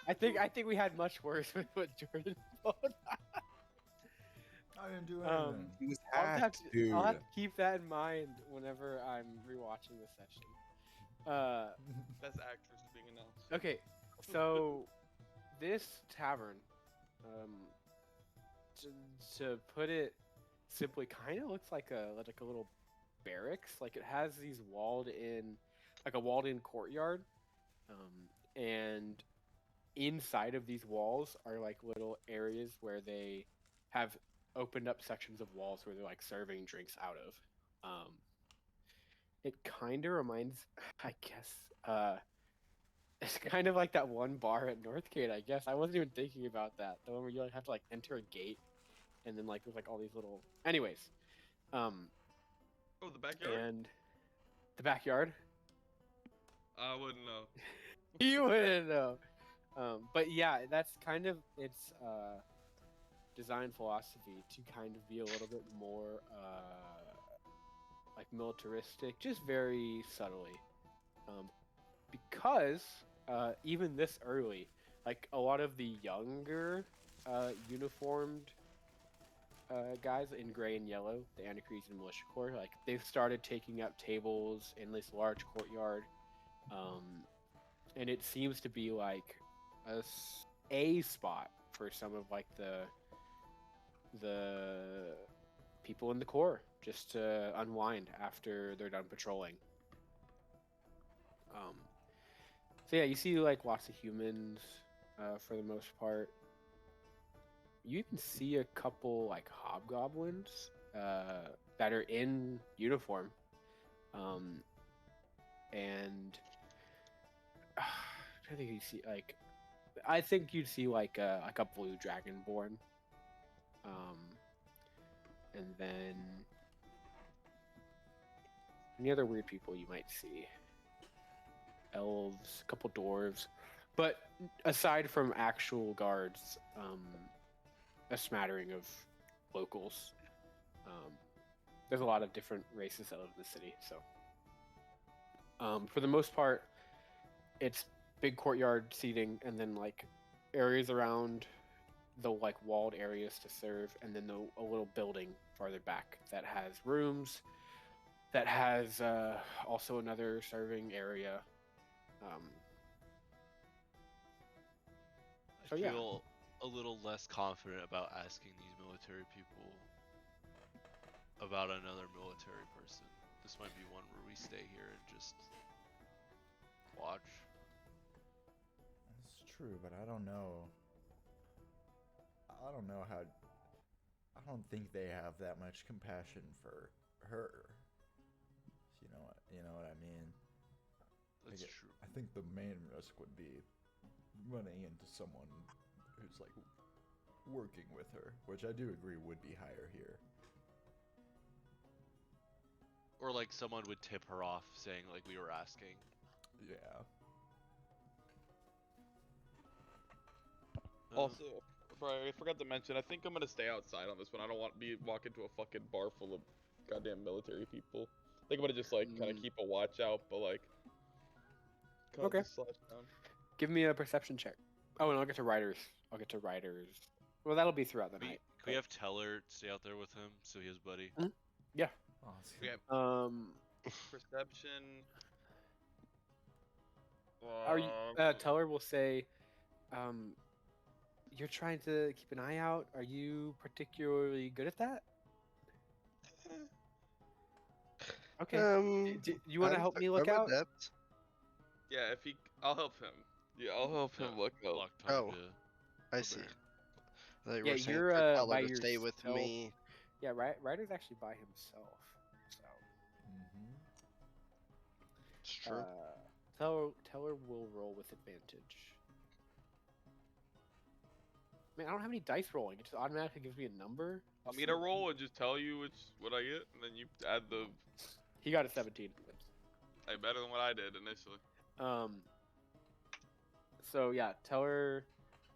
I think we had much worse with what Jordan pulled. I didn't do anything. He was I'll have, hacked, to, dude. I'll have to keep that in mind whenever I'm rewatching this session. Best actress being announced. Okay, so this tavern, to put it simply, kind of looks like a little barracks. Like it has these walled in courtyard, and inside of these walls are like little areas where they have opened up sections of walls where they're like serving drinks out of. It kind of reminds, I guess, it's kind of like that one bar at Northgate, I guess. I wasn't even thinking about that. The one where you like have to like enter a gate, and then like there's like all these little. Anyways, Oh, the backyard? and the backyard. I wouldn't know. You wouldn't know. But yeah, that's kind of its design philosophy to kind of be a little bit more like militaristic, just very subtly. Because even this early, like a lot of the younger uniformed guys in gray and yellow, the Anacrees and Militia Corps. Like they've started taking up tables in this large courtyard, and it seems to be like a spot for some of like the people in the Corps just to unwind after they're done patrolling. So yeah, you see like lots of humans for the most part. You can see a couple like hobgoblins that are in uniform, and I think you see like I think you'd see like a blue dragonborn, and then any other weird people you might see. Elves, a couple dwarves, but aside from actual guards, a smattering of locals. There's a lot of different races that live in the city, so for the most part, it's big courtyard seating, and then like areas around the like walled areas to serve, and then a little building farther back that has rooms, that has also another serving area. I So, yeah. feel a little less confident about asking these military people about another military person. This might be one where we stay here and just watch. It's true, but I don't know. I don't know how. I don't think they have that much compassion for her. You know what I mean? That's Like, true. I think the main risk would be running into someone who's like working with her, which I do agree would be higher here. Or like someone would tip her off saying like we were asking. Yeah. Also, I forgot to mention, I think I'm gonna stay outside on this one. I don't want to walk into a fucking bar full of goddamn military people. I think I'm gonna just like kind of keep a watch out, but like. Okay. Just slash down. Give me a perception check. Oh, and I'll get to riders. Well, that'll be throughout the night. Can we have Teller stay out there with him so he has buddy? Yeah. Awesome. Okay. Perception. Are you? Teller will say, "You're trying to keep an eye out. Are you particularly good at that?" Okay. Do you want to help me look out? Adept. Yeah, I'll help him. Yeah, I'll help him look out. Block time Oh. to I see. They Yeah, were saying you're for Teller by to stay with yourself. me. Yeah, Ryder's actually by himself. So. It's true. Teller will roll with advantage. Man, I don't have any dice rolling. It just automatically gives me a number. Want me to roll and just tell you what I get, and then you add the. He got a 17. Hey, better than what I did initially. So yeah, Teller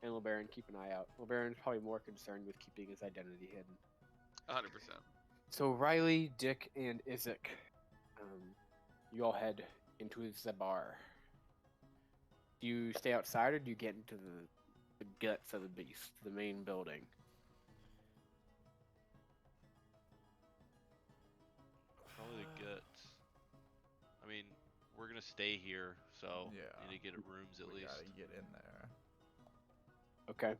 and LeBaron keep an eye out. LeBaron's probably more concerned with keeping his identity hidden. 100%. So Riley, Dick, and Isaac, you all head into the bar. Do you stay outside, or do you get into the guts of the beast, the main building? probably get. I mean, we're gonna stay here, so Yeah. we need to get rooms at We least. gotta get in there. Okay.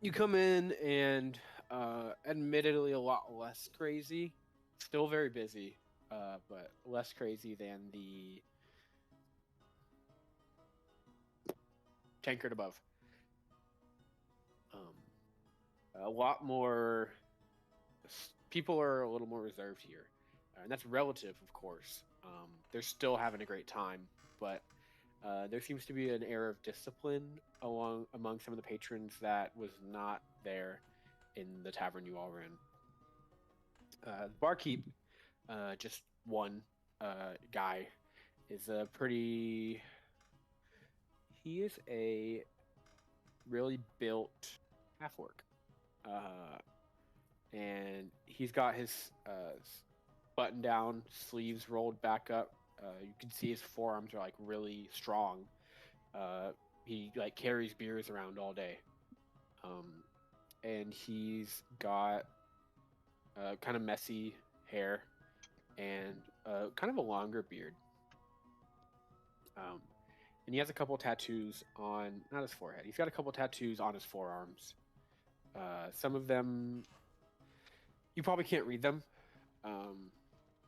You come in and admittedly a lot less crazy. Still very busy, but less crazy than the tankard above. A lot more people are a little more reserved here, and that's relative, of course. They're still having a great time, but there seems to be an air of discipline among some of the patrons that was not there in the tavern you all were in. The barkeep, just one guy, is a pretty. He is a really built half orc, and he's got his button-down sleeves rolled back up. You can see his forearms are like really strong. He like carries beers around all day. and he's got kind of messy hair and kind of a longer beard. And he has a couple tattoos on, not his forehead, he's got a couple tattoos on his forearms. Some of them, you probably can't read them,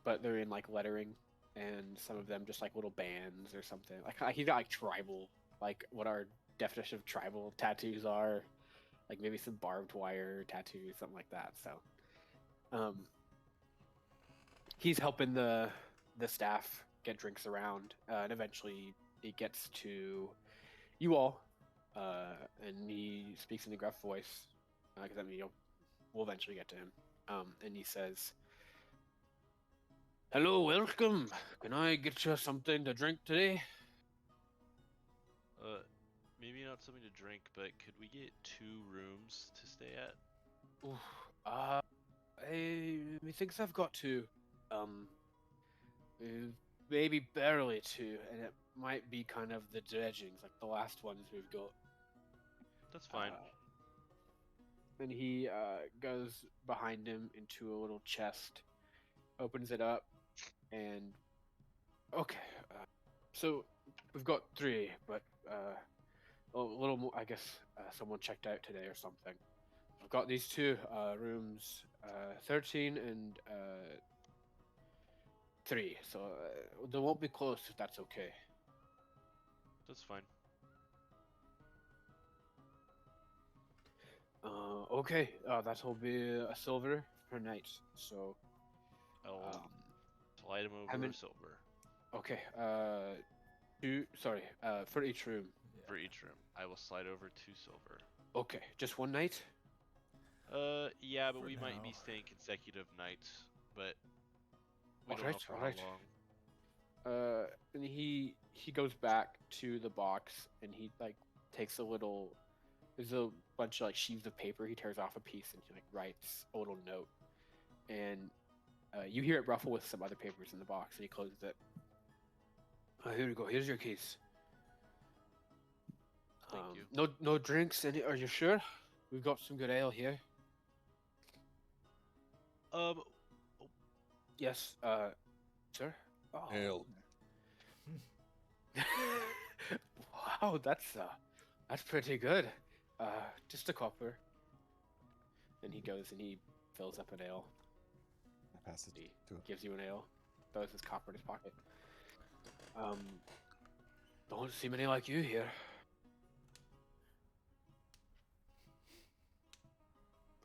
but they're in like lettering, and some of them just like little bands or something. Like he's got like tribal, like what our definition of tribal tattoos are, like maybe some barbed wire tattoos, something like that. So, he's helping the staff get drinks around, and eventually it gets to you all, and he speaks in a gruff voice, because I mean we'll eventually get to him, and he says, "Hello, welcome. Can I get you something to drink today?" Maybe not something to drink, but could we get 2 rooms to stay at? Oof, methinks I've got to, maybe barely 2, and it might be kind of the dredgings, like the last ones we've got. That's fine. And he goes behind him into a little chest, opens it up, and okay, so we've got 3, but a little more. I guess someone checked out today or something. I've got these 2 rooms, 13 and 3, so they won't be close if that's okay. That's fine. Okay, that'll be a silver per night. So I'll slide him over a silver. Okay, 2. Sorry, for each room. For each room, I will slide over 2 silver. Okay, just 1 night. Yeah, but For we might be now. staying consecutive nights, but we don't know Alright, for alright. how long. And he goes back to the box, and he like takes a little. There's a bunch of like sheets of paper. He tears off a piece and he like writes a little note, and you hear it ruffle with some other papers in the box, and he closes it. Here we go. Here's your keys. Thank you. No drinks. Are you sure? We've got some good ale here. Yes. Sir. Oh. Ale. Wow, that's pretty good. Just a copper. And he goes and he fills up an ale. I pass it He to him. gives you an ale. Throws his copper in his pocket. Don't see many like you here.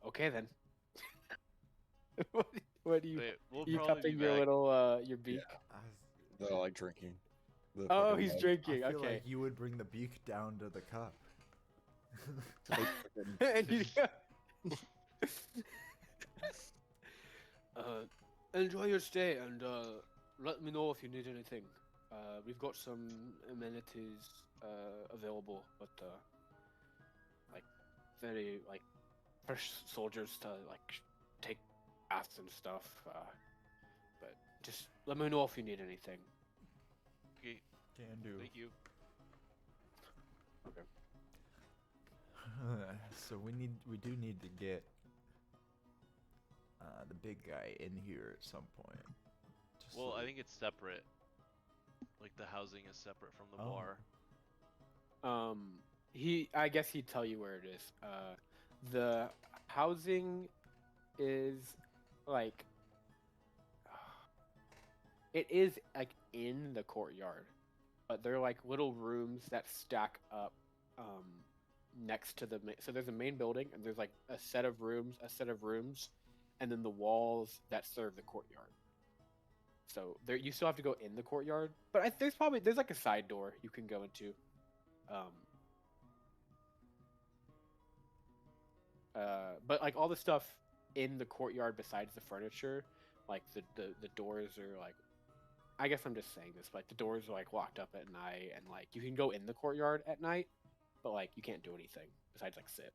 Okay then. what do you? Wait, we'll You probably cupping be your back. little your beak? That I like drinking. The Oh, fucking he's mug. drinking. I feel Okay. like you would bring the beak down to the cup. Like fucking- And you- enjoy your stay, and let me know if you need anything. We've got some amenities available, but like very like for soldiers to like take baths and stuff. But just let me know if you need anything. Okay, Can do. thank you. So we do need to get the big guy in here at some point. Just Well, so I we- think it's separate. Like the housing is separate from the Oh. bar. I guess he'd tell you where it is. The housing is like it is like in the courtyard, but they're like little rooms that stack up next to the so there's a main building, and there's like a set of rooms, and then the walls that serve the courtyard. So there, you still have to go in the courtyard, but there's like a side door you can go into. But like all the stuff in the courtyard besides the furniture, like the doors are like, I guess I'm just saying this, but like the doors are like locked up at night, and like you can go in the courtyard at night, but like you can't do anything besides like sit.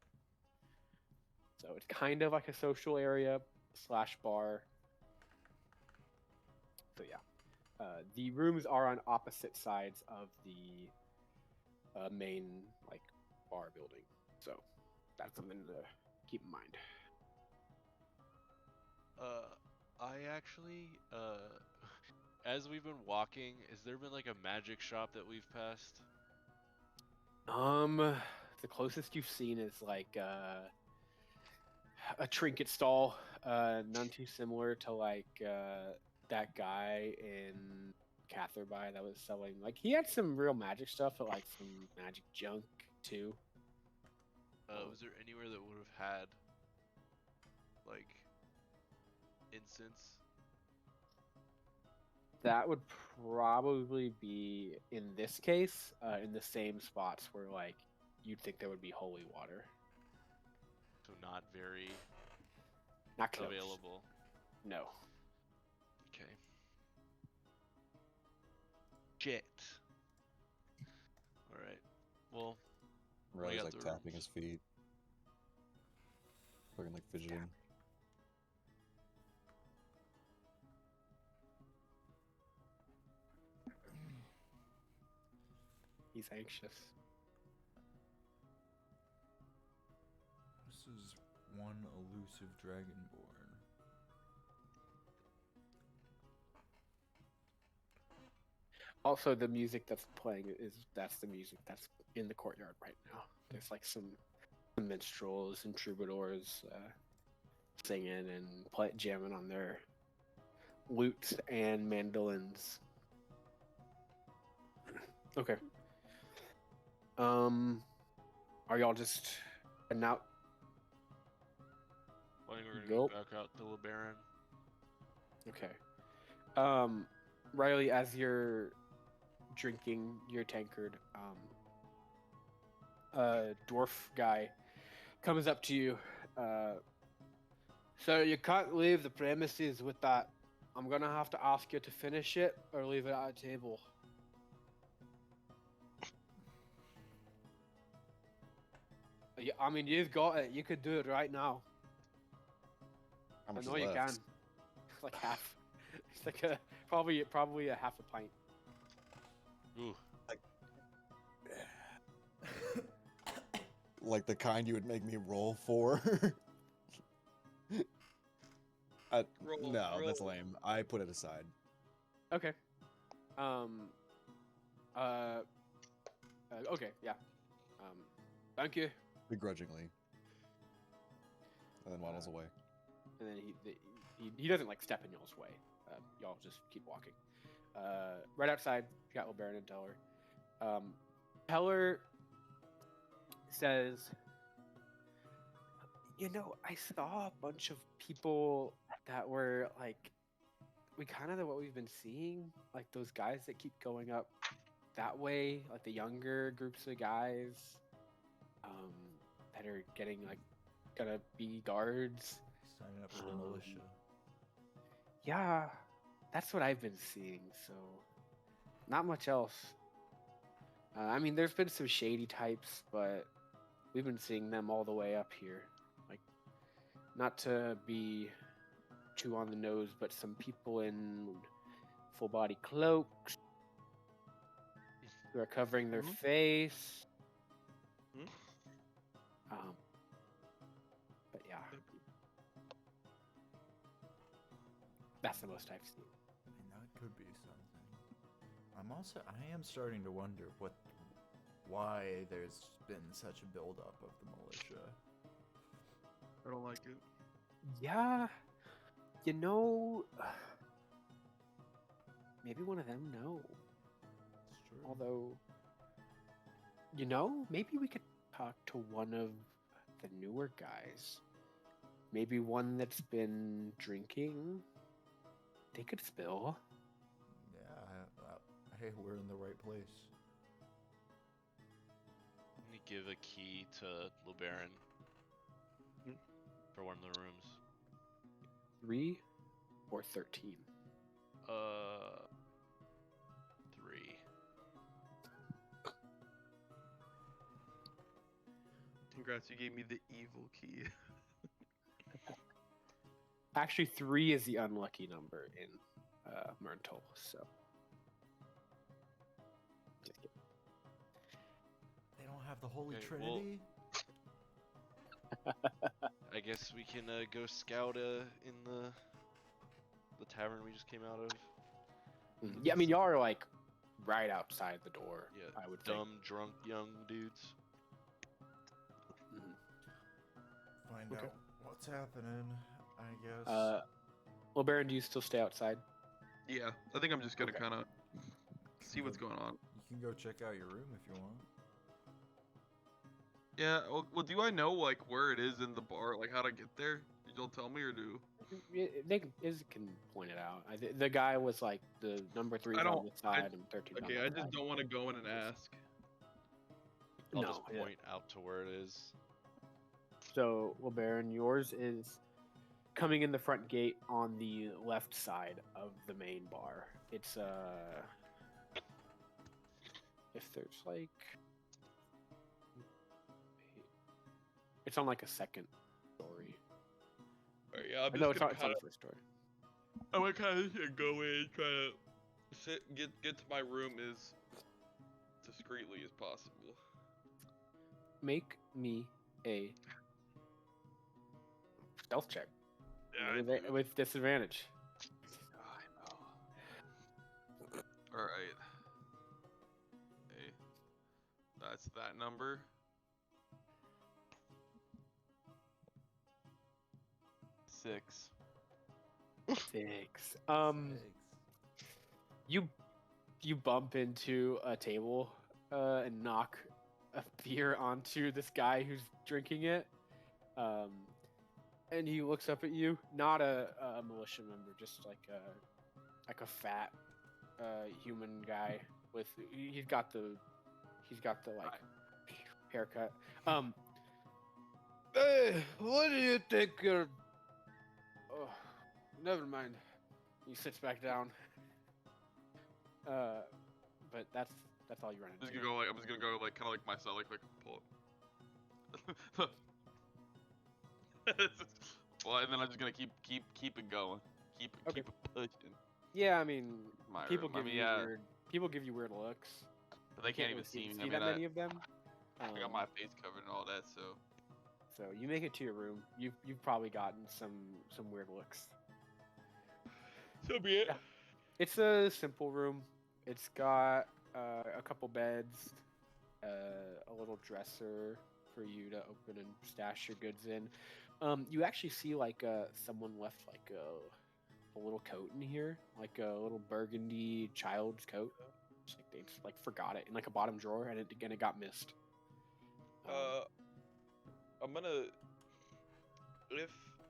So it's kind of like a social area / bar. So yeah, the rooms are on opposite sides of the main like bar building. So that's something to keep in mind. I actually, as we've been walking, has there been like a magic shop that we've passed? The closest you've seen is like a trinket stall, none too similar to like that guy in Catherby that was selling. Like he had some real magic stuff, but like some magic junk too. Was there anywhere that would have had like incense? That would probably be in this case, in the same spots where like you'd think there would be holy water. So not very Not close. available. No. Okay. Shit. All right. Well, Riley's got like the tapping rooms. his feet. Fucking like fidgeting. He's anxious. This is one elusive dragonborn. Also, the music that's playing that's the music that's in the courtyard right now. There's like some minstrels and troubadours singing and jamming on their lutes and mandolins. Okay. Are y'all just heading out? I think we're gonna Gulp. go back out to LeBaron. Okay. Riley, as you're drinking your tankard, a dwarf guy comes up to you. So you can't leave the premises with that. I'm gonna have to ask you to finish it or leave it at a table. I mean, you've got it. You could do it right now. How much I know is you left? can. It's like half. It's like probably a half a pint. Ooh. Like the kind you would make me roll for? No, that's lame. I put it aside. Okay. Okay. Yeah. Thank you. Begrudgingly. And then waddles away. And then he doesn't like step in y'all's way. Y'all just keep walking. Right outside, you got LeBaron and Teller. Teller says, "You know, I saw a bunch of people that were like, we kind of what we've been seeing, like those guys that keep going up that way, like the younger groups of guys, that are getting like gonna be guards. Signing up for the militia. Yeah, that's what I've been seeing. So, not much else. I mean, there's been some shady types, but we've been seeing them all the way up here. Like, not to be too on the nose, but some people in full body cloaks who are covering their face. But yeah, that's the most I've seen. I mean, that could be something. I am starting to wonder why there's been such a buildup of the militia. I don't like it. Yeah, you know, maybe one of them know. It's true. Although, you know, maybe we could talk to one of the newer guys. Maybe one that's been drinking. They could spill. Yeah, hey, we're in the right place. Let me give a key to LeBaron for one of the rooms. 3 or 13? 3. Congrats, you gave me the evil key. Actually, 3 is the unlucky number in Myrntole, so. Just kidding. They don't have the Holy Okay, Trinity? I guess we can go scout in the tavern we just came out of. Yeah, I mean, y'all are like right outside the door. Yeah, I would think. dumb, drunk, young dudes. Find Okay. out what's happening, I guess. Well, Baron, do you still stay outside? Yeah, I think I'm just gonna Okay. kind of see what's going on. You can go check out your room if you want. Yeah, well, do I know like where it is in the bar, like how to get there? Did y'all tell me or do? Iz can point it out. The guy was like the number 3 I on don't- the side and 13 on Okay, the I side. just don't want to go in and ask. I'll No, just yeah. point out to where it is. So, well, Baron, yours is coming in the front gate on the left side of the main bar. It's if there's like, it's on like a second story. Alright, yeah, I'm No, just it's gonna on kind the of, first story. I'm gonna kind of go in, try to get to my room as discreetly as possible. Make me a stealth check Yeah, with disadvantage. All right. Okay, that's that number. Six. 6. You bump into a table and knock a beer onto this guy who's drinking it. And he looks up at you, not a militia member, just like a fat human guy with he's got the like haircut. Hey, what do you think you're? Oh, never mind. He sits back down. But that's all you run I'm into. just gonna go like kind of like myself, like pull it. Well, and then I'm just gonna keep it going, keep it pushing. Yeah, I mean, My people room. give you weird. People give you weird looks. But they You can't really even see me. I see mean, that many of them. I got my face covered and all that, so. So you make it to your room. You've probably gotten some weird looks. So be it. Yeah. It's a simple room. It's got a couple beds, a little dresser for you to open and stash your goods in. You actually see like someone left like a little coat in here, like a little burgundy child's coat. It's like they just like forgot it in like a bottom drawer, and it got missed. I'm gonna.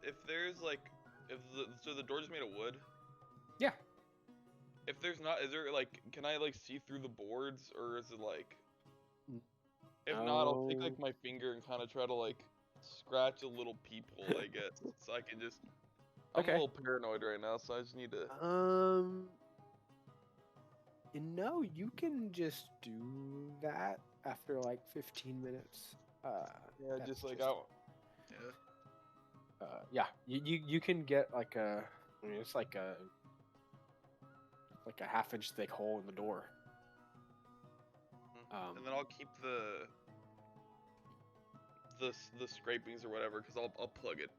If there's like, so the door's made of wood. Yeah. If there's not, is there like, can I like see through the boards, or is it like? If not, I'll take like my finger and kind of try to like scratch a little peephole, I guess, so I can just. I'm Okay. a little paranoid right now, so I just need to. You can just do that after like 15 minutes. Yeah, that's just like just- out. Yeah. Yeah, you can get like I mean, it's like a half-inch thick hole in the door. And then I'll keep the scrapings or whatever, because I'll plug it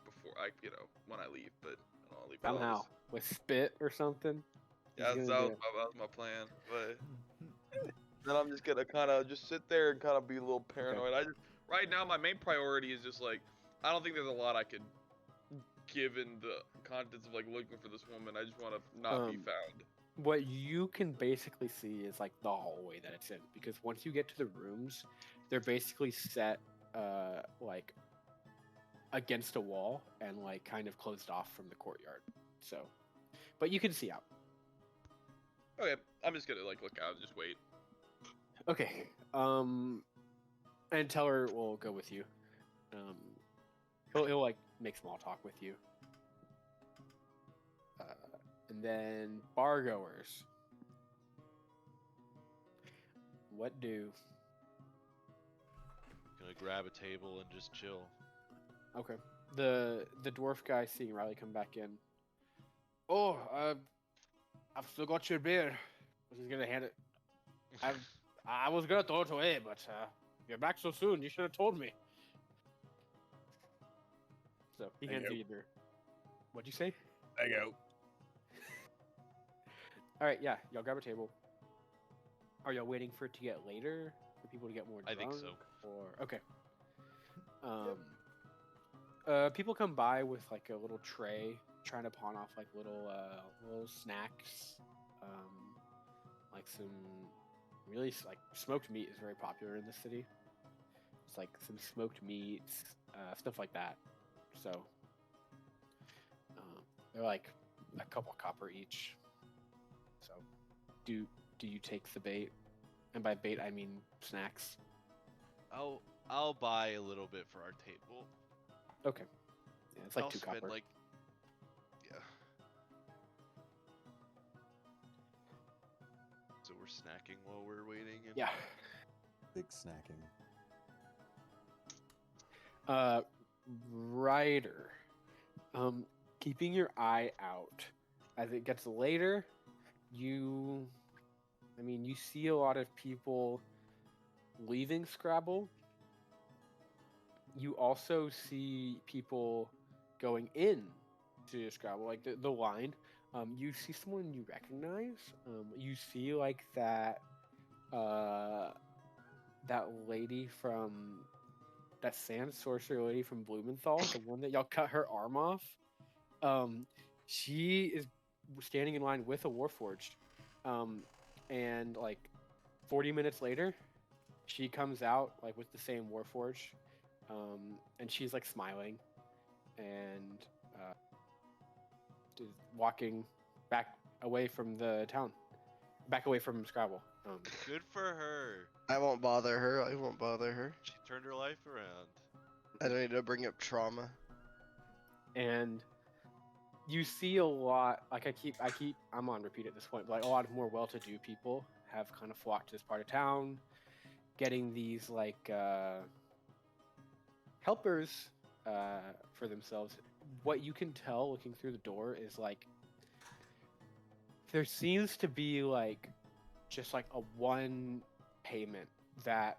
before when I leave, but I'll leave it all Somehow this- with spit or something. Yeah, He's that gonna was, do that was my plan, but then I'm just gonna kind of just sit there and kind of be a little paranoid. Right now my main priority is just like, I don't think there's a lot I could give in the contents of like looking for this woman. I just want to not be found. What you can basically see is like the hallway that it's in, because once you get to the rooms, they're basically set like against a wall and like kind of closed off from the courtyard. So, but you can see out. Okay, I'm just gonna like look out and just wait. Okay. And Teller will go with you. He'll like make small talk with you. And then bar goers. What do? Gonna grab a table and just chill. Okay. The dwarf guy seeing Riley come back in. Oh, I've still got your beer. He's gonna hand it. I was gonna throw it away, but you're back so soon. You should have told me. So he There you hands go. you your. What'd you say? I go. All right, yeah, y'all grab a table. Are y'all waiting for it to get later for people to get more I drunk? think so. Or okay. People come by with like a little tray, trying to pawn off like little snacks, like some like smoked meat is very popular in the city. It's like some smoked meats, stuff like that. So they're like a couple copper each. So do you take the bait? And by bait I mean snacks. I'll buy a little bit for our table. Okay. Yeah, it's like I'll 2 spend copper. like, yeah. So we're snacking while we're waiting. And... Yeah. Big snacking. Ryder. Keeping your eye out. As it gets later, you see a lot of people leaving Scrabble. You also see people going in to Scrabble, like the line. You see someone you recognize. You see like that lady from that sand sorcerer lady from Blumenthal, the one that y'all cut her arm off. She is standing in line with a Warforged, and like 40 minutes later, she comes out like with the same Warforged, and she's like smiling, and is walking back away from the town, back away from Scrabble. Good for her. I won't bother her. I won't bother her. She turned her life around. I don't need to bring up trauma. And you see a lot, like I'm on repeat at this point, but like a lot of more well-to-do people have kind of flocked to this part of town, getting these like helpers for themselves. What you can tell looking through the door is like there seems to be like just like a one payment that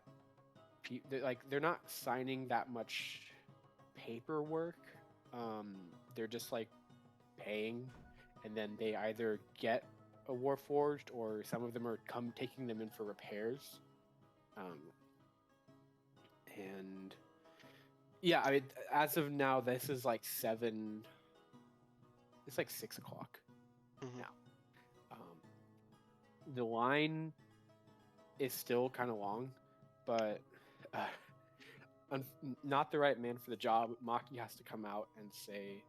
like they're not signing that much paperwork. They're just like paying, and then they either get a Warforged or some of them are taking them in for repairs. And yeah, I mean, as of now, this is like 7. It's like 6 o'clock now. The line is still kind of long, but not the right man for the job. Maki has to come out and say,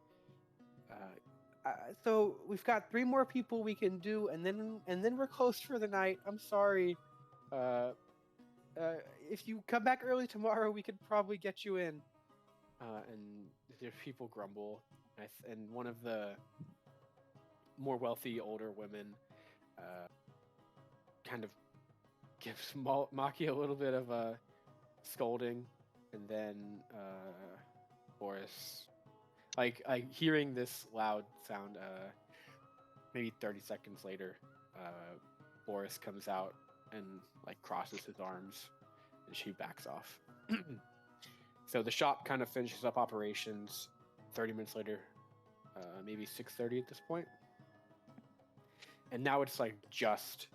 so we've got 3 more people we can do, and then we're closed for the night. I'm sorry. If you come back early tomorrow, we could probably get you in. And the people grumble, and one of the more wealthy older women kind of gives Maki a little bit of a scolding, and then Boris, like hearing this loud sound, maybe 30 seconds later, Boris comes out and like crosses his arms, and she backs off. So the shop kind of finishes up operations 30 minutes later, maybe 6:30 at this point. And now it's like just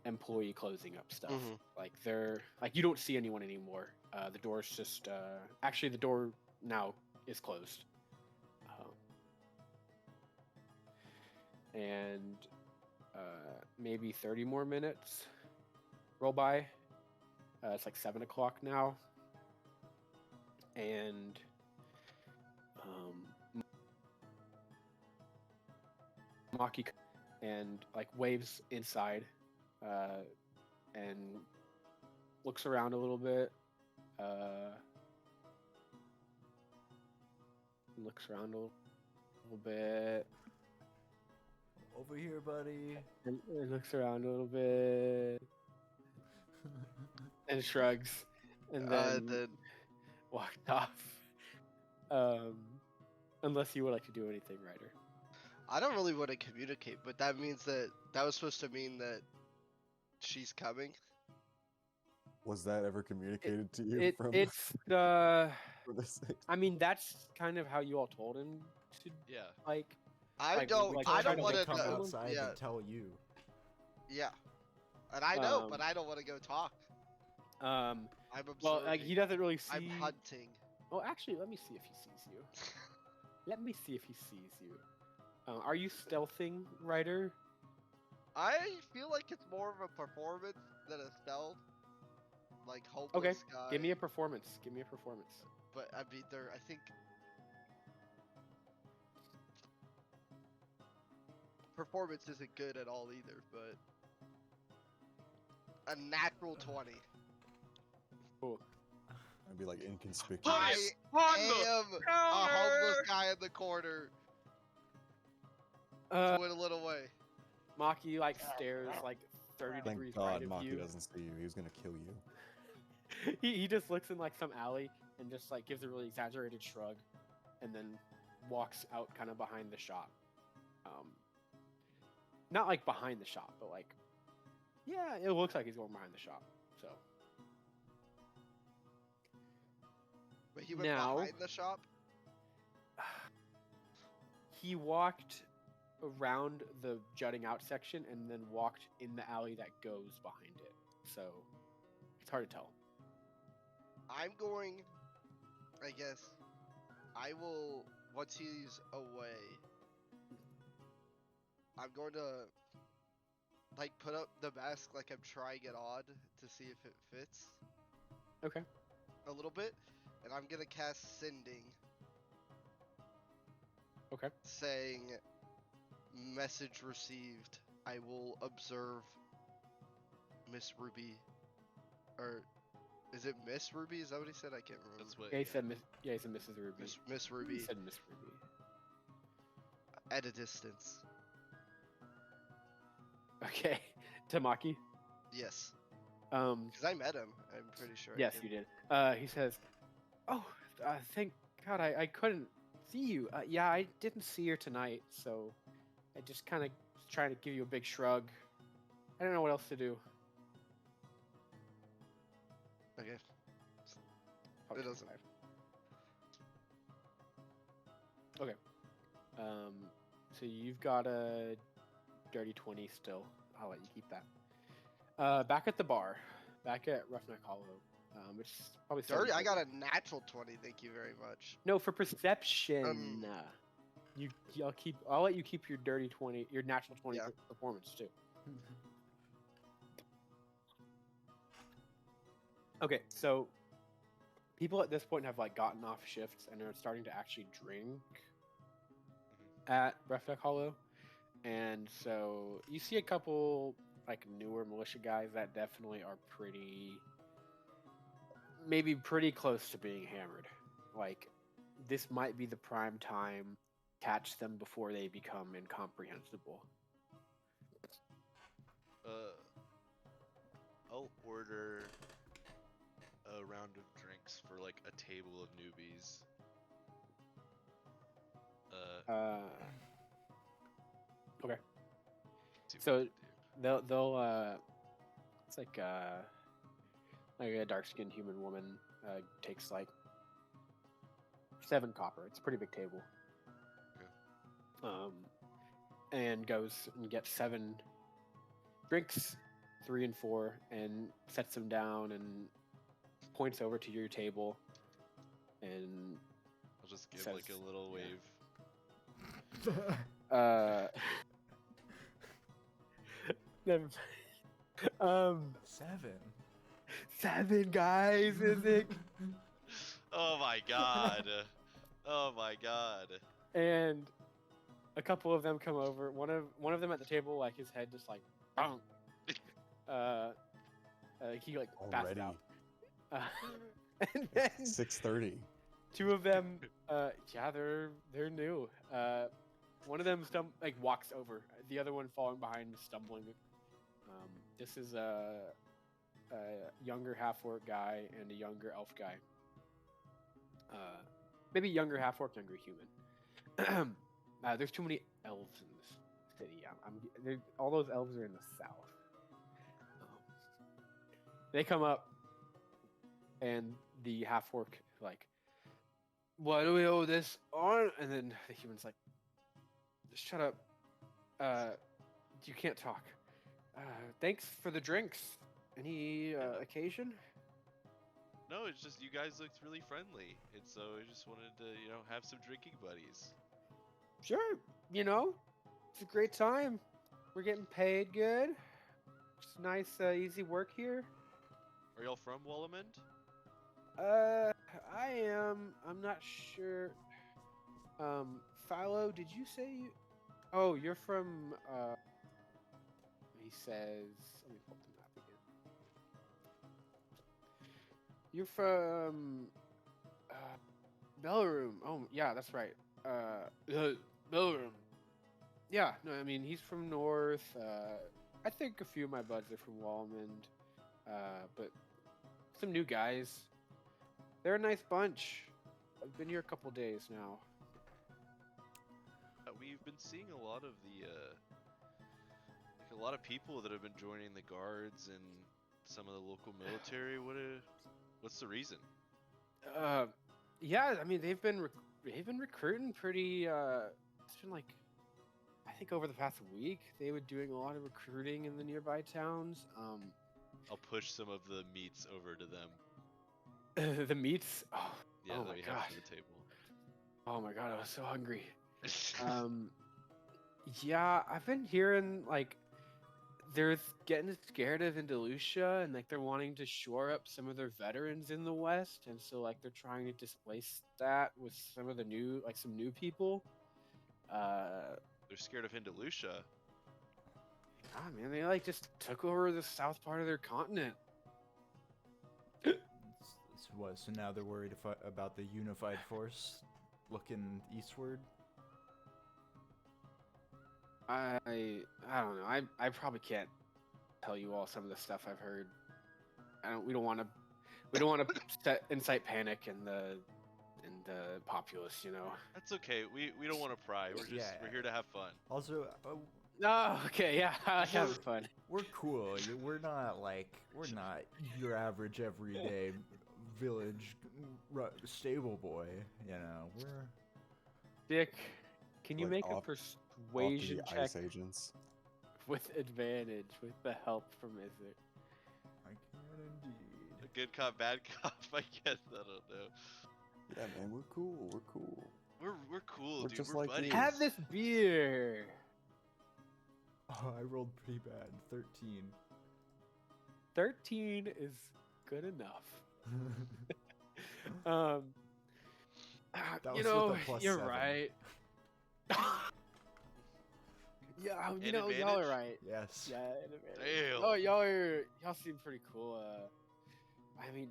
employee closing up stuff. Like they're like, you don't see anyone anymore. The door's just actually the door now is closed. And maybe 30 more minutes roll by. It's like 7 o'clock now. And Maki and like waves inside, and looks around a little bit. Looks around a little bit. Over here, buddy. And looks around a little bit. And shrugs. And then walked off. Unless you would like to do anything, Ryder. I don't really want to communicate, but that means that was supposed to mean that she's coming. Was that ever communicated to you from It's from this thing? I mean, that's kind of how you all told him to Yeah. like. I Like, don't. like, I try don't to want to make come someone- outside Yeah, and tell you. yeah. And I know, but Um, I don't want to go talk. Um, I'm observing. well, like he doesn't really see. I'm hunting. Oh, actually, let me see if he sees you. Let me see if he sees you. Are you stealthing, Ryder? I feel like it's more of a performance than a stealth. Like hopeless Okay, guy. give me a performance. Give me a performance. But I mean, I think performance isn't good at all either. But a natural 20. Cool. I'd be like inconspicuous. I On am the a homeless counter! guy in the corner, dwindling away. Maki like stares like 30 Thank degrees God right of Maki you. doesn't see you. He was gonna kill you. He just looks in like some alley and just like gives a really exaggerated shrug, and then walks out kind of behind the shop. Not like behind the shop, but like, yeah, it looks like he's going behind the shop. So But he went Now- behind the shop. he walked around the jutting out section and then walked in the alley that goes behind it. So it's hard to tell. I'm going. I guess I will once he's away. I'm going to like put up the mask like I'm trying it on to see if it fits Okay. a little bit, and I'm gonna cast Sending. Okay. Saying, message received. I will observe Miss Ruby. Or is it Miss Ruby? Is that what he said? I can't remember. That's what. Yeah, he said Miss. Yeah, he said Mrs. Ruby. Miss Ruby He said Miss Ruby. at a distance. Okay. Tamaki. Yes. Um. Because I met him. I'm pretty sure. I Yes, did. you did. He says, "Oh, thank God, I couldn't see you. Yeah, I didn't see her tonight, so I just kind of trying to give you a big shrug. I don't know what else to do." Okay. Probably It doesn't. 25. Okay. So you've got a dirty 20 still. I'll let you keep that. Back at the bar, back at Roughneck Hollow. It's probably Dirty. I 7:30. got a natural 20. Thank you very much. No, for perception. I'll let you keep your dirty 20, your natural 20 Yeah. performance too. Okay, so people at this point have like gotten off shifts and are starting to actually drink at Roughneck Hollow, and so you see a couple like newer militia guys that definitely are maybe pretty close to being hammered. Like, this might be the prime time. Catch them before they become incomprehensible. I'll order a round of drinks for like a table of newbies. Okay. See what So I can do. they'll it's like a dark-skinned human woman takes like 7 copper. It's a pretty big table. And goes and gets 7 drinks, 3 and 4, and sets them down and points over to your table and I'll just give says- like a little yeah. wave. Never- 7. 7 guys, is it? Oh my god. Oh my god. And a couple of them come over. One of them at the table, like his head just like bonk. He like passes Already out. And then 6:30. 2 of them, yeah, they're new. One of them walks over. The other one falling behind, stumbling. This is a younger half-orc guy and a younger elf guy. Maybe younger half-orc, younger human. There's too many elves in this city. All those elves are in the south. They come up And the half orc like, what do we owe this on? And then the human's like, shut up. You can't talk. Thanks for the drinks. Any occasion? No, it's just you guys looked really friendly, and so I just wanted to, have some drinking buddies. Sure. It's a great time. We're getting paid good. It's nice, easy work here. Are y'all from Wolumonde? I am. I'm not sure. Fallow, did you say you? Oh, you're from. He says. Let me pull up the map again. You're from. Bellroom. Oh, yeah, that's right. Bellroom. Yeah, no, I mean he's from North. I think a few of my buds are from Wolumonde. But some new guys. They're a nice bunch. I've been here a couple days now. We've been seeing a lot of a lot of people that have been joining the guards and some of the local military. What's the reason? Yeah, I mean they've been recruiting pretty. It's been like, I think over the past week they were doing a lot of recruiting in the nearby towns. I'll push some of the meats over to them. The meats. Oh, Yeah, oh that my we god. have on the table. Oh my god, I was so hungry. Yeah, I've been hearing like they're getting scared of Hindeluchia and like they're wanting to shore up some of their veterans in the west, and so like they're trying to displace that with some of the new some new people. They're scared of Hindeluchia. Ah man, they like just took over the south part of their continent. So now they're worried about the unified force looking eastward? I don't know. I probably can't tell you all some of the stuff I've heard. We don't want to incite panic in the populace, That's okay. We don't want to pry. We're here to have fun. Also, Oh, okay, yeah, I like having fun. we're cool. We're not your average everyday village stable boy. We're Dick, can you Like make a off to persuasion the check ice agents. with advantage with the help from Isaac? I can indeed. A good cop, bad cop. I guess I don't know. Yeah, man, we're cool. We're cool. We're cool, We're dude. just We're like buddies. you. Have this beer. Oh, I rolled pretty bad. 13. 13 is good enough. That You was know, with a plus you're 7. right. Yeah, An y'all are advantage? right. Yes. Yeah, an advantage. Damn. Oh, y'all seem pretty cool. I mean,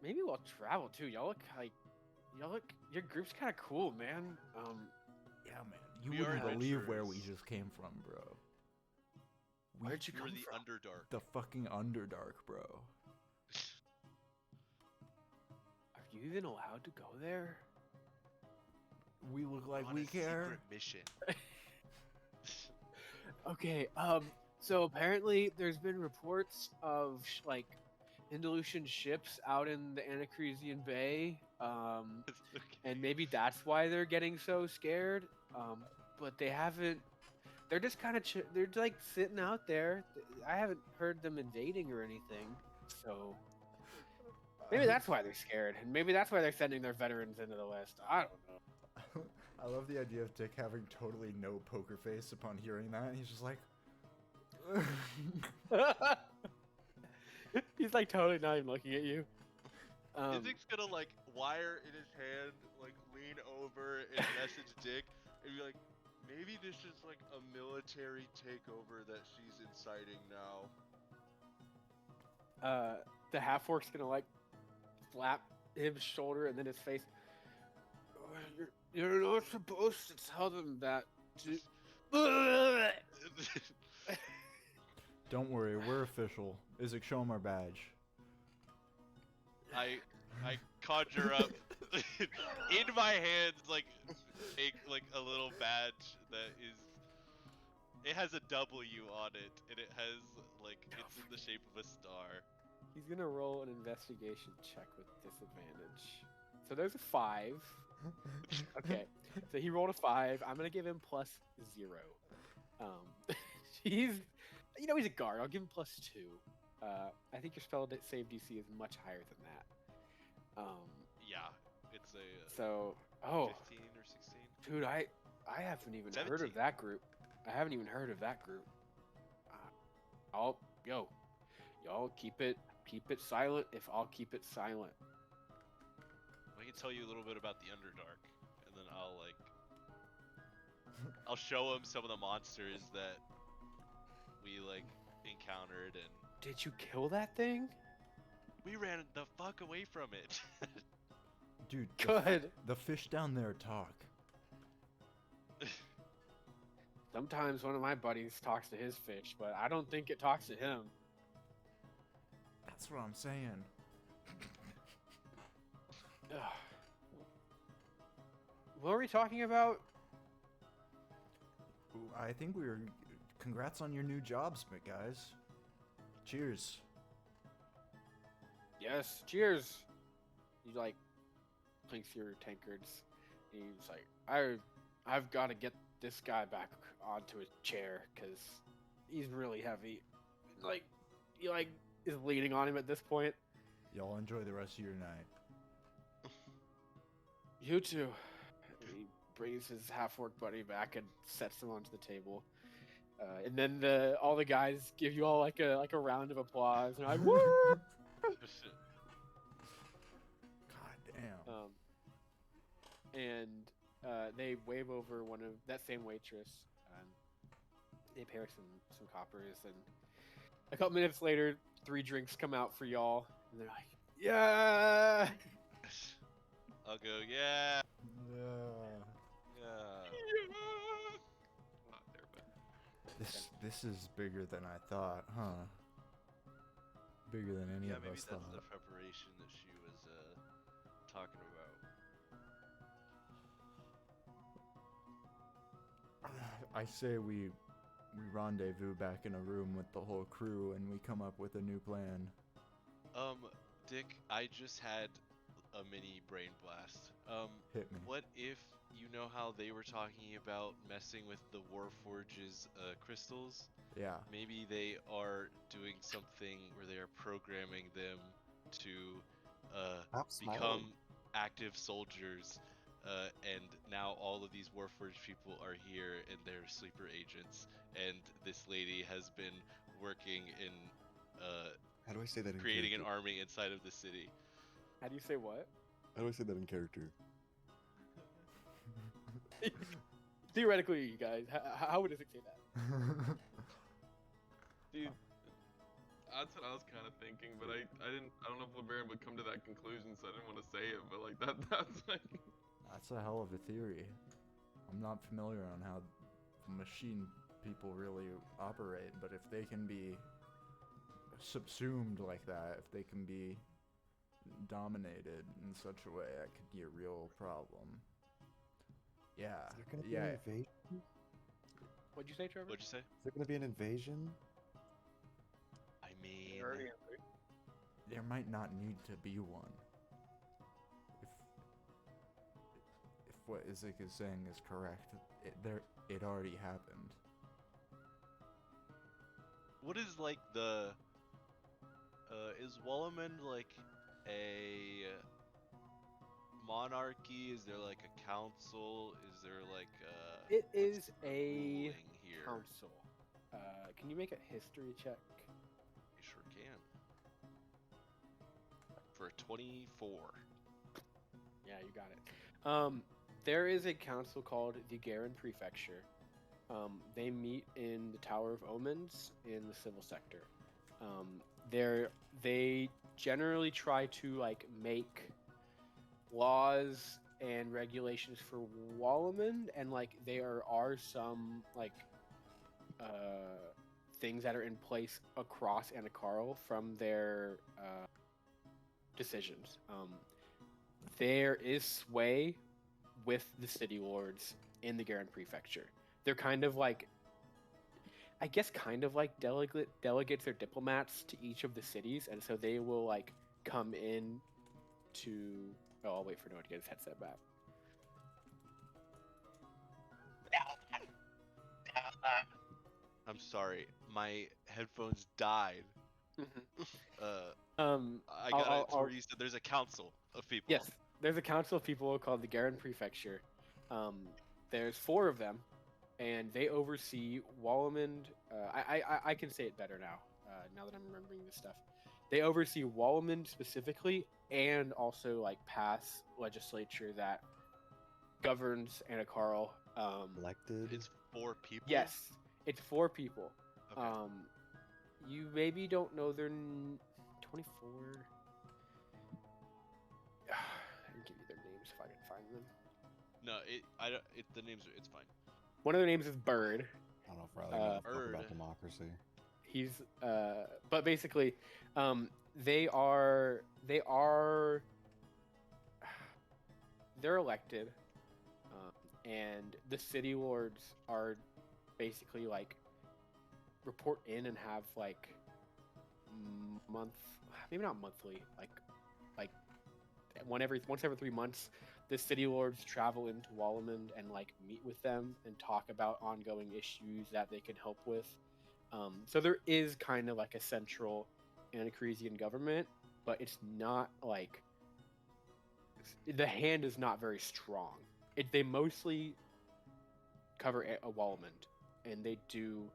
maybe we'll travel too. Y'all look. Your group's kind of cool, man. Yeah, man. You We wouldn't are believe where we adventurers. just came from, bro. Where'd you We're come the from? Underdark. The fucking Underdark, bro. Are you even allowed to go there? We look like On we a care. secret mission. Okay. So apparently there's been reports of Hindeluchian ships out in the Anacrezian Bay. It's okay. And maybe that's why they're getting so scared. But they haven't. They're just kind of they're like sitting out there. I haven't heard them invading or anything. So maybe that's why they're scared, and maybe that's why they're sending their veterans into the west. I don't know. I love the idea of Dick having totally no poker face upon hearing that. He's just like, He's like totally not even looking at you. Dick's gonna wire in his hand, lean over and message Dick and be like, maybe this is a military takeover that she's inciting now. The half orc's gonna slap his shoulder and then his face. Oh, you're not supposed to tell them that. don't worry, we're official. Isaac, show him our badge. I conjure up in my hands a little badge that is. It has a W on it, and it has it's in the shape of a star. He's gonna roll an investigation check with disadvantage. So there's a 5. Okay, so he rolled a 5. I'm gonna give him +0. He's, he's a guard. I'll give him +2. I think your spell save DC is much higher than that. Yeah, it's a So, 15 or 16. dude, I haven't even heard 17. of that group. I haven't even heard of that group. Y'all keep it silent. If I'll keep it silent. I can tell you a little bit about the Underdark, and then I'll show him some of the monsters that we encountered, and Did you kill that thing? we ran the fuck away from it. Dude, Good. the fish down there talk. Sometimes one of my buddies talks to his fish, but I don't think it talks to him. That's what I'm saying. Ugh. What are we talking about? I think we were. Congrats on your new jobs, guys. Cheers. Yes, cheers. He clinks your tankards. He's like, I've got to get this guy back onto his chair because he's really heavy. He is leaning on him at this point. Y'all enjoy the rest of your night. You too. He brings his half-orc buddy back and sets him onto the table. And then all the guys give you all like a round of applause. And I'm woo! God damn. And they wave over one of that same waitress. They pay her some coppers, and a couple minutes later, 3 drinks come out for y'all, and they're like, "Yeah!" I'll go, yeah. Not there, but This is bigger than I thought, huh? Bigger than any Yeah, of maybe us that's thought. the preparation that she was talking about. I say we rendezvous back in a room with the whole crew and we come up with a new plan. Dick, I just had a mini brain blast. Hit me. What if you know how they were talking about messing with the Warforge's crystals? Yeah. Maybe they are doing something where they are programming them to Stop smiling. become active soldiers, and now all of these Warforged people are here and they're sleeper agents, and this lady has been working in How do I say that in creating an character? army inside of the city. How do you say what? How do I say that in character? Theoretically, you guys, how would it say that? dude, that's what I was kind of thinking, but I don't know if LeBaron would come to that conclusion, so I didn't want to say it. But that's like. That's a hell of a theory. I'm not familiar on how machine people really operate, but if they can be subsumed like that, if they can be dominated in such a way, that could be a real problem. Yeah. Is there gonna be Yeah. an invasion? What'd you say, Trevor? What'd you say? Is there gonna be an invasion? I mean, There might not need to be one. If what Isaac is saying is correct, it already happened. what is is Wolumonde like a monarchy? Is there like a council? Is there like It what's is the a ruling here? council. Can you make a history check? I sure can. For a 24. Yeah, you got it. There is a council called the Garen Prefecture. They meet in the Tower of Omens in the civil sector. They generally try to make laws and regulations for Wolumonde, and there are some things that are in place across Anakarl from their decisions. There is sway with the city lords in the Garen Prefecture. They're kind of I I guess kind of like delegates or diplomats to each of the cities, and so they will like come in to. Oh, I'll wait for Noah to get his headset back. I'm sorry, my headphones died. I got it to where you said there's a council of people. Yes, there's a council of people called the Garin Prefecture. There's 4 of them, and they oversee Wolumonde. I can say it better now. Now that I'm remembering this stuff, they oversee Wolumonde specifically, and also like pass legislature that governs Anakarl. Elected. It's 4 people. Yes, it's 4 people. Okay. You maybe don't know their 24. I can give you their names if I can find them. No, the names are. It's fine. One of their names is Bird. I don't know if Riley knows Bird. about democracy. He's but basically, they're elected, and the city lords are basically like report in and have like maybe not monthly, like once every 3 months, the city lords travel into Wolumonde and like meet with them and talk about ongoing issues that they can help with. So there is kind of like a central Anacresian government, but it's not like the hand is not very strong. They mostly cover a Wolumonde, and they do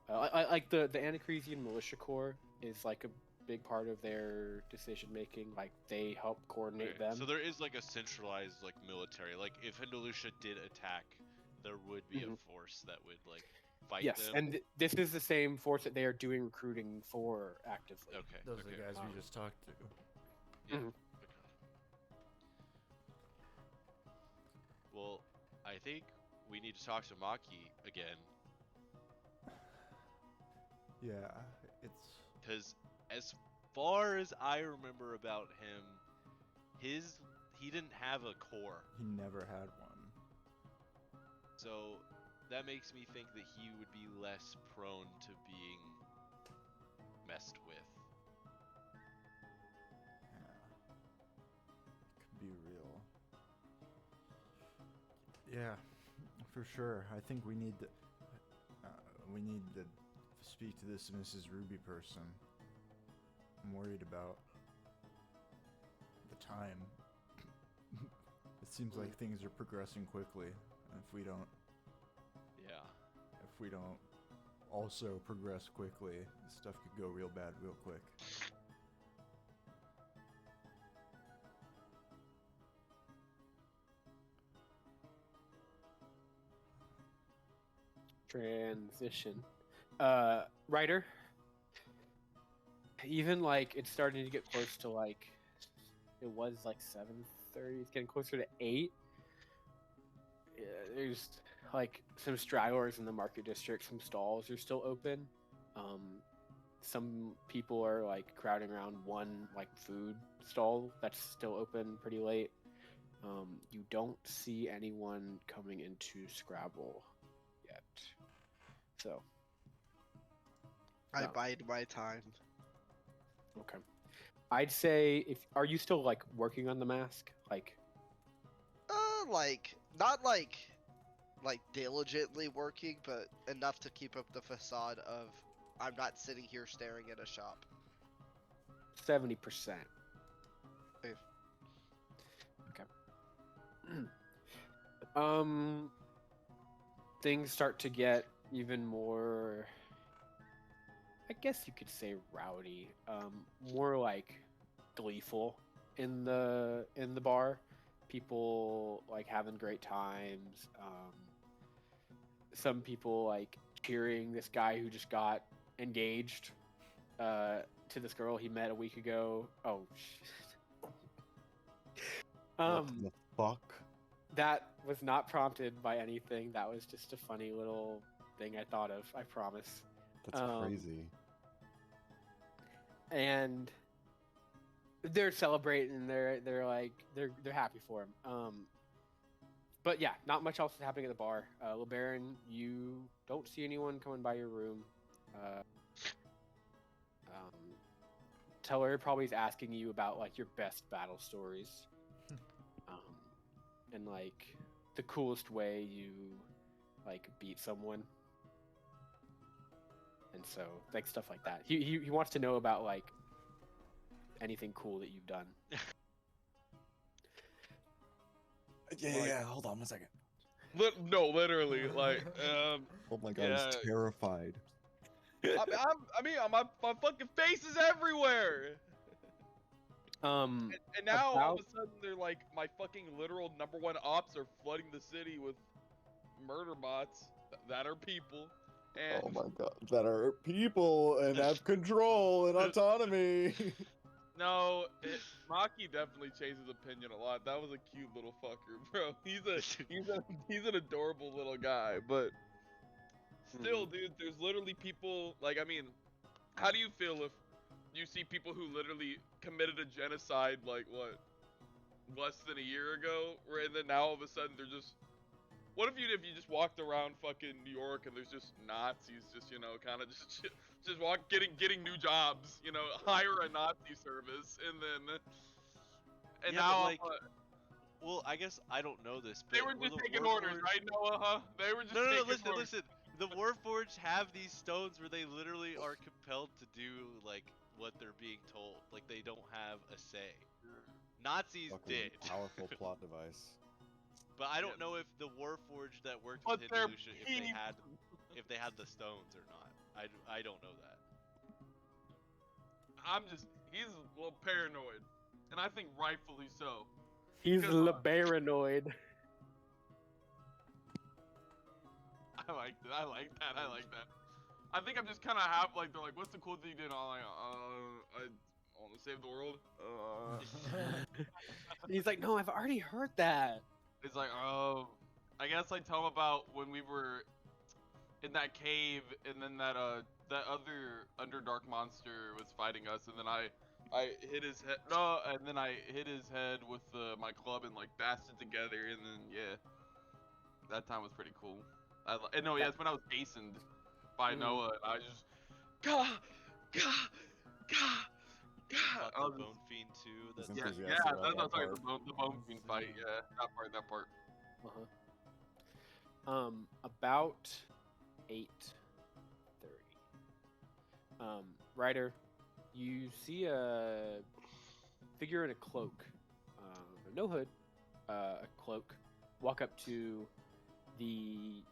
like the Anacresian militia corps is like a big part of their decision making. Like they help coordinate them. So there is like a centralized like military. Like if Hindeluchia did attack, there would be a force that would like fight yes, them. and this is the same force that they are doing recruiting for actively. Okay. Those are okay. the guys we just talked to. Yeah. Mhm. Okay. Well, I think we need to talk to Maki again. Yeah, it's Because as far as I remember about him, he didn't have a core. he never had one. So that makes me think that he would be less prone to being messed with. Yeah. Could be real. Yeah, for sure. I think we need to speak to this Mrs. Ruby person. I'm worried about the time. It seems like things are progressing quickly, and if we don't also progress quickly, stuff could go real bad real quick. Transition. Ryder. Even like it's starting to get close to like it was like 7:30. It's getting closer to 8. Yeah, there's like some stragglers in the market district. Some stalls are still open. Some people are like crowding around one like food stall that's still open pretty late. You don't see anyone coming into Scrabble yet. So I No. bide my time. okay, I'd say are you still like working on the mask? Like Like not like diligently working, but enough to keep up the facade of I'm not sitting here staring at a shop. 70%. If- Okay. Things start to get even more, I guess you could say rowdy, more like gleeful in the bar. People like having great times. Some people like cheering this guy who just got engaged to this girl he met a week ago. Oh shit. What the fuck? That was not prompted by anything. That was just a funny little thing I thought of, I promise. That's crazy. And they're celebrating. They're like they're happy for him. But yeah, not much else is happening at the bar. LeBaron, you don't see anyone coming by your room. Teller probably is asking you about like your best battle stories, and like the coolest way you like beat someone, and so like stuff like that. He wants to know about like anything cool that you've done. Yeah. Hold on 1 second. No, literally, like, Oh my god, yeah. he's terrified. My fucking face is everywhere. And now all of a sudden they're like, my fucking literal #1 ops are flooding the city with murder bots that are people. And Oh my god, that are people and have control and autonomy. no, Maki definitely changed his opinion a lot. That was a cute little fucker, bro. He's an adorable little guy, but still, dude, there's literally people like, I mean, how do you feel if you see people who literally committed a genocide like what, less than a year ago, right? And then now all of a sudden they're just, what if you just walked around fucking New York and there's just Nazis just, you know, kind of just getting new jobs, you know, hire a Nazi service and then Yeah, now but, like, well, I guess I don't know this, but they were just taking orders, right, Noah? Huh? They were just No, taking orders. listen. The Warforged have these stones where they literally are compelled to do like what they're being told. Like they don't have a say. Nazis Fucking did. powerful plot device. But I don't know if the Warforged that worked But with they're Hindeluchia, people. if they had the stones or not. I don't know that. He's a little paranoid, and I think rightfully so. He's Because, LeBaranoid. I like that. I think I'm just kind of happy. Like they're like, "What's the cool thing you did?" I'm like, I want to save the world. He's like, no, I've already heard that. It's like, oh, I guess I tell him about when we were in that cave, and then that other Underdark monster was fighting us, and then I hit his head. No, and then I hit his head with my club and like bashed it together, and then yeah, that time was pretty cool. And no, yeah, it's when I was hastened by Noah, and I just gah. Fought the Bone Fiend too. He's That's enthusiastic Yeah, about that's that like part. the bone fiend fight. Yeah, that part. About 8:30. Ryder, you see a figure in a cloak, no hood, a cloak. Walk up to the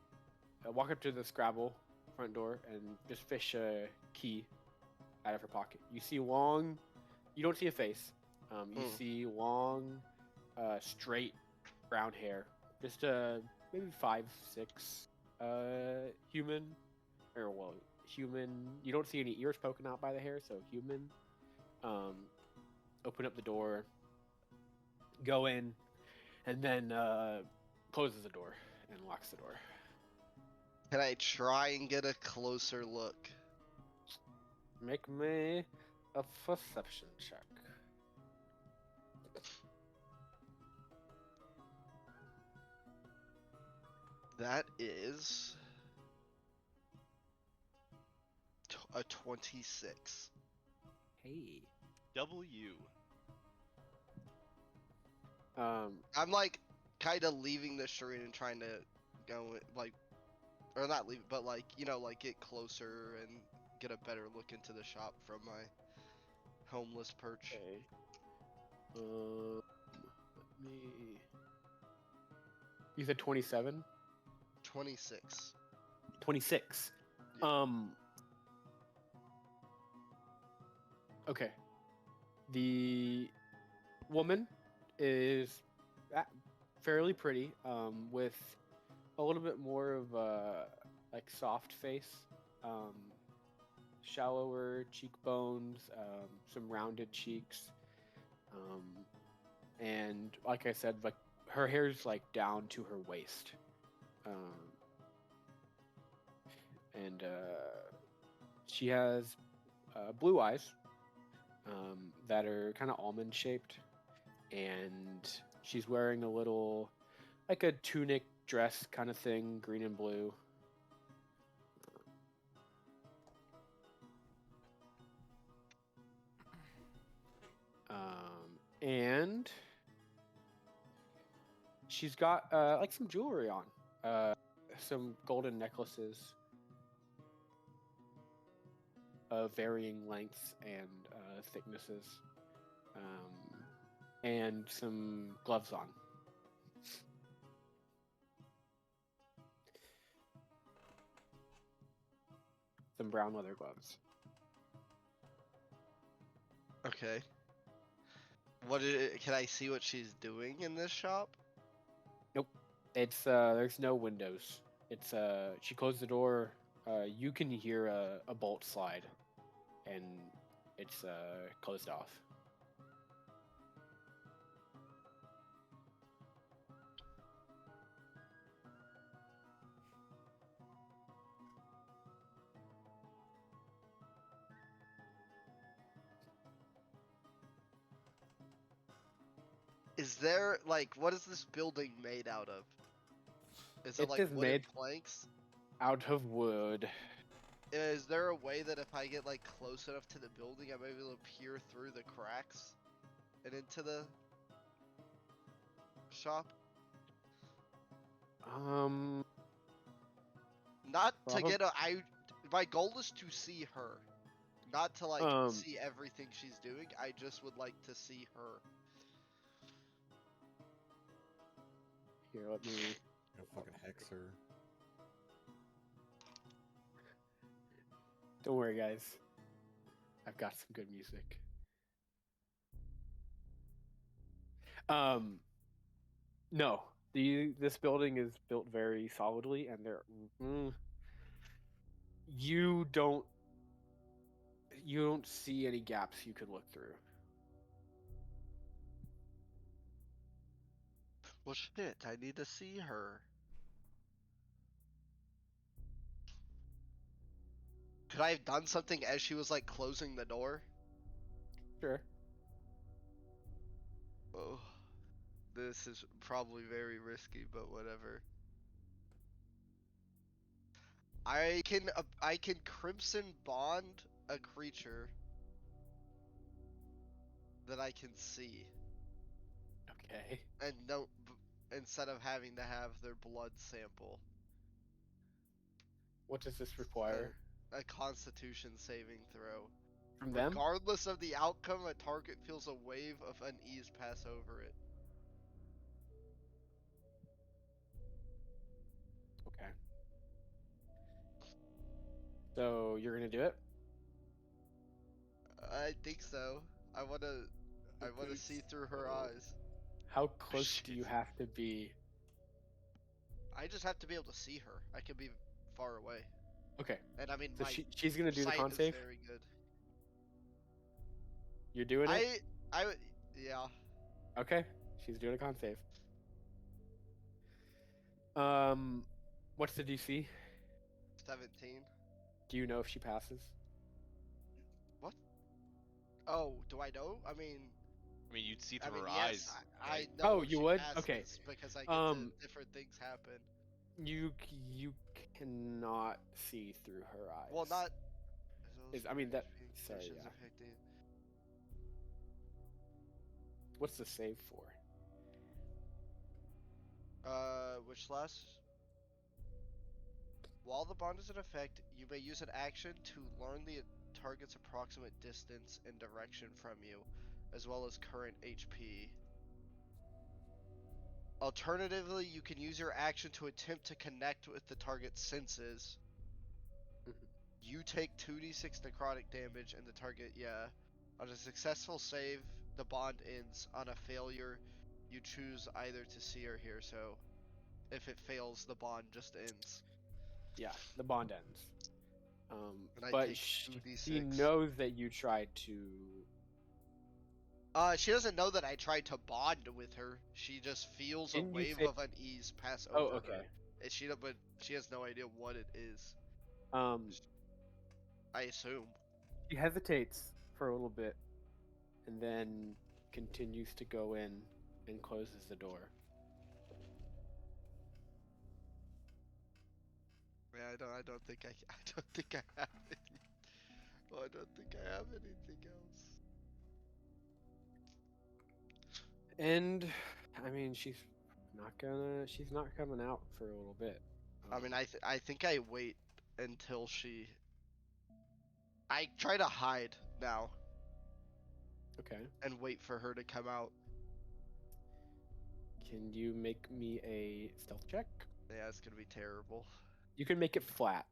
Scrabble front door and just fish a key out of her pocket. You see long. You don't see a face. You see long, straight brown hair. Just maybe 5'6" human, or well, human. You don't see any ears poking out by the hair, so human. Open up the door, go in, and then closes the door and locks the door. Can I try and get a closer look? Make me a perception check. That is a 26. Hey. W. I'm like kind of leaving the street and trying to go like, or not leave, but like, you know, like get closer and get a better look into the shop from my homeless perch. Okay. Let me. You said 27? 26. 26. Yeah. Okay. The woman is fairly pretty, with a little bit more of a like soft face, shallower cheekbones, some rounded cheeks, and like I said, like her hair's like down to her waist, and she has blue eyes that are kind of almond shaped, and she's wearing a little like a tunic dress kind of thing, green and blue. And she's got like some jewelry on, some golden necklaces of varying lengths and thicknesses, and some gloves on. Some brown leather gloves. Okay. Can I see what she's doing in this shop? Nope. It's there's no windows. It's she closed the door. You can hear a bolt slide, and it's closed off. Is there like what is this building made out of? Is it It like is wooden made planks? out of wood. Is there a way that if I get like close enough to the building, I'm able to peer through the cracks and into the shop? Not to get a my goal is to see her. Not to like see everything she's doing. I just would like to see her. Here, let me. Fucking hex her. Don't worry, guys. I've got some good music. No. This building is built very solidly, and you don't see any gaps you could look through. Well, shit, I need to see her. Could I have done something as she was like closing the door? Sure. Oh, this is probably very risky, but whatever. I can crimson bond a creature that I can see. Okay. And no, instead of having to have their blood sample. What does this require? A Constitution saving throw. From them? Regardless of the outcome, a target feels a wave of unease pass over it. Okay. So you're gonna do it? I think so. I wanna see through her eyes. How close do you have to be? I just have to be able to see her. I can be far away. Okay. And I mean, So my she's gonna do the sight con is save? very good. You're doing it? Yeah. Okay. She's doing a con save. What's the DC? 17. Do you know if she passes? What? Oh, do I know? I mean, you'd see through her yes, eyes. I right? know. Oh, if you she would? passes Okay. Because I get to different things happen. You cannot see through her eyes. Well, not. I mean that. Sorry, yeah. What's the save for? Which last? While the bond is in effect, you may use an action to learn the target's approximate distance and direction from you, as well as current HP. Alternatively, you can use your action to attempt to connect with the target's senses. You take 2d6 necrotic damage, and the target, on a successful save, the bond ends. On a failure, you choose either to see or hear, so if it fails, the bond just ends. Yeah, the bond ends. And I But take she 2d6. knows that you tried to. She doesn't know that I tried to bond with her. She just feels Didn't a you wave say- of unease pass Oh, over okay. her. And but she has no idea what it is. I assume. She hesitates for a little bit, and then continues to go in and closes the door. I don't think I don't think I have any. Well, I don't think I have anything else. And I mean, she's not coming out for a little bit. I mean, I think I wait until she. I try to hide now Okay. and wait for her to come out. Can you make me a stealth check? Yeah, it's gonna be terrible. You can make it flat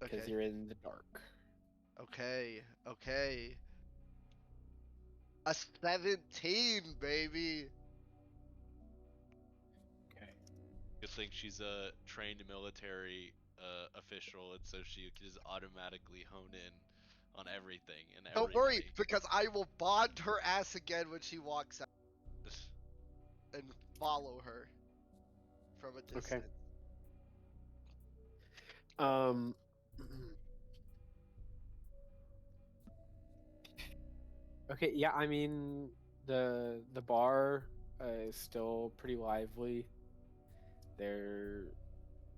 because Okay. you're in the dark. Okay. Okay. A 17, baby. Okay. Good thing she's a trained military official, and so she can just automatically hone in on everything and Don't worry, everybody. because I will bond her ass again when she walks out and follow her from a distance. Um. Okay. Yeah. I mean, the bar is still pretty lively.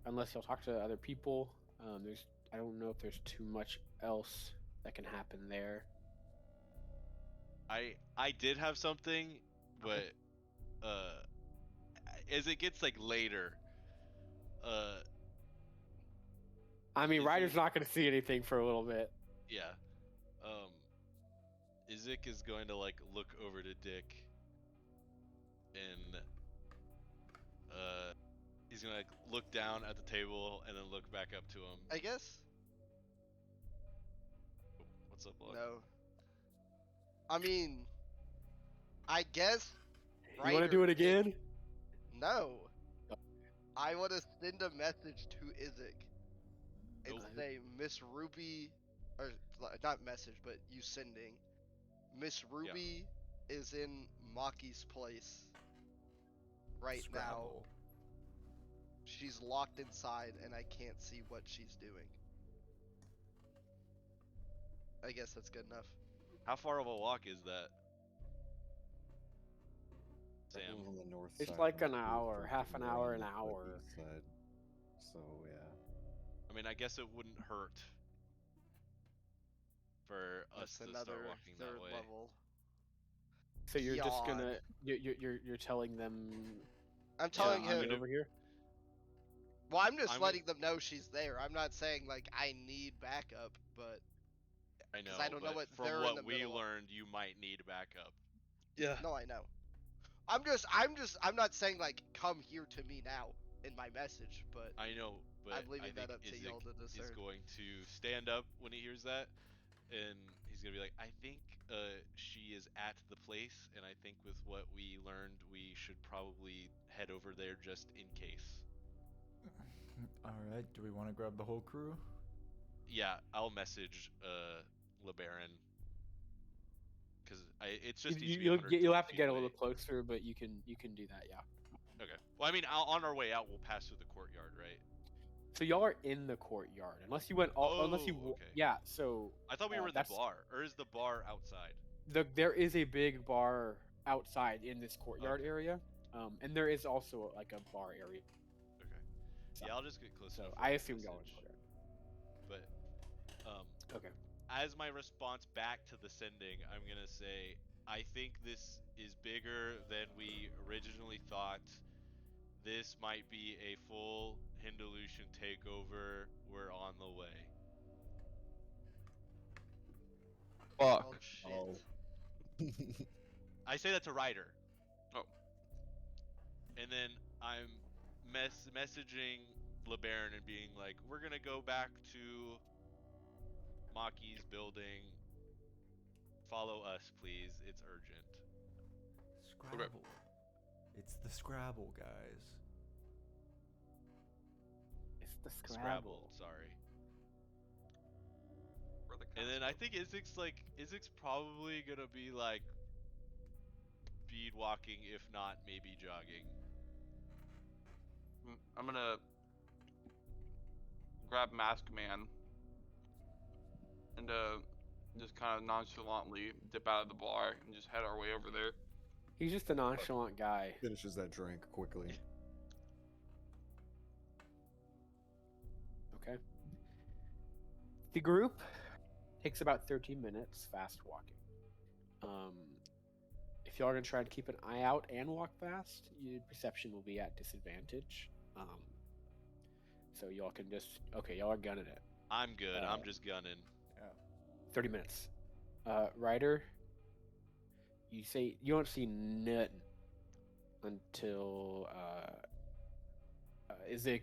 Unless you'll talk to other people. I don't know if there's too much else that can happen there. I did have something, but as it gets like later, I mean, Is Ryder's there- not going to see anything for a little bit. yeah, Izik is going to like look over to Dick, and he's gonna like look down at the table and then look back up to him. I guess. What's up, Luck? No. I mean, I guess. You want to do it again? No. I want to send a message to Izik and Nope. say, Miss Ruby, or not message, but you sending. Miss Ruby is in Maki's place right now. Scrabble. She's locked inside and I can't see what she's doing. I guess that's good enough. How far of a walk is that, That Sam? one's on the north It's side, like and an the hour, fourth half an is hour, on an the hour. east side. So yeah. I mean, I guess it wouldn't hurt for us That's to another start walking third that way. level. So you're just Yawn. gonna you're telling them. I'm telling I'm him. gonna- over here. Well, I'm just I'm letting them know she's there. I'm not saying like I need backup, but I know, I don't know but what from they're in what the we middle of. learned, you might need backup. Yeah. No, I know. I'm not saying like come here to me now in my message, but I know, but I'm leaving I think that up to Izik y'all to is discern. going to stand up when he hears that, and he's gonna be like, I think she is at the place, and I think with what we learned, we should probably head over there just in case. All right. Do we want to grab the whole crew? Yeah, I'll message LeBaron, because it's just needs to be You'll 120 have to feet get a away. little closer, but you can do that. Yeah. Okay. Well, I mean, on our way out, we'll pass through the courtyard, right? So y'all are in the courtyard, unless you went all. Unless you. Oh, okay. Yeah. So I thought we were in the that's- bar, or is the bar outside? there is a big bar outside in this courtyard Okay. area, and there is also like a bar area. Okay. So- Yeah, I'll just get close So enough. for I the assume y'all are in message. the courtyard. But Okay. as my response back to the sending, I'm gonna say, I think this is bigger than we originally thought. This might be a full Hindelucian takeover. We're on the way. Fuck. Oh shit. Oh. I say that to Ryder. Oh. And then I'm messaging LeBaron and being like, we're gonna go back to Maki's building. Follow us, please. It's urgent. Scrabble. It's the Scrabble, guys. It's the Scrabble, sorry. For the And then I cast think Izik's probably gonna be like speed walking, if not maybe jogging. I'm gonna grab Mask Man and just kind of nonchalantly dip out of the bar and just head our way over there. He's just a nonchalant guy. Finishes that drink quickly. The group takes about 13 minutes fast walking. If y'all are gonna try to keep an eye out and walk fast, your perception will be at disadvantage. So y'all can just y'all are gunning it. I'm good. I'm just gunning. 30 minutes. Ryder, you say you don't see nothing until Izek,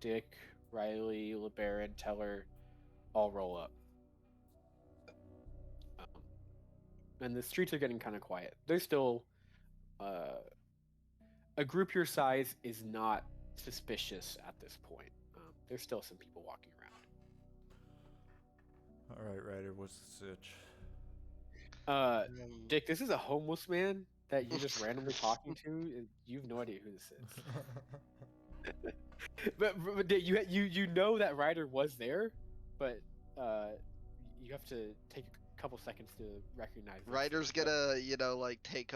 Dick, Riley, LeBaron, Teller all roll up. And the streets are getting kind of quiet. There's still a group your size is not suspicious at this point. There's still some people walking around. All right, Ryder, what's the sitch? Dick, this is a homeless man that you're just randomly talking to. And you have no idea who this is. but Dick, you know that Ryder was there, but you have to take a couple seconds to recognize. Ryder's gonna, take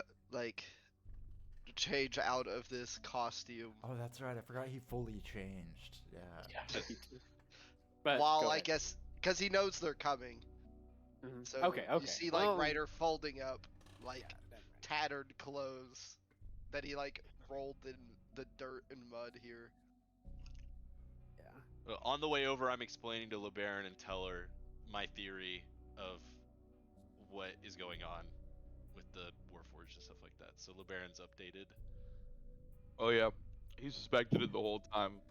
change out of this costume. Oh, that's right. I forgot he fully changed. Yeah. But while I guess because he knows they're coming. Mm-hmm. So Okay. you see Ryder folding up tattered clothes that he rolled in the dirt and mud here. Yeah. On the way over, I'm explaining to LeBaron and Teller my theory of what is going on with the Warforged and stuff like that. So LeBaron's updated. Oh yeah, he suspected it the whole time.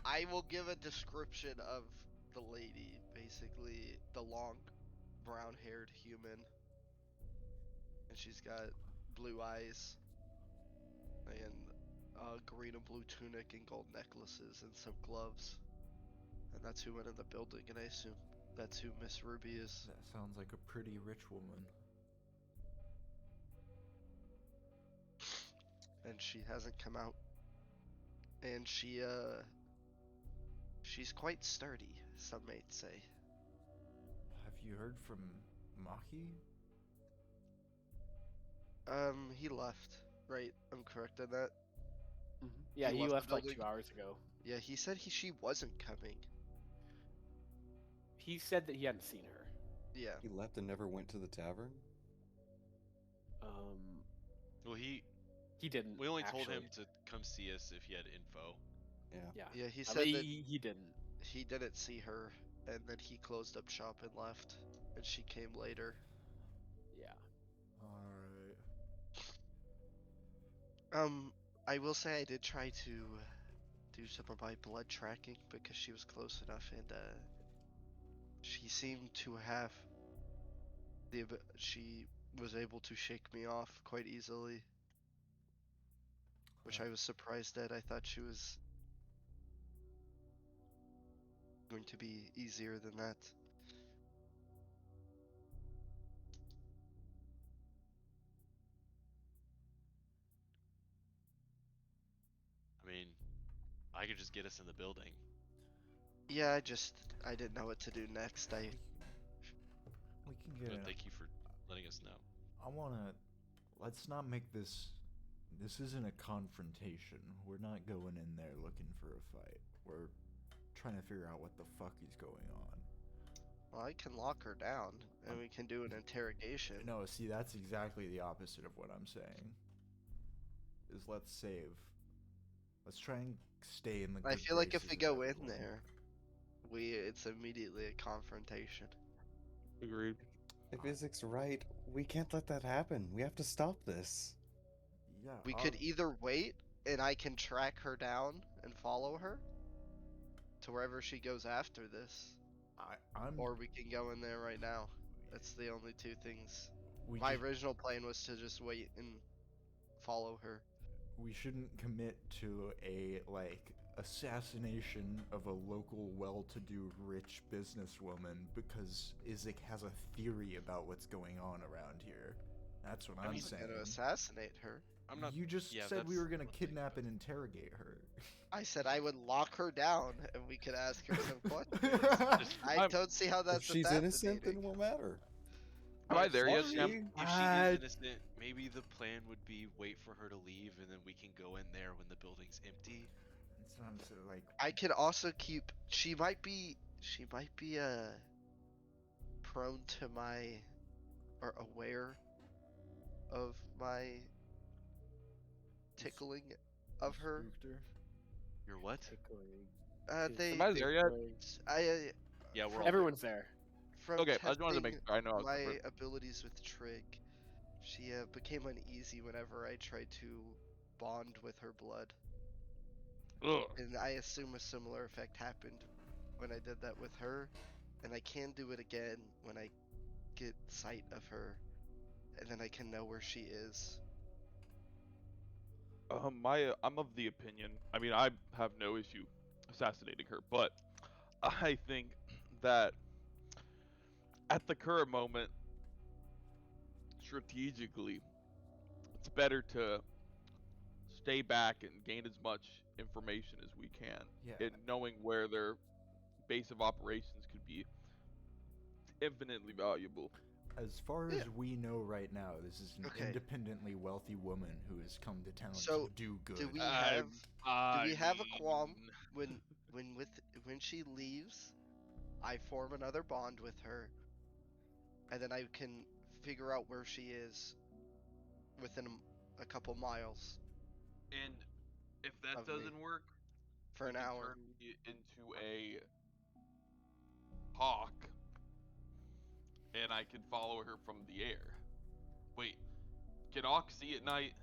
I will give a description of the lady, basically the long brown-haired human. And she's got blue eyes and a green and blue tunic and gold necklaces and some gloves. And that's who went in the building, and I assume that's who Miss Ruby is. That sounds like a pretty rich woman. And she hasn't come out. And she's quite sturdy, some might say. Have you heard from Maki? He left, right? I'm correct on that? Mm-hmm. Yeah, he left like 2 hours ago. Yeah, he said she wasn't coming. He said that he hadn't seen her. Yeah. He left and never went to the tavern? Well, he didn't. We only actually. told him to come see us if he had info. Yeah. Yeah, he said that he didn't. he didn't see her, and then he closed up shop and left, and she came later. Yeah. Alright. I will say I did try to do some of my blood tracking because she was close enough, and she seemed to have she was able to shake me off quite easily, which I was surprised at. I thought she was going to be easier than that. I mean, I could just get us in the building. Yeah, I didn't know what to do next. We can get But in. thank you for letting us know. Let's not make this isn't a confrontation. We're not going in there looking for a fight. We're trying to figure out what the fuck is going on. Well, I can lock her down, and we can do an interrogation. No, see, that's exactly the opposite of what I'm saying. Is let's save. Let's try and stay in the I good feel like if graces we of go in everyone. there, it's immediately a confrontation. Agreed. If Isaac's right, we can't let that happen. We have to stop this. Yeah, We could either wait, and I can track her down and follow her to wherever she goes after this, I'm. or we can go in there right now. That's the only two things. We My just- original plan was to just wait and follow her. we shouldn't commit to a assassination of a local well-to-do rich businesswoman because Isaac has a theory about what's going on around here. That's what I'm I'm saying. gonna assassinate her. I'm not. You just yeah, said we that's were gonna one thing. kidnap and interrogate her. I said I would lock her down, and we could ask her some questions. I I'm- don't see how that's if she's innocent, then fascinating. it won't matter. Am I there yet, Sorry. Sam? If she is innocent, maybe the plan would be wait for her to leave, and then we can go in there when the building's empty. That's what I'm saying. Like, I could also keep. She might be prone to my, or aware of my tickling of her. spooked her. You're what? Tickling. They. Am I there yet? I. Yeah, we're all Everyone's there. From Okay, I just wanted to make testing sure I know I was my covered. abilities with Trig, she became uneasy whenever I tried to bond with her blood. Ugh. And I assume a similar effect happened when I did that with her, and I can do it again when I get sight of her, and then I can know where she is. I'm of the opinion. I mean, I have no issue assassinating her, but I think that at the current moment, strategically, it's better to stay back and gain as much information as we can, Yeah. and knowing where their base of operations could be infinitely valuable. As far Yeah. as we know right now, this is an Okay. independently wealthy woman who has come to town So, to do good. do we I have a qualm mean, when she leaves? I form another bond with her, and then I can figure out where she is within a couple miles And if that of me. doesn't work, For you an can hour. turn me into a hawk, and I can follow her from the air. Wait, can hawks see at night?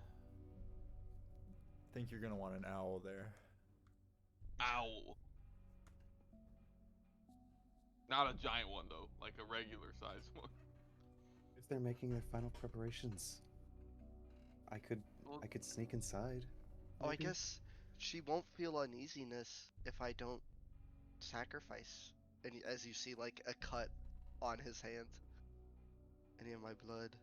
I think you're gonna want an owl there. Owl. Not a giant one though, like a regular sized one. If they're making their final preparations, I could Well, sneak inside. Oh, I maybe? guess she won't feel uneasiness if I don't sacrifice. And as you see, like a cut on his hand, any of my blood.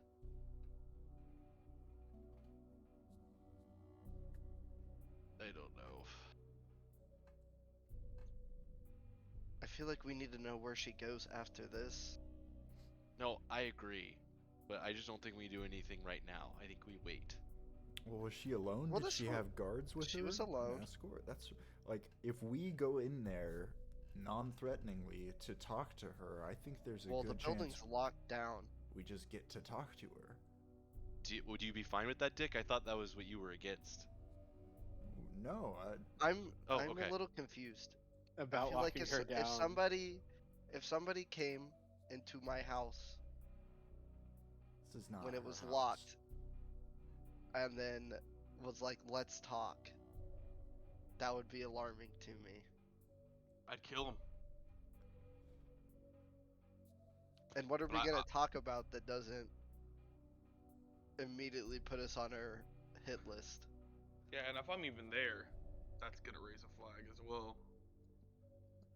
I don't know. I feel like we need to know where she goes after this. No, I agree, but I just don't think we do anything right now. I think we wait. Well, was she alone? Well, Did this she one- have guards with her? she was An alone. escort? That's like, if we go in there non-threateningly to talk to her, I think there's a Well, the good building's chance locked down. we just get to talk to her. Would you be fine with that, Dick? I thought that was what you were against. No, I'm Oh, I'm okay. a little confused. I About feel like locking her down. if somebody came into my house this is not when it her was house. locked and then was like, let's talk, that would be alarming to me. I'd kill him. And what are we But gonna talk about that doesn't immediately put us on her hit list? Yeah, and if I'm even there, that's gonna raise a flag as well.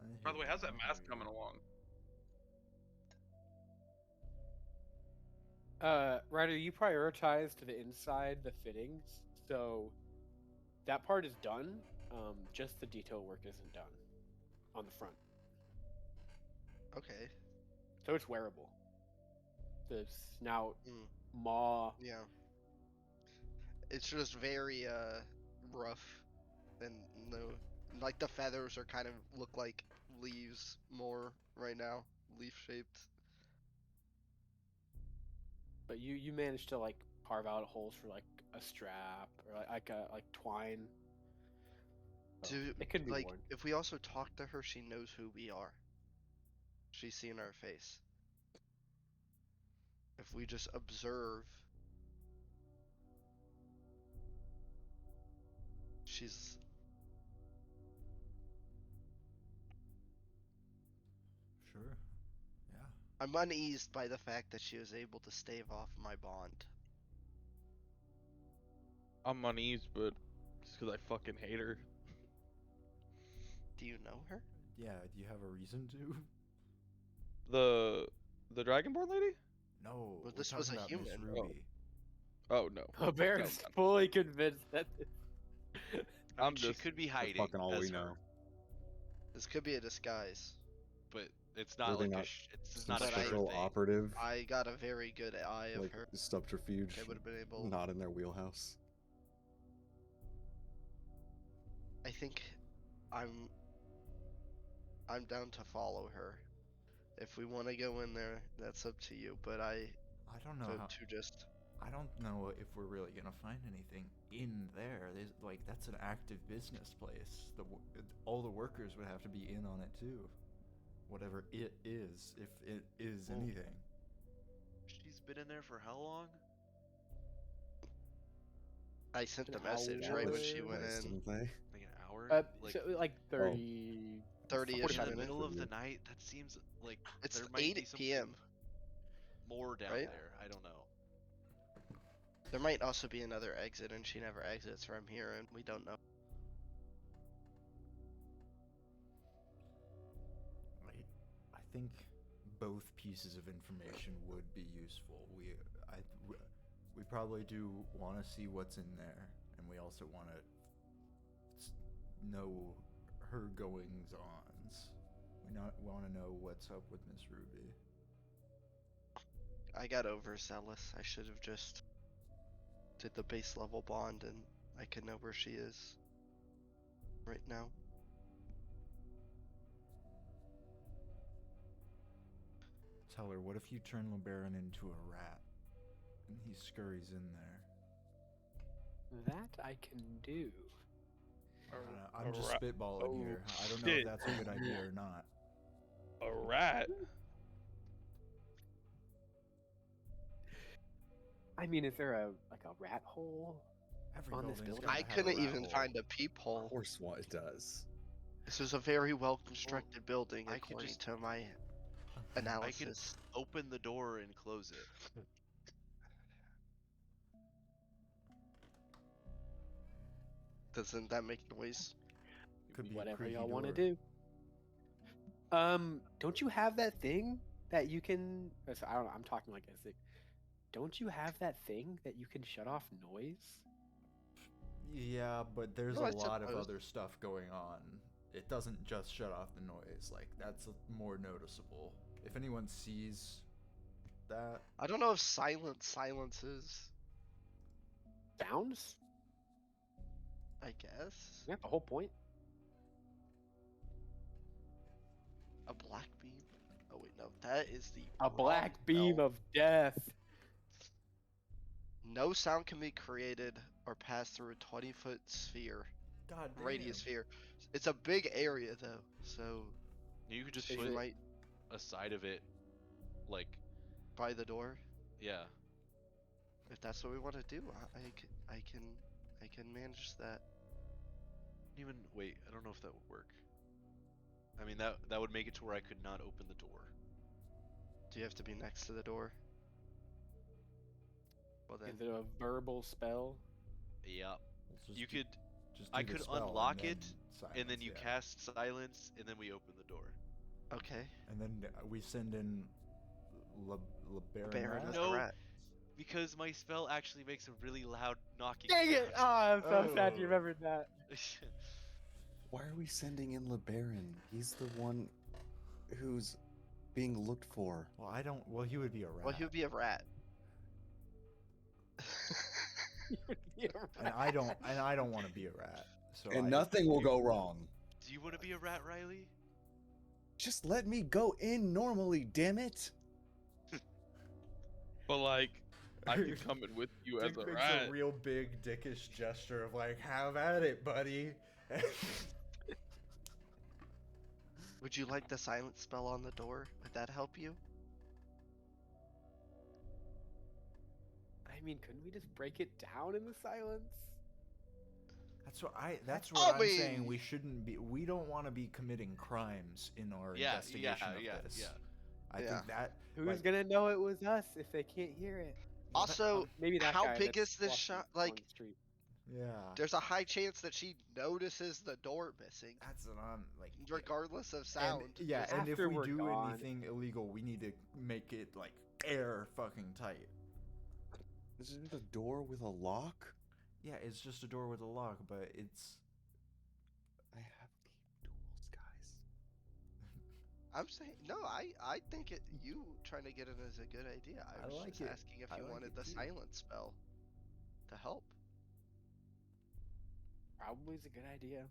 I By the way, hear how's you, that I mask hear coming you. along? Ryder, you prioritized to the inside the fittings, so that part is done. Just the detail work isn't done on the front, Okay. so it's wearable. The snout, Mm. maw. Yeah. It's just very rough, and no, like the feathers are kind of look like leaves more right now, leaf shaped. But you managed to like carve out holes for like a strap or like twine. So To it could be like, worn. if we also talk to her, she knows who we are. She's seen our face. If we just observe, she's Sure. Yeah. I'm uneased by the fact that she was able to stave off my bond. I'm uneased, but just because I fucking hate her. Do you know her? Yeah, do you have a reason to? The dragonborn lady? No, Well, we're this was talking a about Miss human. Ruby. Oh no. Baron's No, fully convinced that. I mean, I'm she just could be For hiding fucking all as we her, know. This could be a disguise. but it's Were not they like not it's Some not a But I- sure special thing. operative, I got a very good eye of like her. subterfuge, They would have been able. not in their wheelhouse. I think I'm down to follow her. If we want to go in there, that's up to you. But I don't know vote how. to just. I don't know if we're really gonna find anything in there. There's like that's an active business place. All the workers would have to be in on it too. Whatever it is, if it is Well, anything. She's been in there for how long? I sent the An message right when she hour? went Nice, in. didn't they? Like an hour? So like 30. 30-ish 45 in the minutes. middle of the night? That seems like It's there might be 8 something p.m. more down right? there. I don't know. There might also be another exit, and she never exits from here, and we don't know. I think both pieces of information would be useful. We probably do want to see what's in there, and we also want to know her goings-ons. We want to know what's up with Miss Ruby. I got overzealous. I should have just did the base level bond, and I could know where she is right now. Tell her, what if you turn LeBaron into a rat, and he scurries in there? That I can do. I'm just spitballing here. I don't know if shit. that's a good idea or not. A rat. I mean, is there a rat hole? Every On this building's building? gotta I have a couldn't rat even hole. find a Of peephole. course, what it does. This is a very well constructed building, I could according just- to my analysis. Open the door and close it. Doesn't that make noise? Could be a Whatever creaky y'all want to door. do. Don't you have that thing that you can? I don't know. I'm talking like as if. Don't you have that thing that you can shut off noise? Yeah, but there's No, a I lot of suppose. other stuff going on. It doesn't just shut off the noise. Like, that's more noticeable. If anyone sees that, I don't know if silences. Sounds? I guess. Yeah, the whole point. A black beam. Oh wait, no, that is the A wrong black beam bell. of death. No sound can be created or pass through a 20-foot sphere, god damn. radius sphere. It's a big area though, so You could just Is put it- might a side of it, like, by the door. yeah. If that's what we want to do, I can manage that. Even wait, I don't know if that would work. I mean, that would make it to where I could not open the door. Do you have to be next to the door? Well then, Is it a verbal spell? Yep. Let's just You do- could, just I do the could spell unlock and it, then and then you silence, cast silence, and then we open the door. okay. And then we send in LeBaron. Baron Rat? as No. a rat. Because my spell actually makes a really loud knocking Dang it! Oh, sound. I'm so sad you Oh. remembered that. Why are we sending in LeBaron? He's the one who's being looked for. Well, I don't. Well, he would be a rat. Well, he would be a rat. And I don't. And I don't want to be a rat. So And nothing will go wrong. Do you want to be a rat, Riley? Just let me go in normally, damn it. But like, I can come in with you as Dick a makes rat. a real big dickish gesture of like, "Have at it, buddy." Would you like the silent spell on the door? Would that help you? I mean, couldn't we just break it down in the silence? That's what I'm mean- saying. We shouldn't be. We don't want to be committing crimes in our investigation of this. I Yeah. think that. Who's like, gonna know it was us if they can't hear it? Also, Maybe that how guy big that's is this walking shot? on Like, the street. Yeah. there's a high chance that she notices the door missing, That's what I'm like. regardless of sound. And, yeah, and if After we we're do gone. anything illegal, we need to make it like air fucking tight. Is it a door with a lock? Yeah, it's just a door with a lock, but it's. I have tools, guys. I'm saying no. I think you trying to get it is a good idea. I I was like just it. asking if I you like wanted it the too. silent spell to help. Probably is a good idea.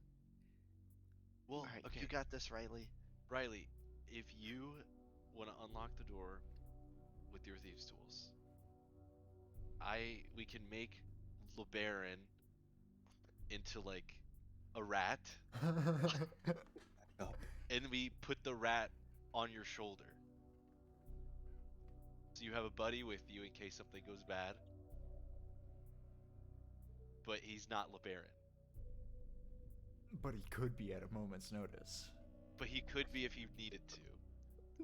Well, Alright, okay. you got this, Riley. Riley, if you want to unlock the door with your thieves' tools, we can make LeBaron into like a rat, Oh, and we put the rat on your shoulder. So you have a buddy with you in case something goes bad. But he's not LeBaron. But he could be at a moment's notice. But he could be if he needed to.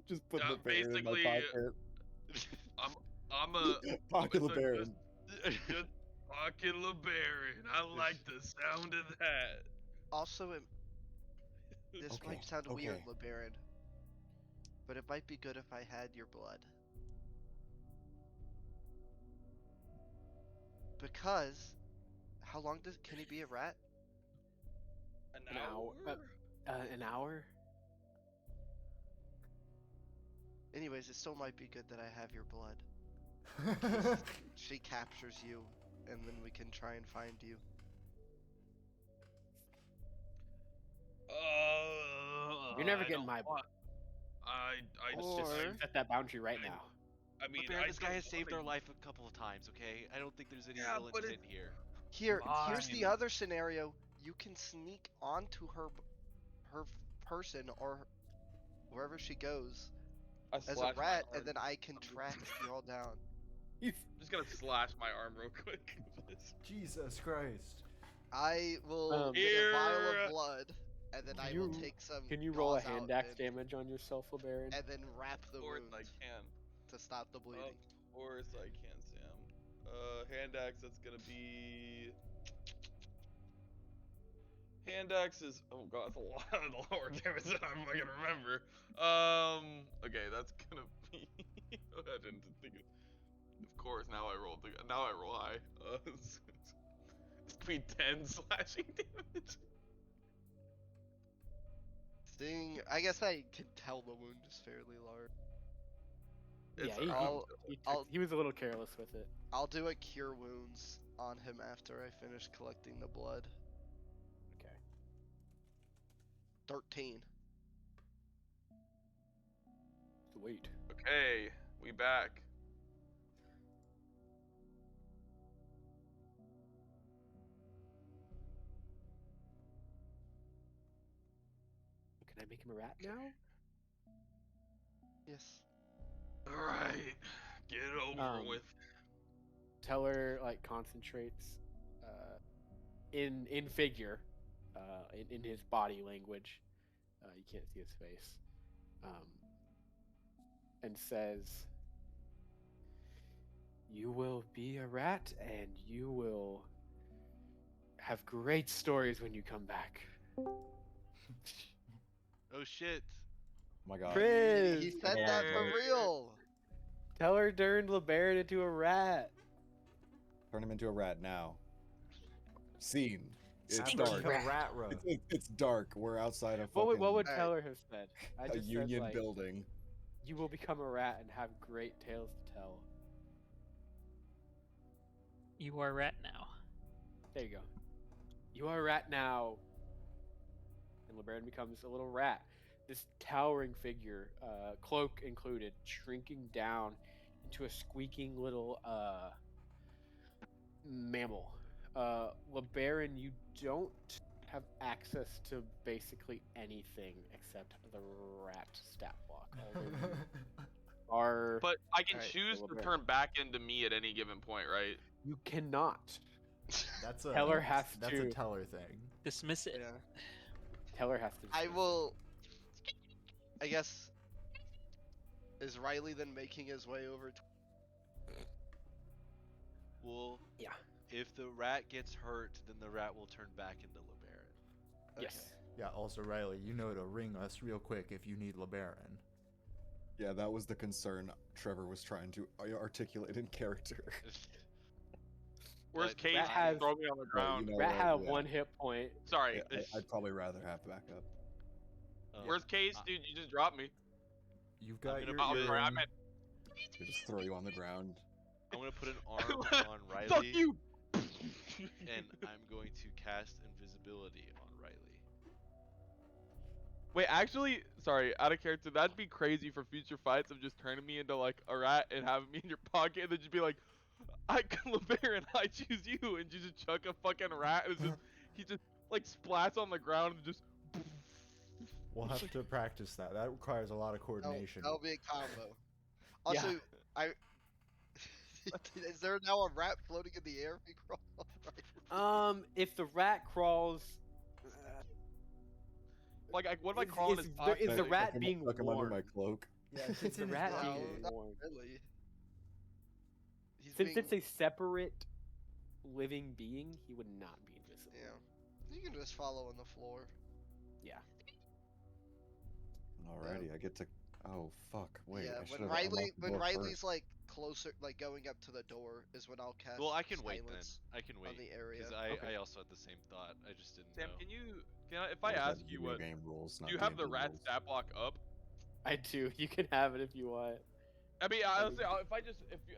just put Yeah, the Baron in my basically, pocket. I'm a Pocket just- Baron. Just pocket LeBaron. I like the sound of that. Also, this Okay, might sound weird, okay. LeBaron, but it might be good if I had your blood. Because, how long can he be a rat? An An hour. An hour. Anyways, it still might be good that I have your blood. She captures you, and then we can try and find you. You're never I getting don't my. want- I Let's just just set that boundary right I- now. I mean, LeBaron, I this guy don't has saved our wanna- life a couple of times, okay? I don't think there's any Yeah, ill but intent here. Here's the Fine. other scenario. You can sneak onto her person or wherever she goes as a slash my rat, arm. and then I can track you all down. I'm just gonna slash my arm real quick. Jesus Christ. I will get a Here. vial of blood, and then I will You- take some. Can you roll a gauze out hand axe and- damage on yourself, LeBaron? And then wrap the Of course wound I can. to stop the bleeding. Of course I can, Sam. Hand axe, that's gonna be... Hand axe is... Oh god, that's a lot of the lower damage that I'm not gonna remember. Okay, that's gonna be... I didn't think it... Of course, now I roll high. It's gonna be 10 slashing damage. Sting. I guess I can tell the wound is fairly large. Yeah, It's- he was a little careless with it. I'll do a cure wounds on him after I finish collecting the blood. Okay. 13. Sweet. Okay, we back. Can I make him a rat now? Yes. Alright, get it over with. Teller like concentrates in figure, in his body language. You can't see his face. And says, "You will be a rat, and you will have great stories when you come back." Oh shit. Oh my god. Chris, He said that for Yeah. real. Teller turned LeBaron into a rat. Turn him into a rat now. Scene. It's After dark. become a rat road. It's dark. We're outside a What fucking would Alright. Teller have said? I a just said, union like, building. you will become a rat and have great tales to tell. You are a rat now. There you go. You are a rat now. And LeBaron becomes a little rat. This towering figure, cloak included, shrinking down into a squeaking little mammal. LeBaron, you don't have access to basically anything except the rat stat block. Although you are But I can Alright, choose well, to Bear. turn back into me at any given point, right? you cannot. That's a Teller has that's to- a Teller thing. Dismiss it. Yeah. Teller has to. I will. I guess. Is Riley then making his way over to. Well, Yeah. if the rat gets hurt, then the rat will turn back into LeBaron. Yes. Yeah, also Riley, you know to ring us real quick if you need LeBaron. Yeah, that was the concern Trevor was trying to articulate in character. Where's But Case? Rat has- Throw me on the ground. you know Rat what, had yeah. 1 hit point. Sorry. Yeah, I'd probably rather have backup. Where's Case, dude? You just dropped me. You've got gonna your put Oh, it- sorry, I earring. meant. They just throw you on the ground. I'm gonna put an arm on Riley, Fuck you. and I'm going to cast invisibility on Riley. Wait, actually, sorry, out of character, that'd be crazy for future fights of just turning me into like a rat and having me in your pocket and then just be like, I LeBaron, I choose you, and you just chuck a fucking rat and it's just he just like splats on the ground and just. We'll have to practice that. That requires a lot of coordination. That'll be a combo. Also, is there now a rat floating in the air? If we crawl off right? If the rat crawls, Like, what if I crawl in his pocket? is the rat being Tuck him under warm? my cloak. Yeah, Is it's the in his rat pocket. being not warm? really. He's Since being, it's a separate living being, he would not be invisible. yeah, you can just follow on the floor. Yeah. Alrighty, I get to. Oh fuck! Wait, yeah, I should when have unlocked the when door Riley's first. like closer, like going up to the door, is when I'll cast. Well, I can wait then. silence I can wait. on the area. Because I also had the same thought. I just didn't Sam, know. if I Those ask are you video what, game rules, do not you have the D&D rat rules. stat block up? I do. You can have it if you want. I mean, honestly,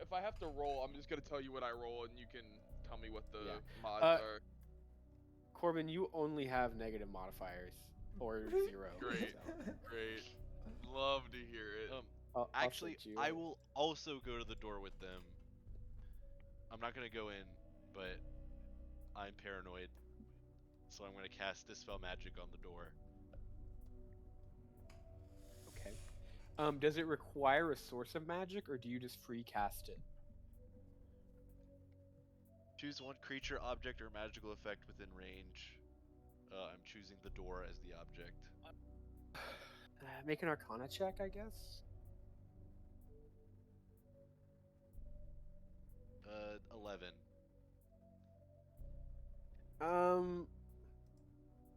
if I have to roll, I'm just gonna tell you what I roll, and you can tell me what the mods are. Corbin, you only have negative modifiers or 0. Great, so. great, love to hear it. I'll Actually, send you I it. will also go to the door with them. I'm not gonna go in, but I'm paranoid, so I'm gonna cast Dispel Magic on the door. Okay. Does it require a source of magic, or do you just free cast it? Choose one creature, object, or magical effect within range. I'm choosing the door as the object. Make an Arcana check, I guess. 11.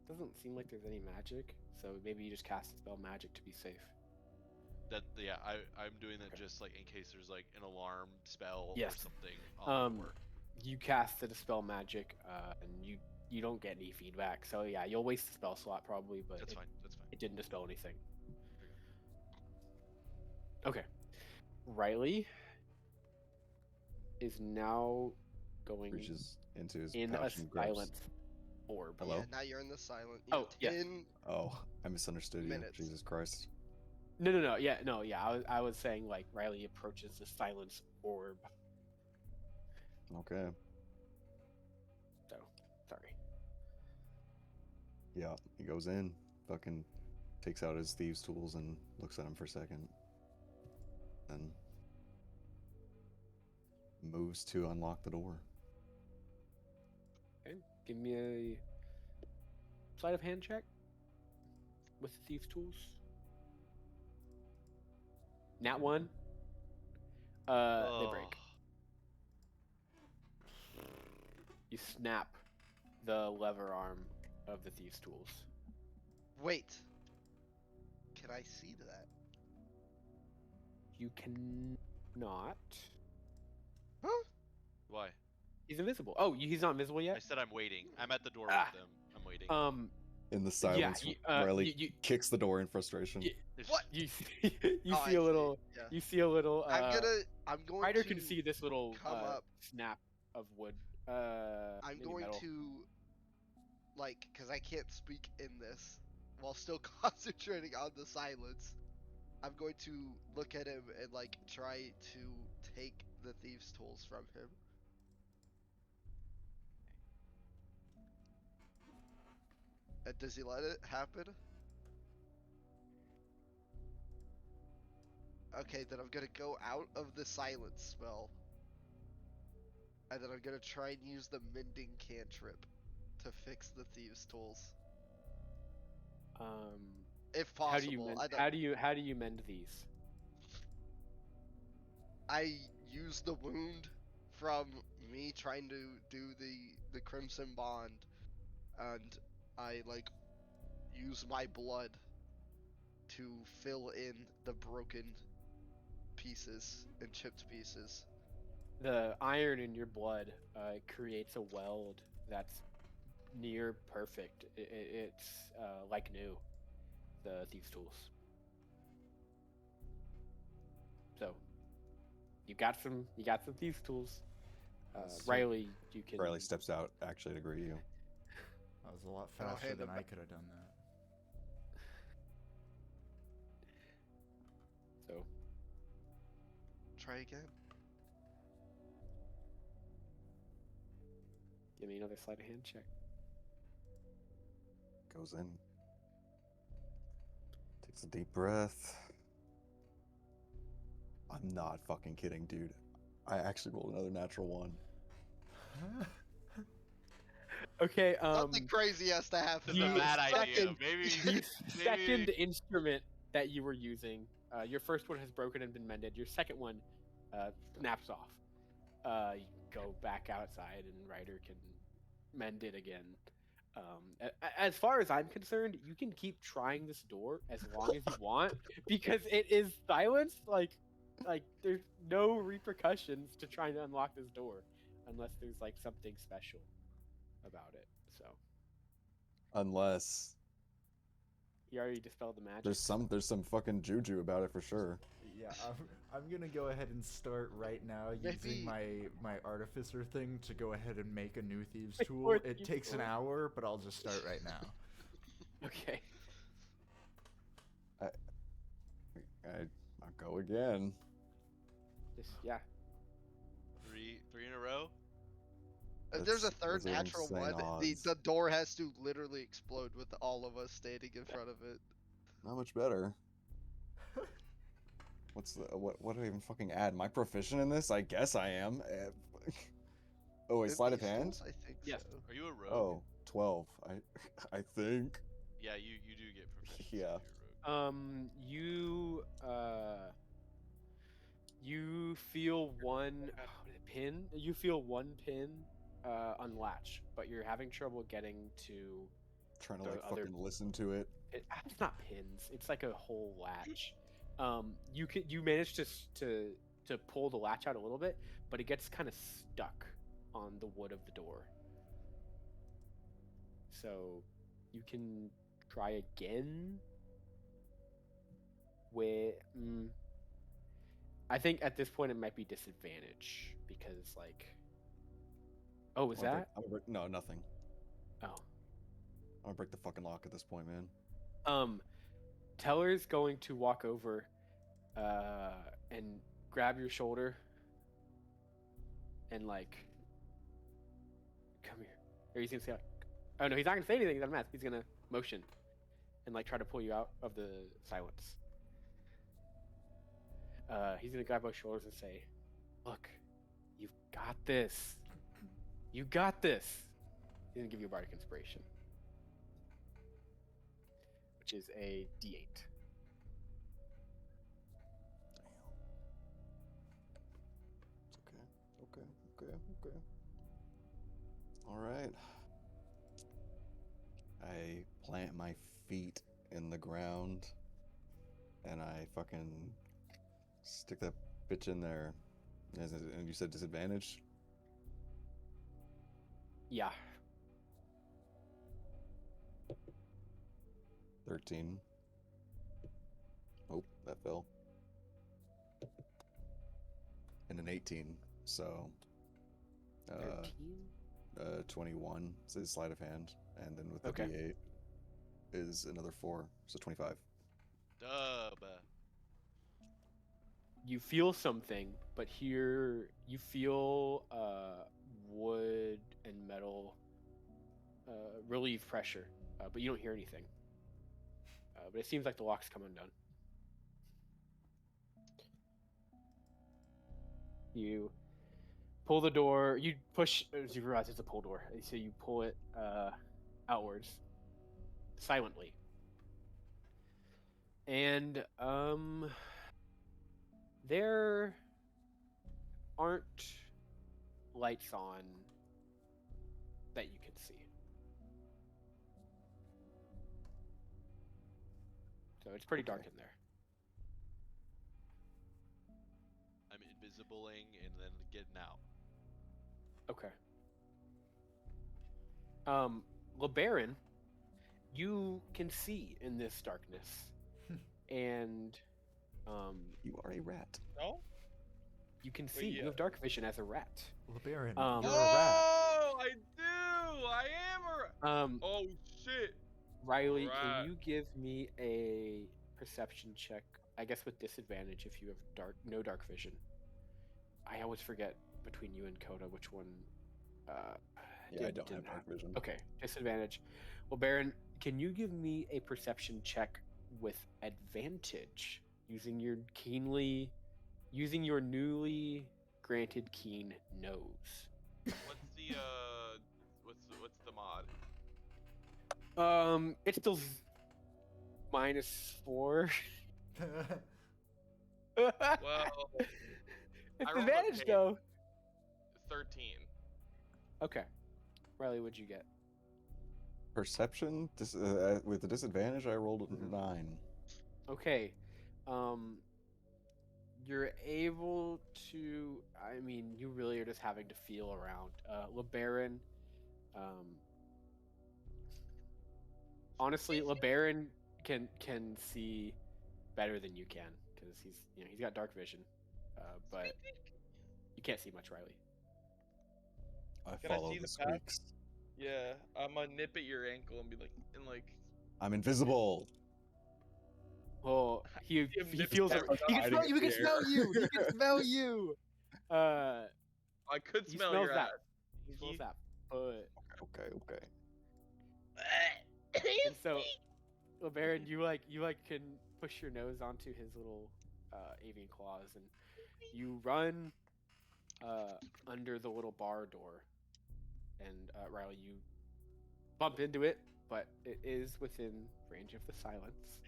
Doesn't seem like there's any magic, so maybe you just cast spell magic to be safe. I'm doing that just like in case there's like an alarm spell Yes. or something on the door. You cast the dispel magic, and you don't get any feedback. So yeah, you'll waste the spell slot probably, but That's fine. That's fine. it didn't dispel anything. Okay. Riley is now going Reaches into his in a pouch and grabs- silent orb. Hello? Yeah, now you're in the silent. Oh, You have yeah. 10 Oh, I misunderstood you. Minutes. Jesus Christ. No. Yeah. I was saying like Riley approaches the silence orb. Okay. So sorry. Yeah, he goes in, fucking takes out his thieves' tools and looks at him for a second. Then moves to unlock the door. Okay. Give me a sleight of hand check with the thieves' tools. Nat 1. They break. You snap the lever arm of the thieves' tools. Wait. Can I see that? You cannot. Huh? Why? He's invisible. Oh, he's not invisible I yet. said I'm waiting. I'm at the door Ah. with them. I'm waiting. In the silence, Riley you kicks the door in frustration. What? you Oh, see a little. Yeah. You see a little. I'm going Ryder to can see this little come up. snap of wood. I'm maybe going metal. to, like, because I can't speak in this while still concentrating on the silence. I'm going to look at him and, like, try to take the thieves' tools from him. And does he let it happen? Okay, then I'm gonna go out of the silence spell. And then I'm gonna try and use the mending cantrip to fix the thieves' tools. If possible. How do you mend? How do you mend these? I use the wound from me trying to do the crimson bond, and I like use my blood to fill in the broken pieces and chipped pieces. The iron in your blood creates a weld that's near perfect. It's like new. The thieves' tools. So you got some thieves' tools. So Riley, you can. Riley steps out actually to greet you. That was a lot I'll faster hand than it I back. could have done try again. Give me another sleight of hand check. Goes in. Takes a deep breath. I'm not fucking kidding, dude. I actually rolled another natural one. Okay, Something crazy has to happen. It's a You bad idea. second- Maybe. the second maybe. instrument that you were using, your first one has broken and been mended. Your second one snaps off. You go back outside and Ryder can mend it again. As far as I'm concerned, you can keep trying this door as long as you want because it is silenced. Like there's no repercussions to trying to unlock this door unless there's like something special about it. So Unless you already dispelled the magic. there's some fucking juju about it for sure. Yeah, I'm gonna go ahead and start right now using my artificer thing to go ahead and make a new thieves tool. Or It thieves takes an tool. hour, but I'll just start right now. Okay. I'll go again. Just yeah. Three in a row. If there's a That's- third those are natural insane one, odds. the door has to literally explode with all of us standing in front of it. Not much better. What do I even fucking add? Am I proficient in this? I guess I am. Oh wait, In sleight of these hand? tools, I think Yes. so. Are you a rogue? Oh, 12. I think. Yeah, you do get proficiency. Yeah. If you're a rogue. You feel one pin. You feel one pin unlatch, but you're having trouble getting to. Trying to The like other- fucking listen to it. It's not pins. It's like a whole latch. You manage to pull the latch out a little bit, but it gets kind of stuck on the wood of the door. So you can try again. I think at this point it might be disadvantage because like. Oh, was that? No, nothing. Oh. I'm gonna break the fucking lock at this point, man. Teller's going to walk over and grab your shoulder and like come here. Or he's gonna say like, oh no, he's not gonna say anything, he's not a mask. He's gonna motion and like try to pull you out of the silence. He's gonna grab both shoulders and say, look, you've got this. You got this. He's gonna give you a bardic inspiration, which is a D8. Okay. All right. I plant my feet in the ground, and I fucking stick that bitch in there. And you said disadvantage? Yeah. 13. Oh, that fell. And an 18. So, 13? 21 is sleight of hand, and then with the Okay. D8 is another 4, so 25. Dub. You feel something, but here you feel wood and metal relieve pressure, but you don't hear anything. But it seems like the lock's come undone. You pull the door. You push. As you realize it's a pull door, so you pull it outwards silently. And there aren't lights on that you can see. So it's pretty dark in there. I'm invisibling and then getting out. Okay. LeBaron, you can see in this darkness. And You are a rat. No? you can Wait, see. yeah. You have dark vision as a rat. LeBaron, Um, you're a rat. Oh, I do. I am a. Oh shit. Riley, Rat. can you give me a perception check? I guess with disadvantage if you have no dark vision. I always forget between you and Coda which one. Yeah, I don't have dark vision. Okay, disadvantage. Well, Baron, can you give me a perception check with advantage using your newly granted keen nose? What's the mod? It's still -4. Well, it's I rolled advantage okay. though. 13. Okay, Riley, what'd you get? Perception? With the disadvantage, I rolled a 9. Okay, you're able to. I mean, you really are just having to feel around. LeBaron, honestly, LeBaron can see better than you can because he's got dark vision, but you can't see much, Riley. Can I follow see the the path? squeaks. Yeah, I'm gonna nip at your ankle and be like. I'm invisible. Well, he Nip feels. at He can smell you. He can smell you. He can smell you. I could He smell smells your that. ass. He smells that. But Okay. and so, LeBaron, you can push your nose onto his little avian claws, and you run under the little bar door. And Riley, you bump into it, but it is within range of the silence.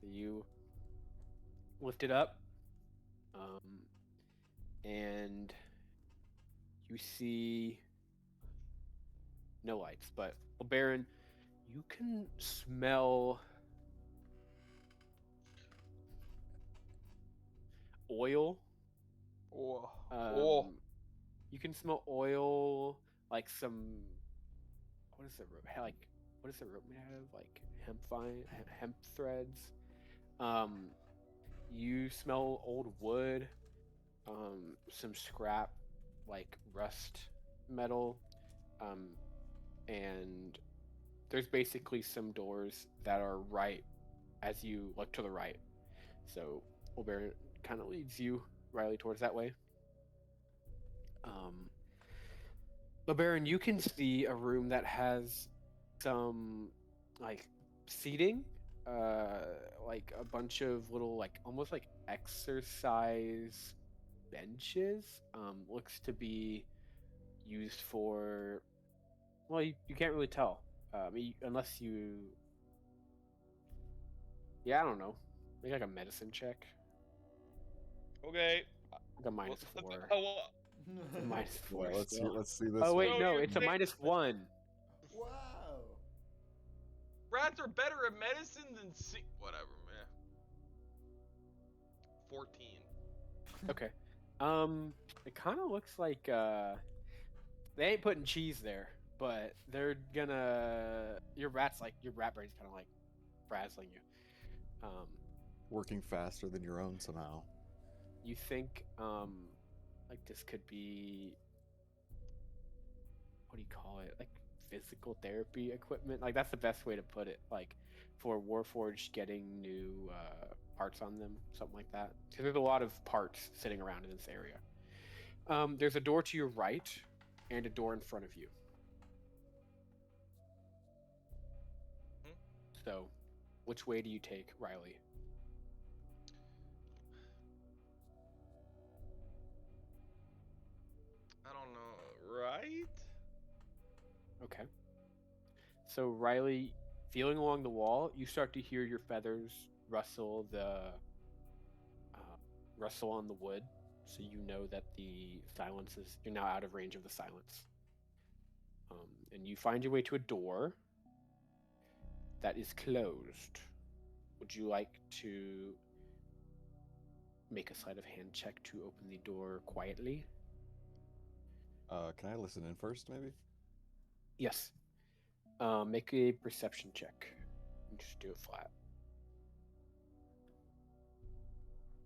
So you lift it up, and you see no lights. But Baron, you can smell oil. Oh. You can smell oil, like some. What is the rope? What is the rope made out of? Like hemp threads. You smell old wood, some scrap, like rust metal, and there's basically some doors that are right as you look to the right. So Baron kind of leads you, Riley, towards that way. Baron, you can see a room that has some like seating, like a bunch of little like almost like exercise benches. Looks to be used for. Well, you can't really tell, unless you. Yeah, I don't know. Make like a medicine check. Okay. Like a -4. A -4. Yeah, let's see this. Oh wait, one. no, No, it's a you- -1. Wow. Rats are better at medicine than whatever, man. 14. Okay. It kind of looks like they ain't putting cheese there, but they're gonna. Your rat brain's kind of like frazzling you. Working faster than your own somehow. You think like this could be, what do you call it? Like physical therapy equipment. Like that's the best way to put it. Like for Warforged getting new parts on them, something like that. Because there's a lot of parts sitting around in this area. There's a door to your right and a door in front of you. So, which way do you take, Riley? I don't know, right? Okay. So Riley, feeling along the wall, you start to hear your feathers rustle rustle on the wood, so you know that the silence is. You're now out of range of the silence. And you find your way to a door that is closed. Would you like to make a sleight of hand check to open the door quietly? Can I listen in first, maybe? Yes. Make a perception check. Just do it flat.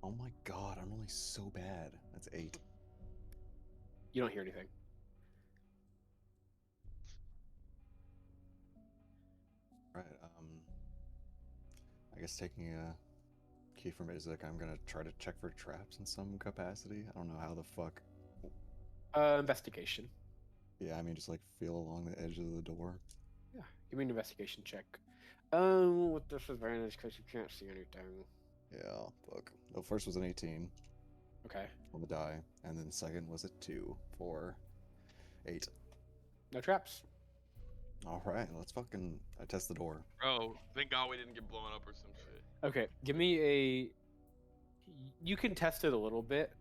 Oh my god, I'm only so bad. That's 8. You don't hear anything. Right. I guess taking a key from Isaac, I'm gonna try to check for traps in some capacity. I don't know how the fuck. Investigation. Yeah, I mean, just like feel along the edge of the door. Yeah, give me an investigation check. With disadvantage because you can't see anything. Yeah, fuck. The first was an 18 Okay. on the die, and then the second was a 2 for 8. No traps. All right, let's fucking test the door. Bro, thank God we didn't get blown up or some shit. Okay, give me a. You can test it a little bit.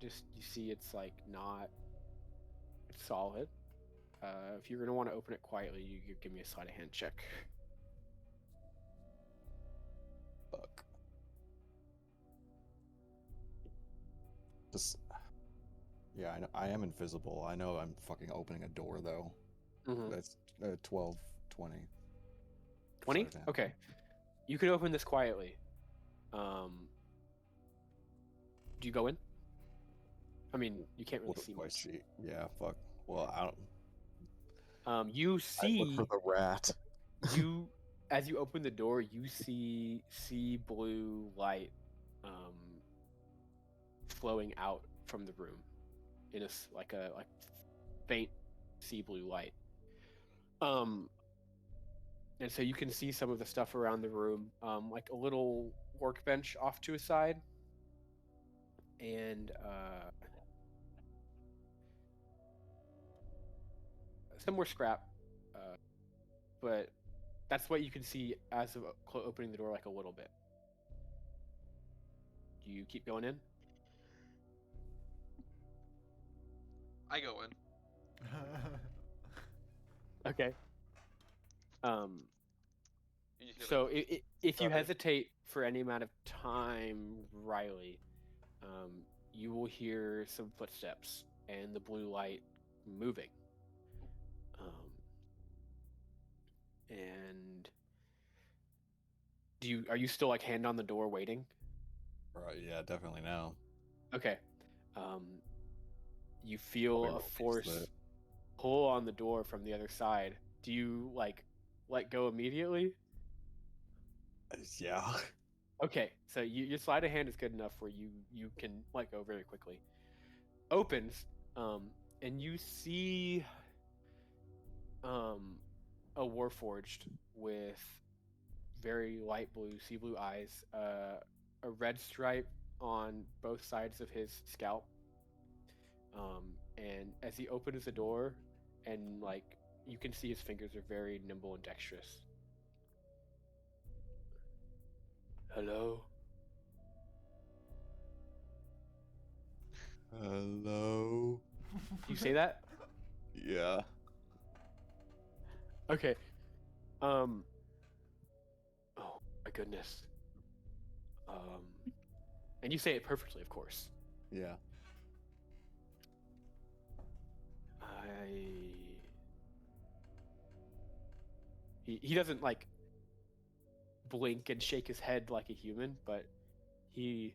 Just you see, it's like not. It's solid. If you're gonna want to open it quietly, you could give me a sleight of hand check. Fuck. Just. Yeah, I know I am invisible. I know I'm fucking opening a door though. Mm-hmm. That's 12, 20. 20? Sleight of hand. Okay. You can open this quietly. Do you go in? I mean, you can't really What see do I much. see? Yeah, fuck. Well, I don't. You I look see for the rat. you as you open the door, you see sea blue light flowing out from the room in a like faint sea blue light. And so you can see some of the stuff around the room, like a little workbench off to a side, and some more scrap. But that's what you can see as of opening the door, like a little bit. Do you keep going in? I go in. Okay. You just So gotta- if you Sorry. hesitate for any amount of time, Riley, you will hear some footsteps and the blue light moving. And are you still like hand on the door waiting? Right, yeah, definitely now. Okay. You feel Probably a roll against force that. pull on the door from the other side. Do you like let go immediately? Yeah. Okay, so your sleight of hand is good enough where you can let go very quickly. Opens, and you see a warforged with very light blue, sea blue eyes, a red stripe on both sides of his scalp. And as he opens the door, and like you can see his fingers are very nimble and dexterous. Hello? Hello. You say that? Yeah. Okay. Oh my goodness. And you say it perfectly, of course. Yeah. He doesn't like blink and shake his head like a human, but he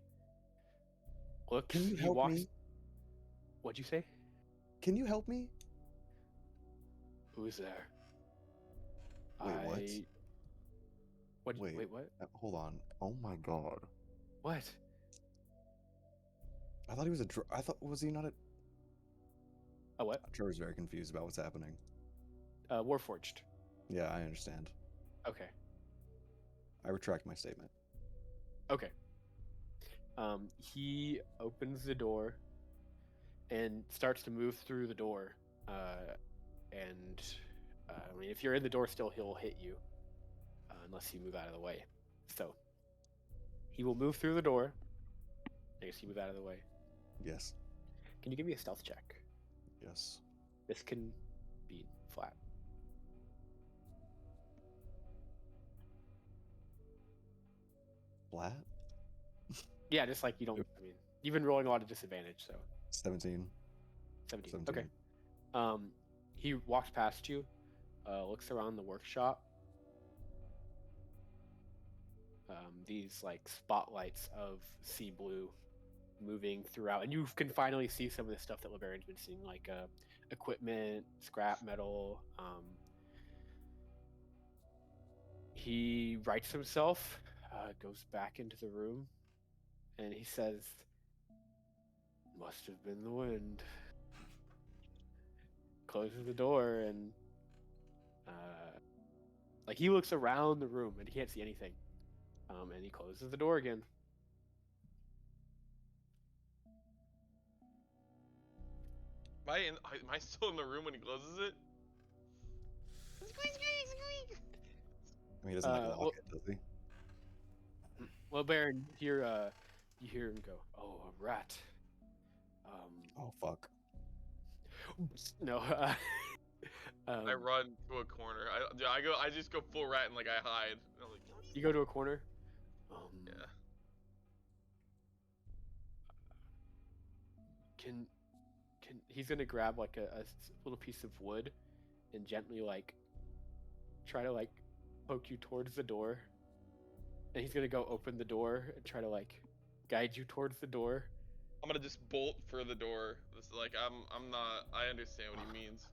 looks. Can you he help walks. me? What'd you say? Can you help me? Who's there? Wait, what? Wait, what? Hold on. Oh my god. What? I thought he was a. Was he not a? A what? Trevor's very confused about what's happening. Warforged. Yeah, I understand. Okay. I retract my statement. Okay. He opens the door and starts to move through the door. I mean, if you're in the door still, he'll hit you unless you move out of the way. So he will move through the door. I guess you move out of the way. Yes. Can you give me a stealth check? Yes. This can be flat. Flat? Yeah, just like you don't. I mean, you've been rolling a lot of disadvantage, so 17. 17. 17. Okay. He walks past you, looks around the workshop. These like spotlights of sea blue moving throughout, and you can finally see some of the stuff that Liberian's been seeing, like equipment, scrap metal. He rights himself, goes back into the room, and he says, "Must have been the wind." Closes the door, and like he looks around the room and he can't see anything. And he closes the door again. Am I still in the room when he closes it? I mean, he doesn't like lock it, does he? Well, Baron, you hear him go, "Oh, a rat." Oh fuck. No. I run to a corner. I just go full rat and like I hide. I'm like, You go to a corner. yeah. Can he's gonna grab like a little piece of wood and gently like try to like poke you towards the door, and he's gonna go open the door and try to like guide you towards the door. I'm gonna just bolt for the door. This like I'm not. I understand what he means.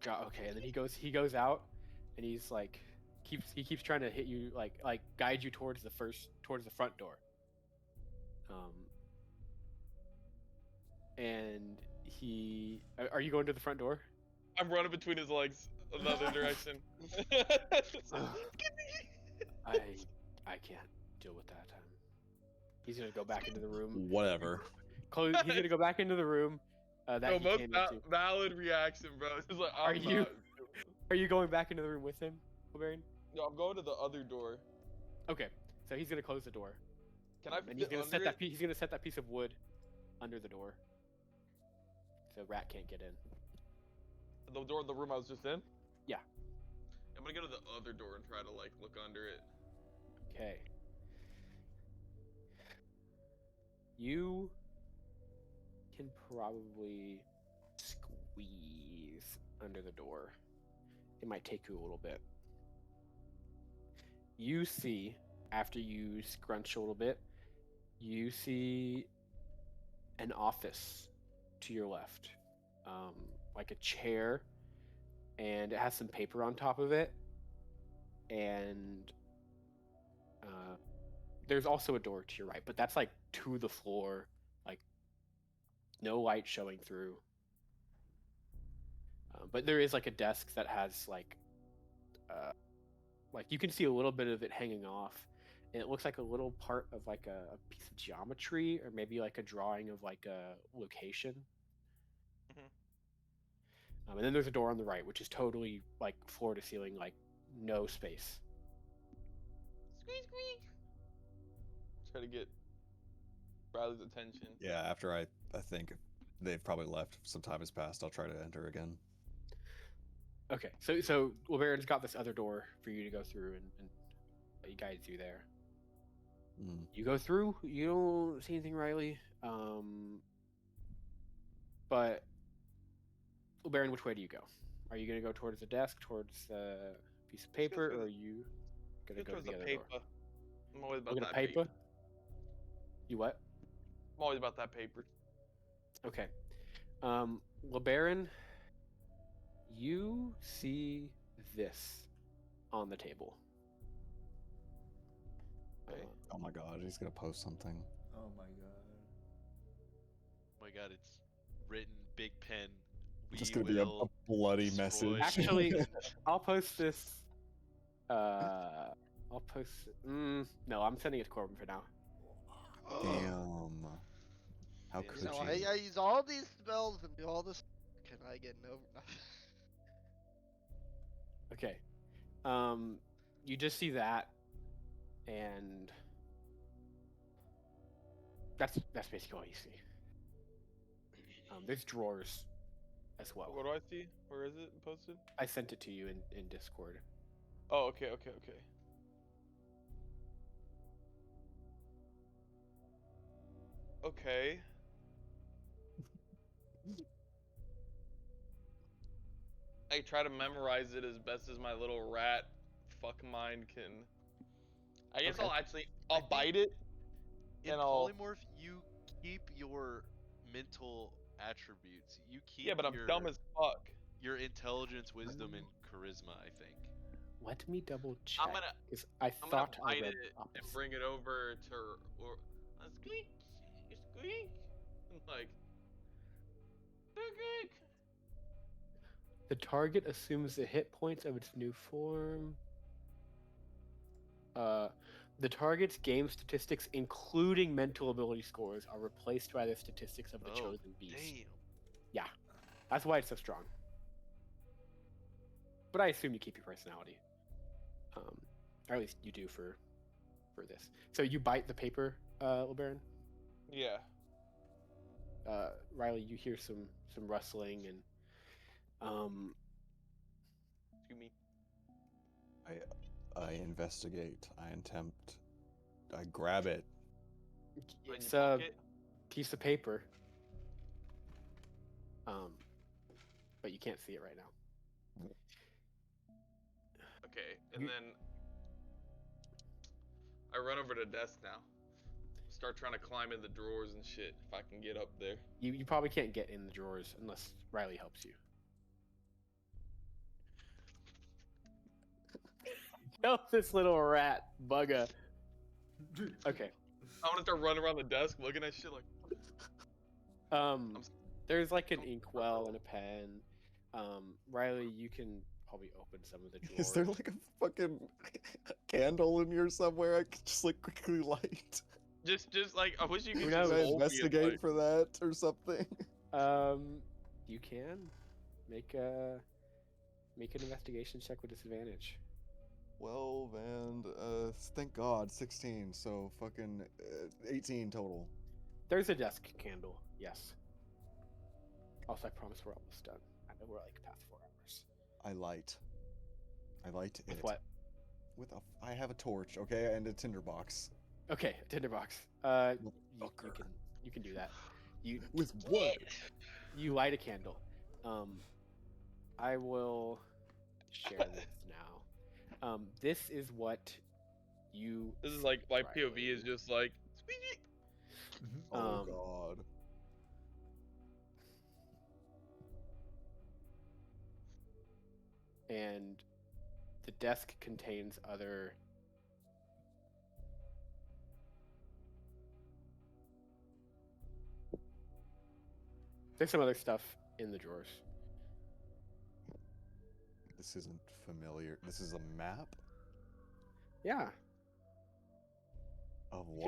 Okay, and then he goes out, and he's like keeps trying to hit you like guide you towards the front door. And are you going to the front door? I'm running between his legs, another direction. I can't deal with that. He's gonna go back into the room. Whatever. He's gonna go back into the room. That he most came into. valid reaction, bro. It's like, Are you going back into the room with him, Barbarian? No, I'm going to the other door. Okay, so he's gonna close the door. Can I? And he's gonna set he's gonna set that piece of wood under the door, so rat can't get in. The door of the room I was just in. Yeah. I'm gonna go to the other door and try to like look under it. Okay. You can probably squeeze under the door. It might take you a little bit. You see, after you scrunch a little bit, you see an office to your left. Like a chair, and it has some paper on top of it. And there's also a door to your right, but that's like to the floor, like no light showing through. But there is like a desk that has like you can see a little bit of it hanging off, and it looks like a little part of like a piece of geometry, or maybe like a drawing of like a location. Mm-hmm. And then there's a door on the right, which is totally like floor to ceiling, like no space. Squeak. Try to get Bradley's attention. Yeah, after I think they've probably left, some time has passed, I'll try to enter again. Okay, so LeBaron's got this other door for you to go through, and he guides you there. You go through, you don't see anything, Riley. But LeBaron, which way do you go? Are you gonna go towards the desk, towards the piece of paper, or are you gonna go to the other paper. door? I'm always about that paper. You what? I'm always about that paper. Okay. LeBaron, you see this on the table. Oh my god, he's gonna post something. Oh my god. Oh my god, it's written big pen. It's just gonna be a bloody message. Actually, I'll post this. I'll post. No, I'm sending it to Corbin for now. Damn. How could So you? I use all these spells and do all this. Can I get no? Okay. You just see that, and that's basically all you see. There's drawers as well. What do I see? Where is it posted? I sent it to you in Discord. Oh, okay. Okay. I try to memorize it as best as my little rat fuck mind can. I guess Okay. I'll bite it. In And I'll- polymorph, you keep your mental attributes. You keep Yeah, but I'm dumb as fuck. your intelligence, wisdom, and charisma, I think. Let me double check. I'm gonna 'Cause I I'm gonna thought I bite read it and opposite. bring it over to or squeak, squeak, like squeak. The target assumes the hit points of its new form. The target's game statistics, including mental ability scores, are replaced by the statistics of the chosen beast. Damn. Yeah, that's why it's so strong. But I assume you keep your personality, or at least you do for this. So you bite the paper, LeBaron. Yeah. Riley, you hear some rustling and Excuse me. I investigate. I grab it. it's a piece of paper. But you can't see it right now. Okay, and then I run over to the desk now. Start trying to climb in the drawers and shit if I can get up there. You probably can't get in the drawers unless Riley helps you. Help this little rat bugger. Okay. I want to start running around the desk looking at shit like. There's like an inkwell and a pen. Riley, you can probably open some of the drawers. Is there like a fucking candle in here somewhere I could just like quickly light? Just like I wish you could Can just I hold me investigate at, like, for that or something? You can make an investigation check with disadvantage. 12 and thank God 16, so fucking 18 total. There's a desk candle, yes. Also, I promise we're almost done. I know we're like past 4 hours. I light With it. what? I have a torch, okay, and a tinderbox. Okay, tinderbox. You can do that. With what? You light a candle. I will share this now. This is what you. This is like my Riley. POV is just like. Squeaky. Oh God. And the desk contains other. There's some other stuff in the drawers. This isn't familiar. This is a map Yeah. of You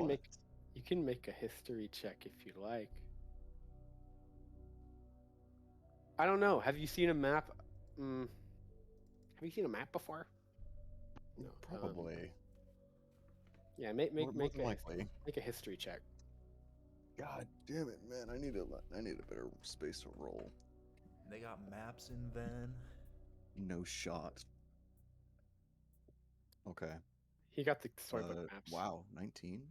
can what? make a history check if you like. I don't know. Have you seen a map? Have you seen a map before? No. Probably. Yeah, make More than a likely. make a history check. God damn it, man! I need a better space to roll. They got maps in Van. No shot. Okay. He got the storybook maps. Wow, 19.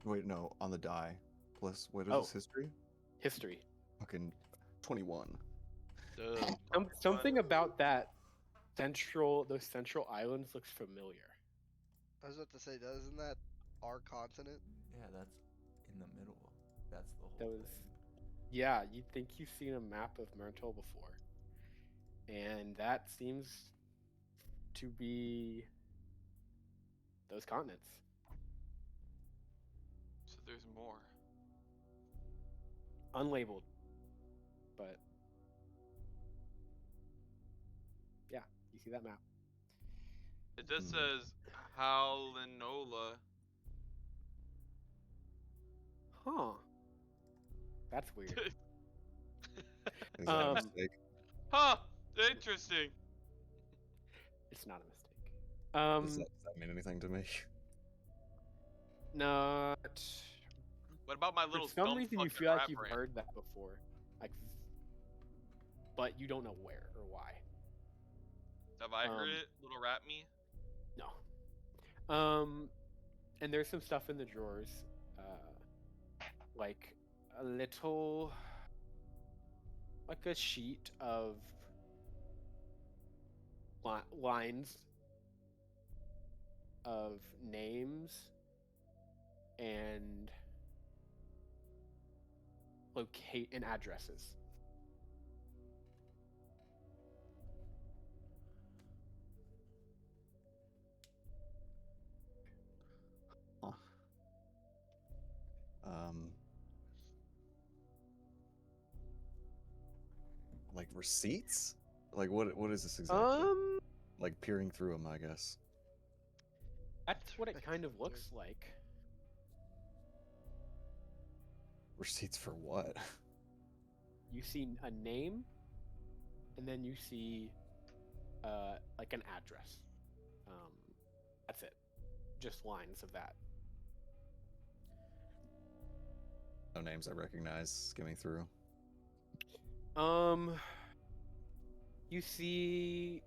Wait, no, on the die. Plus, what is this history? History. Fucking 21. Something about those central islands looks familiar. I was about to say, isn't that our continent? Yeah, that's in the middle. That's the whole thing. Yeah, you'd think you've seen a map of Myrntole before. And that seems to be those continents. So there's more. Unlabeled. But yeah, you see that map. It just says Halinola. Huh. That's weird. Is that a mistake? Huh! Interesting. It's not a mistake. Does that mean anything to me? Not. What about my little For some dumb reason, you fucking feel like rat you've brain? heard that before, but you don't know where or why. Have I heard it, little rat me? No. And there's some stuff in the drawers, like a little, like a sheet of lines of names and addresses. Like receipts? Like what is this exactly? Like peering through them, I guess. That's what it kind of looks like. Receipts for what? You see a name, and then you see like an address. That's it. Just lines of that. No names I recognize skimming through. You see.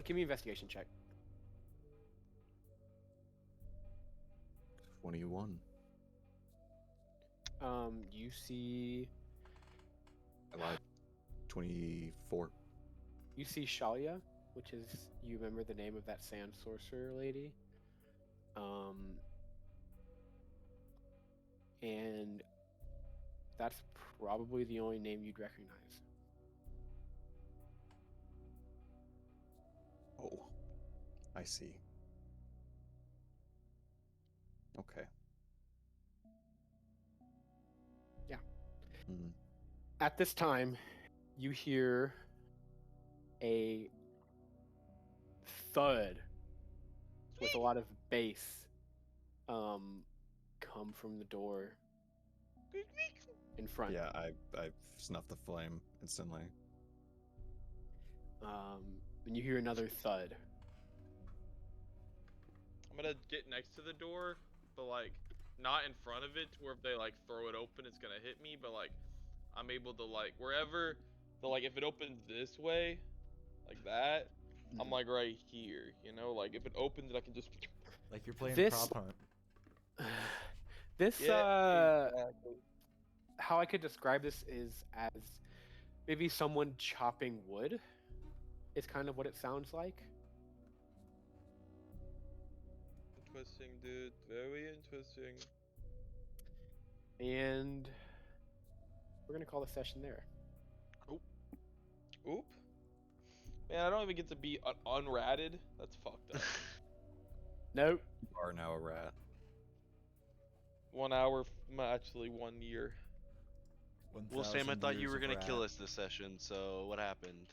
Give me an investigation check. 21. You see. I lied. 24. You see Shalia, which is, you remember the name of that sand sorcerer lady. And that's probably the only name you'd recognize. Oh, I see. Okay. Yeah. Hmm. At this time, you hear a thud with a lot of bass come from the door in front. Yeah, I snuffed the flame instantly. And you hear another thud. I'm gonna get next to the door, but like not in front of it, to where if they like throw it open, it's gonna hit me. But like I'm able to like wherever the like if it opens this way, like that, I'm like right here. You know, like if it opens, I can just Like you're playing This- prop hunt. This exactly. how I could describe this is as maybe someone chopping wood is kind of what it sounds like. Interesting, dude. Very interesting. And we're gonna call the session there. Oop. Man, I don't even get to be unratted. That's fucked up. Nope. You are now a rat. 1 hour, actually 1 year. Well, Sam, I 1,000 thought you years were of gonna kill rat. us this session. So what happened?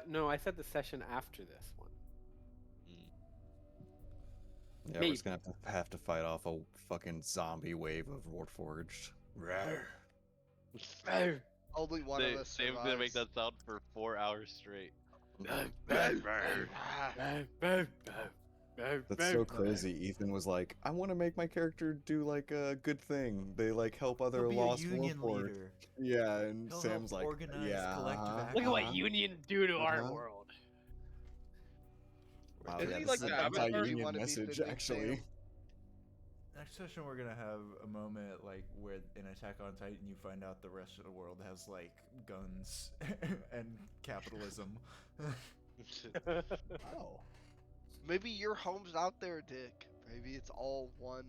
No, I said the session after this one. Yeah, we're just gonna have to fight off a fucking zombie wave of Warforged. Only one of us Sam's gonna make survives. that sound for 4 hours straight. That's so crazy. Ethan was like, I want to make my character do like a good thing. They like help other He'll be lost a union Warforged. leader. Yeah, and He'll Sam's help like, organize yeah, collective Look at what action. unions do to our Uh-huh. world. Wow, Isn't yeah, he this like is the an Avatar? anti-union You wanna be message, the new actually. Sam? Next session, we're gonna have a moment like where in Attack on Titan you find out the rest of the world has like guns and capitalism. Wow. Maybe your home's out there, Dick. Maybe it's all one.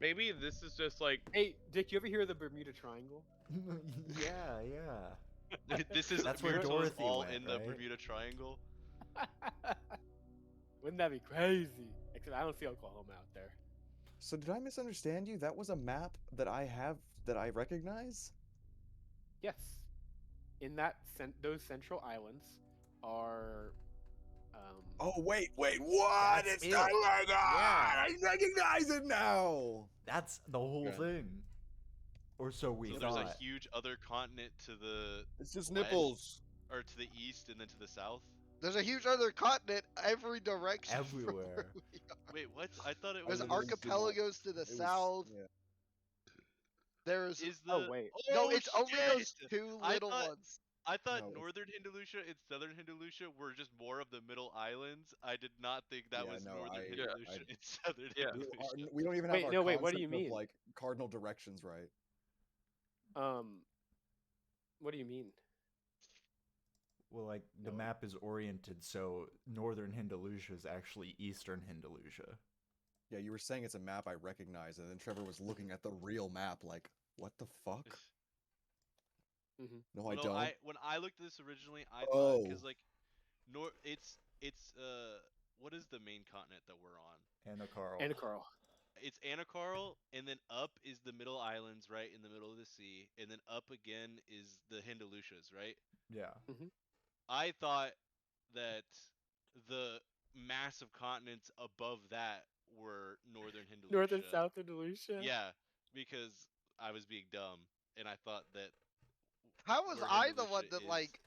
Maybe this is just like Hey, Dick, you ever hear of the Bermuda Triangle? yeah. This is That's where Myrntole is Dorothy all went, in the right? Bermuda Triangle. Wouldn't that be crazy? Except I don't see Oklahoma out there. So did I misunderstand you? That was a map that I have that I recognize? Yes. In that those central islands are. Oh wait, what? That's It's it. oh my god! Yeah. I recognize it now. That's the whole Okay. thing. Or so we So there's thought. a huge other continent to the It's just west, nipples. or to the east, and then to the south. There's a huge other continent every direction. from Everywhere. where we are. Wait, what? I thought it There's was. archipelagos to the It was- south. yeah. There's Is the? Oh, wait. no, Oh, it's only those shit! two I little thought- ones. I thought No, it's- Northern Hindeluchia and Southern Hindeluchia were just more of the middle islands. I did not think that Yeah, was no, Northern I- Hindeluchia and Southern Yeah. Hindelucia. We don't even Wait, have our no, wait, what do you concept of, mean? like cardinal directions right. What do you mean? Well, like the map is oriented so northern Hindelucia is actually eastern Hindelucia. Yeah, you were saying it's a map I recognize, and then Trevor was looking at the real map like, what the fuck? No, I No, don't. when I looked at this originally, I thought Oh. because like, it's what is the main continent that we're on? Anna Carl. Anna Carl. it's Anacarl, and then up is the middle islands, right in the middle of the sea, and then up again is the Hindeluchias, right? Yeah. I thought that the massive continents above that were Northern Hindeluchia. North and South Hindeluchia. Yeah, because I was being dumb, and I thought that. How was where I the one Hindeluchia that is- like?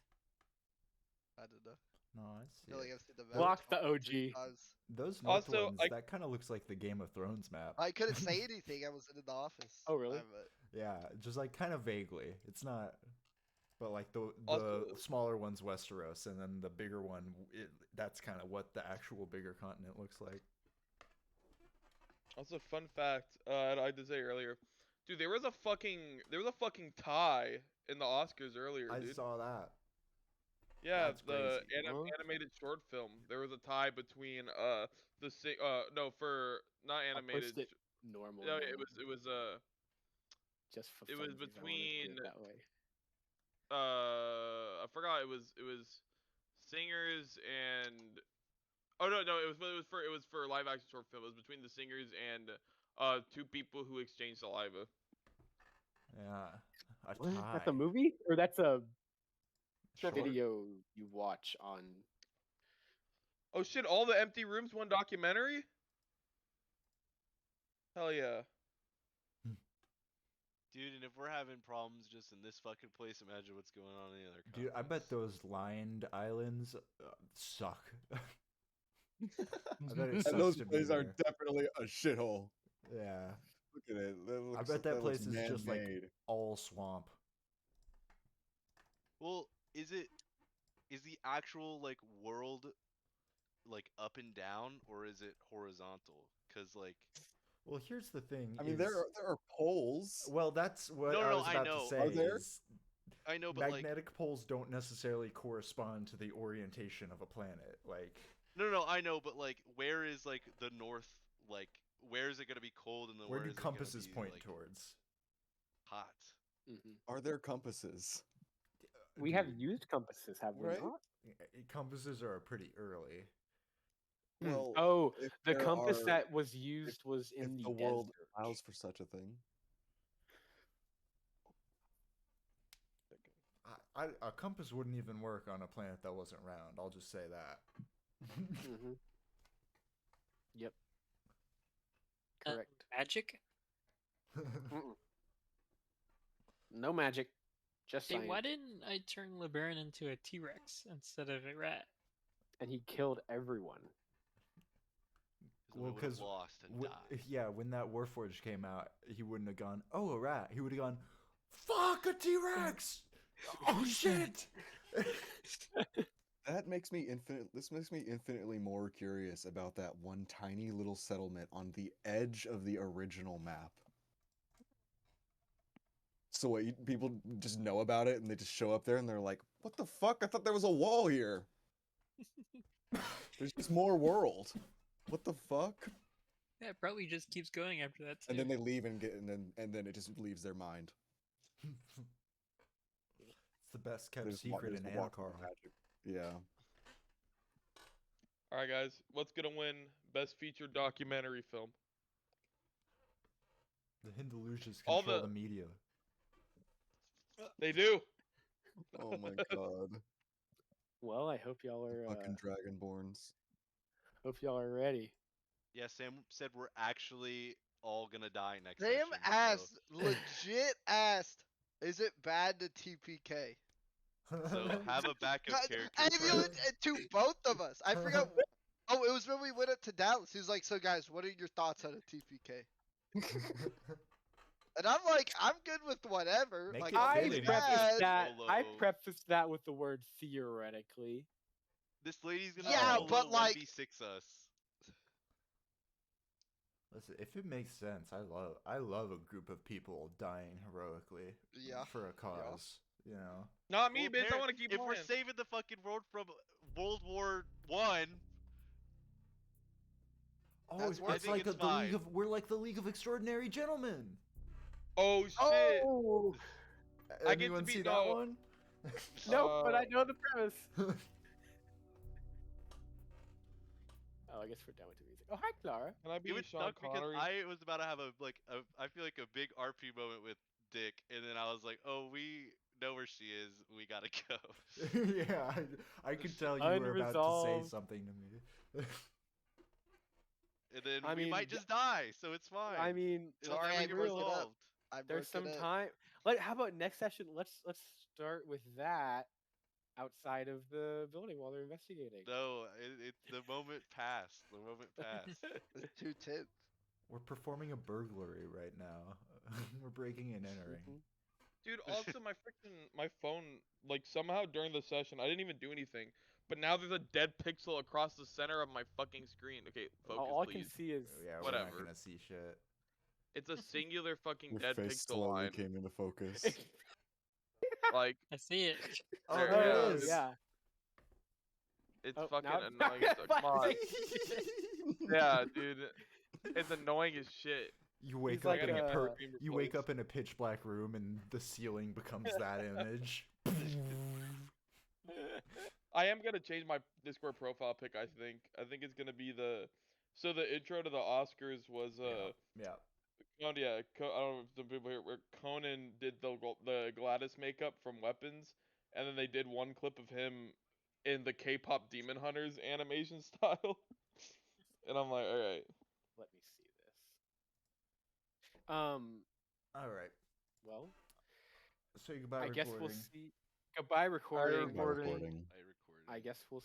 I don't know. No, I I see. feel like it. I've seen the map Block the 23 OG. times. Those north Also, ones, that kind of looks like the Game of Thrones map. I couldn't say anything. I wasn't in the office. Oh, really? Yeah, just like kind of vaguely. It's not, but like the Also- smaller one's Westeros, and then the bigger one, that's kind of what the actual bigger continent looks like. Also, fun fact, I did say earlier, dude, there was a fucking tie in the Oscars earlier, I dude. saw that. Yeah, That's the crazy. Huh? animated short film. There was a tie between no, for not I animated. pushed it normal. No, normal. it was just for it was funsies, I wanted to do it between- that way. I forgot it was singers and no, it was for live action short film. It was between the singers and two people who exchanged saliva. Yeah. A What? tie. That's a movie, or that's a Short. video you watch on? Oh shit! All the Empty Rooms, one documentary. Hell yeah! Dude, and if we're having problems just in this fucking place, imagine what's going on in the other Dude, I bet continents. those lined islands suck. I bet it And sucks those to be places are there. definitely a shithole. Yeah. Look at it. That I looks, bet that place looks is just like man-made. all swamp. Well, is the actual like world like up and down, or is it horizontal? Because like Well, here's the thing. I mean, is- there are poles. Well, that's what No, I no, was I about know. to say. Are there? Is I know, but like magnetic poles don't necessarily correspond to the orientation of a planet. Like, no, I know, but like where is like the north? Like where is it gonna be cold and then where where do is it gonna compasses be, point like, towards? hot? Are there compasses? We have used compasses, have we Right? not? Compasses are pretty early. Well, Oh, if the there compass are- that was used was if in the the world desert. allows for such a thing. A compass wouldn't even work on a planet that wasn't round. I'll just say that. Yep. Uh, Correct. Magic? Mm-mm. No magic. Just Hey, science. why didn't I turn LeBaron into a T-Rex instead of a rat? And he killed everyone. Well, we would've 'cause lost and died. yeah, when that Warforged came out, he wouldn't have gone, "Oh, a rat." He would have gone, "Fuck a T-Rex!" Oh shit! That makes me This makes me infinitely more curious about that one tiny little settlement on the edge of the original map. So what, people just know about it and they just show up there and they're like, "What the fuck? I thought there was a wall here." There's just more world. What the fuck? Yeah, it probably just keeps going after that too. And then they leave and then it just leaves their mind. It's the best kept There's wa- secret there's in the walking Anacar. magic. Yeah. All right, guys, what's gonna win Best Feature Documentary Film? The Hindeluchias All control the- the media. They do. Oh my god. Well, I hope y'all are. Fucking dragonborns. Hope y'all are ready. Yeah, Sam said we're actually all gonna die next Sam session, so- asked, legit asked, is it bad to TPK? So have a backup God, character. and for us. to both of us. I forgot. Oh, it was when we went up to Dallas. He was like, "So guys, what are your thoughts on a TPK?" And I'm like, "I'm good with whatever." Make Like, it I fitting. prefaced that. I Solo. prefaced that with the word theoretically. This lady's gonna Yeah, solo but, like- 1v6 us. Listen, if it makes sense, I love a group of people dying heroically Yeah, for a cause. You know. Not me, Well, bitch. I Par- want to keep If playing. we're saving the fucking world from World War One, Oh, That's it's worth it. I think it's the League fine. of we're like the League of Extraordinary Gentlemen. Oh shit. Oh I get to Anyone be- see no. that one? no, but I Uh, know the premise. Oh, I guess we're done with the music. Oh, hi, Clara. Can I be It would Sean suck because Connery? I was about to have I feel like a big RP moment with Dick, and then I was like, oh, we know where she is. We gotta go. Yeah, I could tell you were about to say Unresolved. something to me. And then I we mean, might just die, so it's fine. I mean, it'll Sorry, never I get broke it up. resolved. I there's broke some it up. time. How about next session? Let's start with that outside of the building while they're investigating. No, the moment passed. The moment passed. It's too tense. We're performing a burglary right now. We're breaking and entering. Mhm. Dude, also my phone, like somehow during the session, I didn't even do anything. But now there's a dead pixel across the center of my fucking screen. Okay, focus, All I please. can see is Yeah, we're Whatever. not gonna see shit. It's a singular fucking Your dead face pixel slowly line. came into focus. Like, I see it. Oh, There- there yeah, it is. yeah. it's Oh, fucking now- annoying as fuck. Come on. Yeah, dude. It's annoying as shit. You wake He's up like in a a- you wake up in a pitch black room and the ceiling becomes that image. I am gonna change my Discord profile pic. I think it's gonna be the. So the intro to the Oscars was Yeah. I don't know if some people here where Conan did the Gladys makeup from Weapons, and then they did one clip of him in the K-pop Demon Hunters animation style, and I'm like, all right. Let me see this. All right. Well, So goodbye I guess recording. we'll see. Goodbye recording. recording. Recording. I recorded. I guess we'll